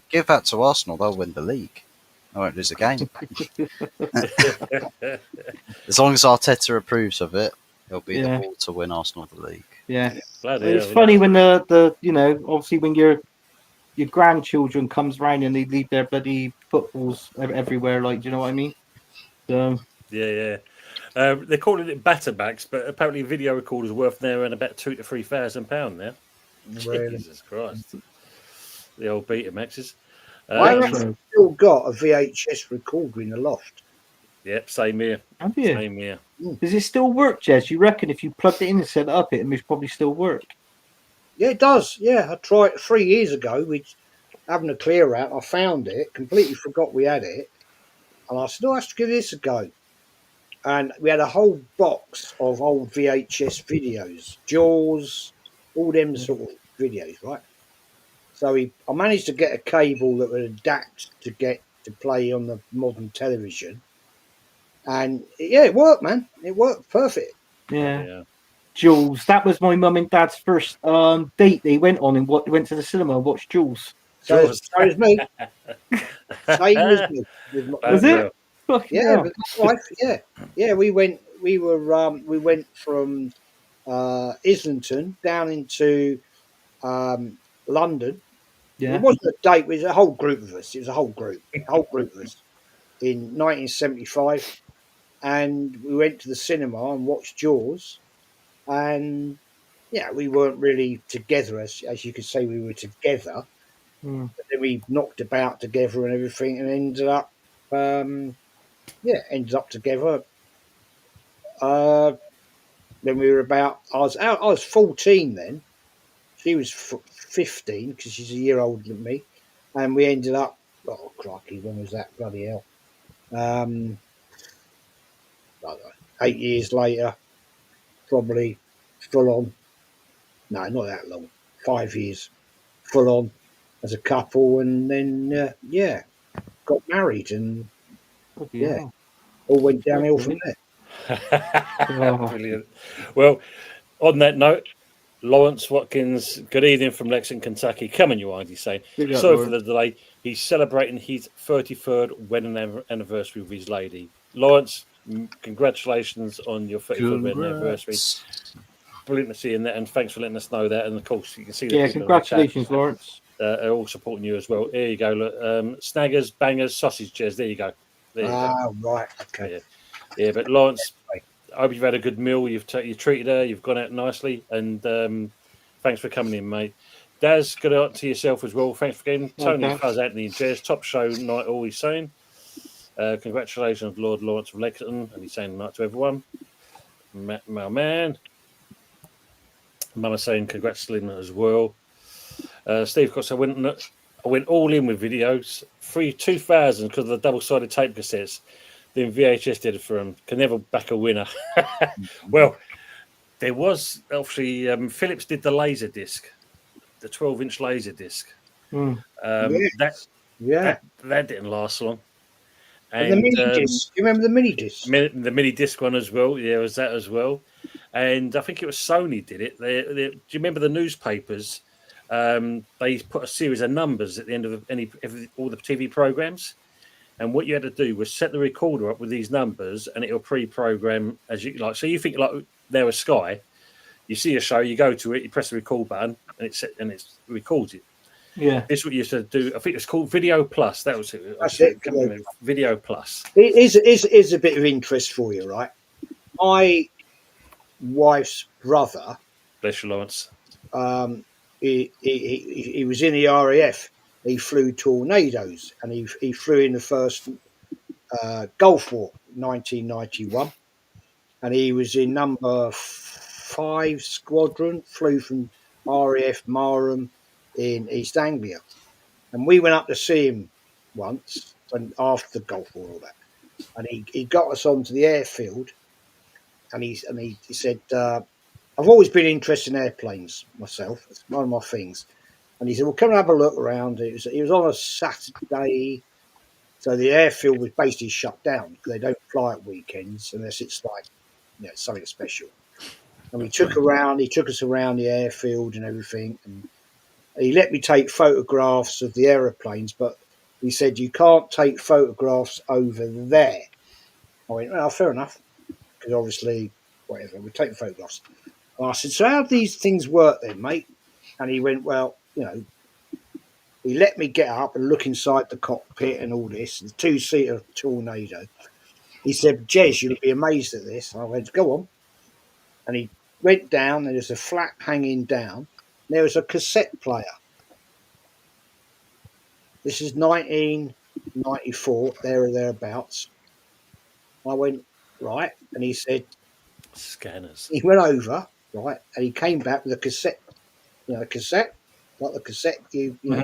give that to Arsenal. They'll win the league. They won't lose a game. As long as Arteta approves of it, he'll be the ball to win Arsenal the league. Yeah. Bloody It's hell, funny when the obviously when your grandchildren comes round and they leave their bloody footballs everywhere. Like, do you know what I mean? So Yeah. They're calling it batterbacks, but apparently video recorders are worth now around about £2,000 to £3,000 now. Really? Jesus Christ. The old Betamaxes. I reckon still got a VHS recorder in the loft. Yep, same here. have you? Same here. Does it still work, Jez? You reckon if you plugged it in and set it up, it would probably still work? Yeah, it does. Yeah, I tried it 3 years ago. We having a clear out. I found it. Completely forgot we had it, and I said, "Oh, let's give this a go." And we had a whole box of old VHS videos, Jaws, all them sort of videos, right? So I managed to get a cable that would adapt to play on the modern television, and it worked, man. It worked perfect. Yeah. Jules, that was my mum and dad's first date they went on and went to the cinema and watched Jules. So as me, same as me. Was it? Yeah, with my wife. Yeah. We went from Islington down into London. Yeah. It wasn't a date; it was a whole group of us. It was a whole group of us in 1975, and we went to the cinema and watched Jaws. And yeah, we weren't really together, as you could say, we were together. But then we knocked about together and everything, and ended up together. Then we were about. I was 14 then. She was 15 because she's a year older than me, and we ended up. Oh crikey, when was that? Bloody hell! I don't know, 8 years later, probably full on. No, not that long. 5 years, full on as a couple, and then got married, and all went downhill from there. Brilliant. Well, on that note, Lawrence Watkins, good evening from Lexington, Kentucky. Coming you on, he's saying. Sorry for the delay. He's celebrating his 33rd wedding anniversary with his lady. Lawrence, congratulations on your 33rd wedding anniversary. Brilliant to see you in that, and thanks for letting us know that. And of course, you can see the congratulations, Lawrence. Are all supporting you as well. There you go. Look, snaggers, bangers, sausage chairs. There you go. Right. Okay. Yeah, but Lawrence, I hope you've had a good meal. You've treated her. You've gone out nicely, and thanks for coming in, mate. Daz, good out to yourself as well. Thanks for getting Tony, Fuzz, Anthony, and Jez. Top show night, always saying. Congratulations, Lord Lawrence of Lexington, and he's saying night to everyone. My man. Mama saying congrats to him as well. Steve, of course, I went all in with videos. 2000 because of the double-sided tape cassettes. Then VHS did it for him. Can never back a winner. Well, there was obviously Philips did the laser disc, the 12-inch laser disc. That didn't last long. And the mini disc. Do you remember the mini disc? The mini disc one as well. Yeah, it was that as well. And I think it was Sony did it. Do you remember the newspapers? They put a series of numbers at the end of all the TV programs. And what you had to do was set the recorder up with these numbers, and it'll pre-program as you like. So you think like there was Sky, you see a show, you go to it, you press the record button, and it records it. Yeah, this is what you used to do. I think it's called Video Plus. That was it. That's it. Video Plus. It is a bit of interest for you, right? My wife's brother, bless you, Lawrence. He was in the RAF. He flew Tornadoes, and he flew in the first Gulf War, 1991, and he was in number 5 squadron. Flew from RAF Marham in East Anglia, and we went up to see him once and after the golf and all that, and he got us onto the airfield, and he said, I've always been interested in airplanes myself. It's one of my things. And he said, well, come and have a look around. It was on a Saturday, so the airfield was basically shut down because they don't fly at weekends unless it's like, something special. And he took us around the airfield and everything. And he let me take photographs of the aeroplanes, but he said, you can't take photographs over there. I went, well, fair enough, because obviously, whatever, we're taking photographs. And I said, so how do these things work then, mate? And he went, well, he let me get up and look inside the cockpit and all this, the two-seater Tornado. He said, Jez, you'll be amazed at this. I went, go on. And he went down, and there's a flap hanging down. There was a cassette player. This is 1994, there or thereabouts. I went, right. And he said, Scanners. he went over, right, and he came back with a cassette, cassette, like the cassette you know.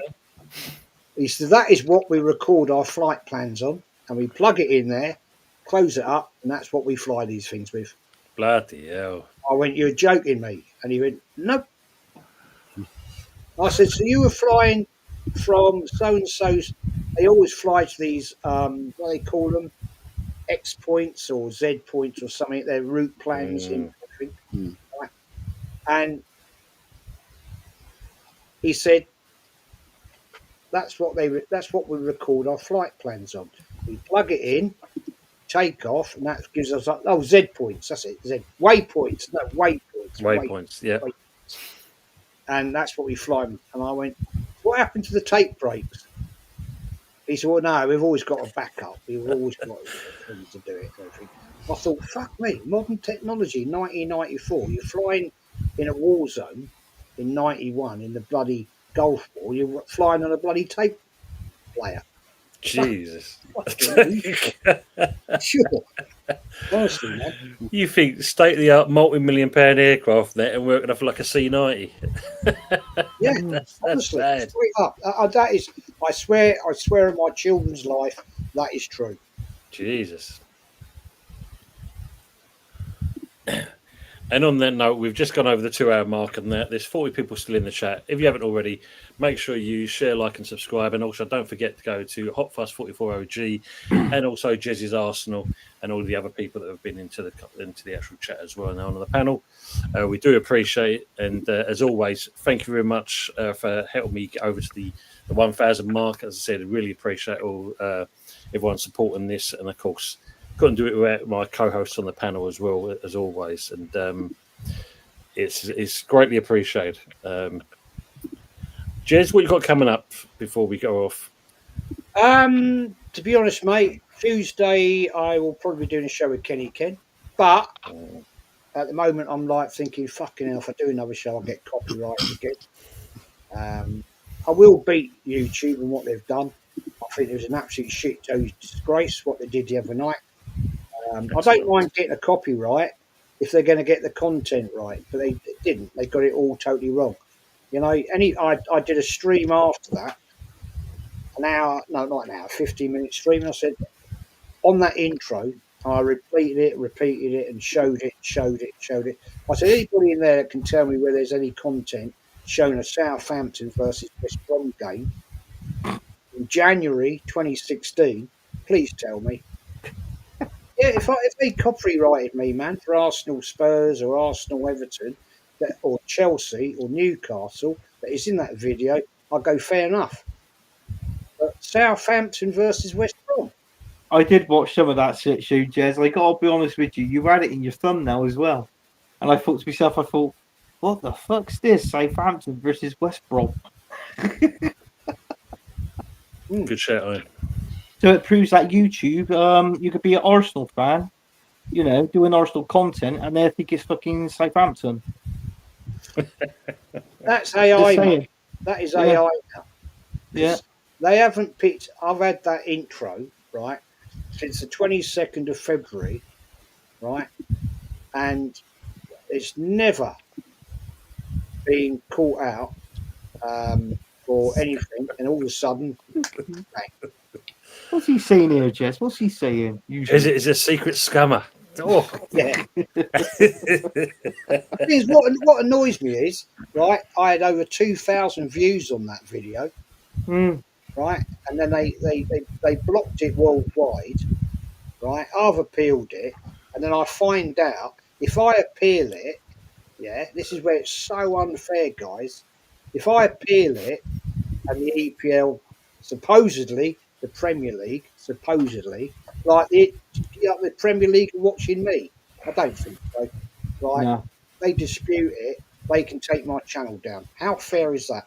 He said, that is what we record our flight plans on, and we plug it in there, close it up, and that's what we fly these things with. Bloody hell. I went, you're joking me. And he went, nope. I said, so you were flying from so-and-so's, they always fly to these, what do they call them, X points or Z points or something, their route plans and everything. Right? And he said, that's what we record our flight plans on. We plug it in, take off, and that gives us Z points. That's it. Z waypoints. No, waypoints. Waypoints. Yeah. Waypoints. And that's what we fly. And I went, what happened to the tape breaks? He said, well, no, we've always got a backup. We've always got things to do it. And everything. I thought, fuck me, modern technology, 1994. You're flying in a war zone in 91 in the bloody Gulf War. You're flying on a bloody tape player. Jesus. Sure. Honestly, man. You think state-of-the-art multi-million-pound aircraft there and working off like a C-90? Yeah, that's honestly, bad. straight up. That is, I swear on my children's life, that is true. Jesus. And on that note, we've just gone over the 2 hour mark, and there's 40 people still in the chat. If you haven't already, make sure you share, like, and subscribe. And also, don't forget to go to Hot Fuss 44 OG and also Jez's Arsenal and all the other people that have been into the actual chat as well now on the panel. We do appreciate it. And as always, thank you very much for helping me get over to the 1,000 mark. As I said, I really appreciate all everyone supporting this. And of course, couldn't do it without my co-hosts on the panel as well, as always, and it's greatly appreciated. Jez, what you got coming up before we go off? To be honest, mate, Tuesday I will probably be doing a show with Kenny Ken, but at the moment I'm like thinking, fucking hell, if I do another show, I'll get copyrighted again. I will beat YouTube and what they've done. I think it was an absolute shit disgrace what they did the other night. I don't mind getting a copyright if they're going to get the content right, but they didn't. They got it all totally wrong. I did a stream after that, an hour, no, not an hour, 15-minute stream. And I said, on that intro, I repeated it and showed it. I said, anybody in there that can tell me where there's any content showing a Southampton versus West Brom game in January 2016, please tell me. Yeah, if they copyrighted me, man, for Arsenal Spurs or Arsenal Everton or Chelsea or Newcastle that is in that video, I'll go fair enough. But Southampton versus West Brom. I did watch some of that shit show, Jez. I gotta be honest with you, you had it in your thumbnail as well. And I thought to myself, what the fuck's this? Southampton versus West Brom. Good shout, Ian. So it proves that YouTube, you could be an Arsenal fan, doing Arsenal content, and they think it's fucking Southampton. That's AI, mate. That is AI now. Yeah. They haven't picked. I've had that intro, right, since the 22nd of February, right, and it's never been caught out or anything, and all of a sudden, bang. What's he saying here, Jess? What's he saying? Is it a secret scammer? Oh, Yeah. Here's what annoys me is, right, I had over 2,000 views on that video, right, and then they blocked it worldwide, right. I've appealed it, and then I find out if I appeal it, yeah, this is where it's so unfair, guys. If I appeal it and the EPL, supposedly the Premier League, like the Premier League are watching me, I don't think so. Right? No. They dispute it, they can take my channel down. How fair is that?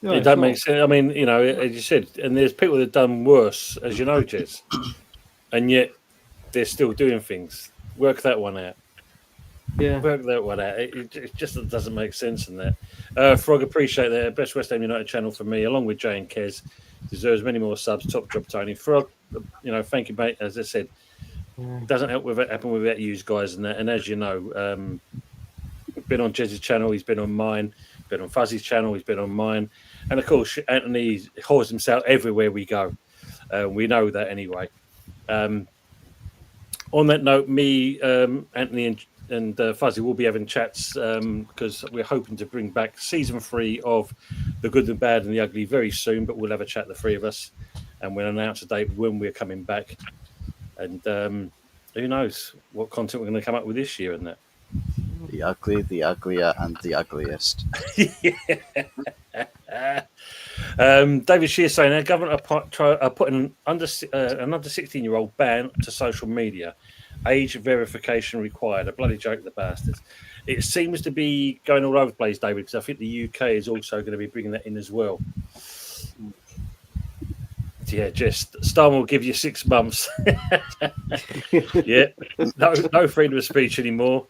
No, it it's don't not. make sense. I mean, you know, as you said, and there's people that have done worse, as you know, Jez, and yet they're still doing things. Work that one out. Yeah. Work that one out. It just doesn't make sense in that. Frog, appreciate that. Best West Ham United channel for me, along with Jay and Kez. Deserves many more subs. Top job, Tony. Frog, you know, thank you, mate. As I said, doesn't happen without you guys and that. And as you know, been on Jez's channel, he's been on mine, been on Fuzzy's channel, he's been on mine, and of course Anthony holds himself everywhere we go. We know that anyway. On that note, me, Anthony, and Fuzzy will be having chats because we're hoping to bring back season 3 of The Good, the Bad, and the Ugly very soon. But we'll have a chat, the three of us, and we'll announce a date when we're coming back. And who knows what content we're going to come up with this year and that. The ugly, the uglier, and the ugliest. David Shear saying our government are putting an under 16-year-old ban to social media. Age verification required. A bloody joke, the bastards. It seems to be going all over the place, David, because I think the UK is also going to be bringing that in as well. Yeah, just Star will give you 6 months. Yeah, no freedom of speech anymore.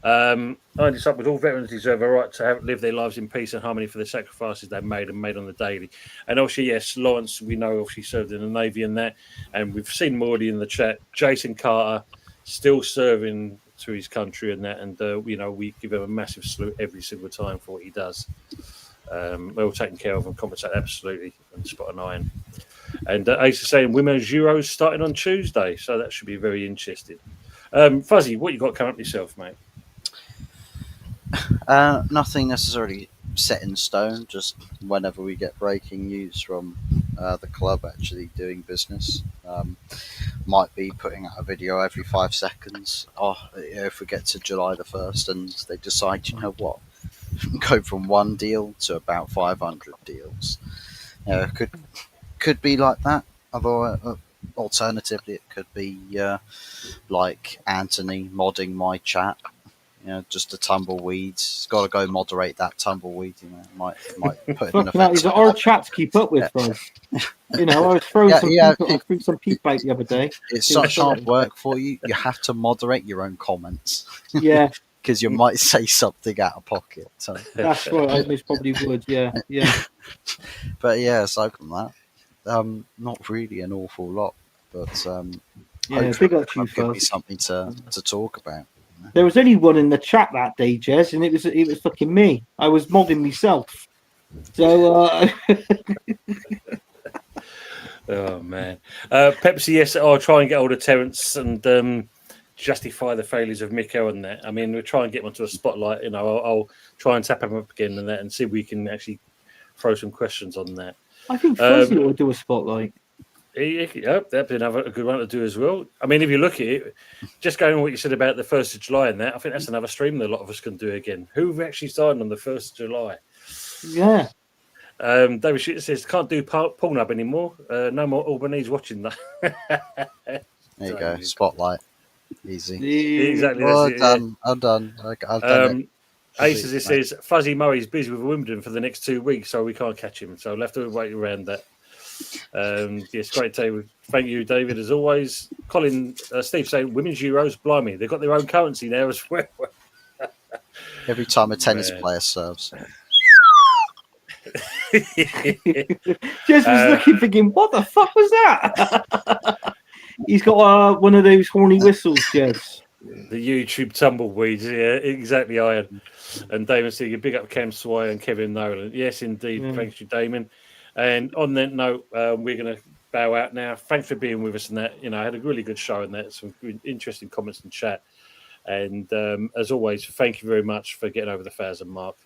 I just up with all veterans deserve a right to live their lives in peace and harmony for the sacrifices they've made and made on the daily. And obviously, yes, Lawrence, we know obviously served in the Navy and that, and we've seen Morley in the chat. Jason Carter still serving to his country and that, and you know, we give him a massive salute every single time for what he does. Well taken care of and compensate absolutely and spot an iron. And Ace is saying women's Euros starting on Tuesday, so that should be very interesting. Fuzzy, what you got coming up yourself, mate? Nothing necessarily set in stone, just whenever we get breaking news from the club actually doing business. Might be putting out a video every 5 seconds. If we get to July the 1st and they decide, you know what, go from 1 deal to about 500 deals. Could be like that. Although alternatively, it could be like Anthony modding my chat. You know, just a tumbleweed. He's got to go moderate that tumbleweed. You know, might put in effect. It's our chat to keep up with, bro. You know, I was throwing some people out the other day. It's such hard work for you. You have to moderate your own comments. Yeah. Because you might say something out of pocket. So. That's right. I most probably would. Yeah. But yeah, aside from that, not really an awful lot. But big up to you, give me something to talk about. There was only one in the chat that day, Jez, and it was fucking me. I was modding myself. So. Oh man, Pepsi. Yes, I'll try and get hold of Terence and justify the failures of Mikel and that. I mean, we'll try and get him onto a spotlight. You know, I'll try and tap him up again and that, and see if we can actually throw some questions on that. I think Fuzzy will do a spotlight. Yeah, that'd be a good one to do as well. I mean, if you look at it, just going on what you said about the 1st of July and that, I think that's another stream that a lot of us can do again. Who actually started on the 1st of July? Yeah. David Shooter says, can't do Pornhub anymore. No more Albanese watching that. There you go. Spotlight. Easy. Exactly. I'm done. I've done it. Aces, it says, Fuzzy Murray's busy with Wimbledon for the next 2 weeks, so we can't catch him. So we'll have to wait around that. Yes, great day. Thank you, David, as always. Colin, Steve saying, women's Euros, blimey, they've got their own currency now as well. Every time a tennis player serves. Jez was looking, thinking, what the fuck was that? He's got one of those horny whistles, Jez. The YouTube tumbleweeds, yeah, exactly, Ian. And Damon Seeger, big up Cam Swire and Kevin Nolan. Yes, indeed. Thanks you, Damon. And on that note, we're going to bow out now. Thanks for being with us in that. I had a really good show in that. Some interesting comments and chat. And as always, thank you very much for getting over the 1,000 mark.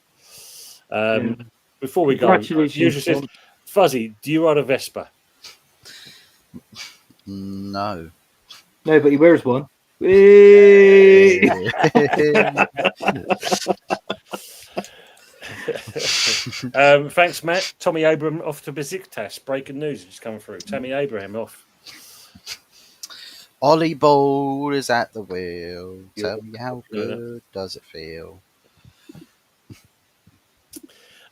Before we go, usually says, Fuzzy, do you ride a Vespa? No. No, but he wears one. Thanks, Matt. Tommy Abraham off to Besiktas. Breaking news just coming through. Tommy Abraham off. Ollie Ball is at the wheel. Tell me how good does it feel?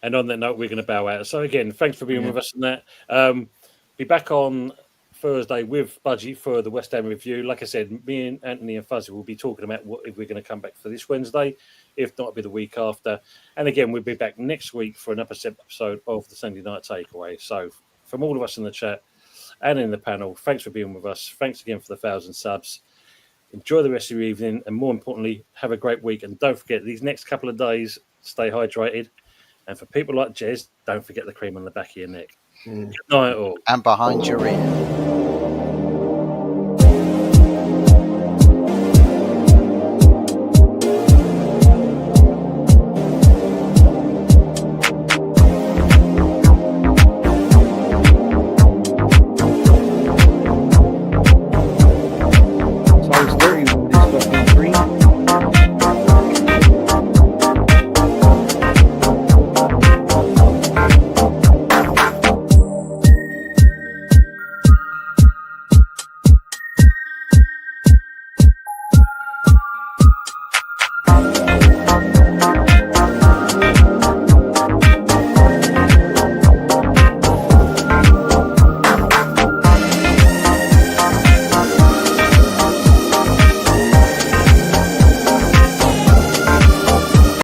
And on that note, we're going to bow out. So again, thanks for being with us in that. Be back on Thursday with Budgie for the West Ham review. Like I said, me and Anthony and Fuzzy will be talking about if we're going to come back for this Wednesday. If not, it'll be the week after. And again, we'll be back next week for another episode of the Sunday Night Takeaway. So from all of us in the chat and in the panel, thanks for being with us. Thanks again for the 1,000 subs. Enjoy the rest of your evening. And more importantly, have a great week. And don't forget, these next couple of days, stay hydrated. And for people like Jez, don't forget the cream on the back of your neck. Good night, all. And behind your ear.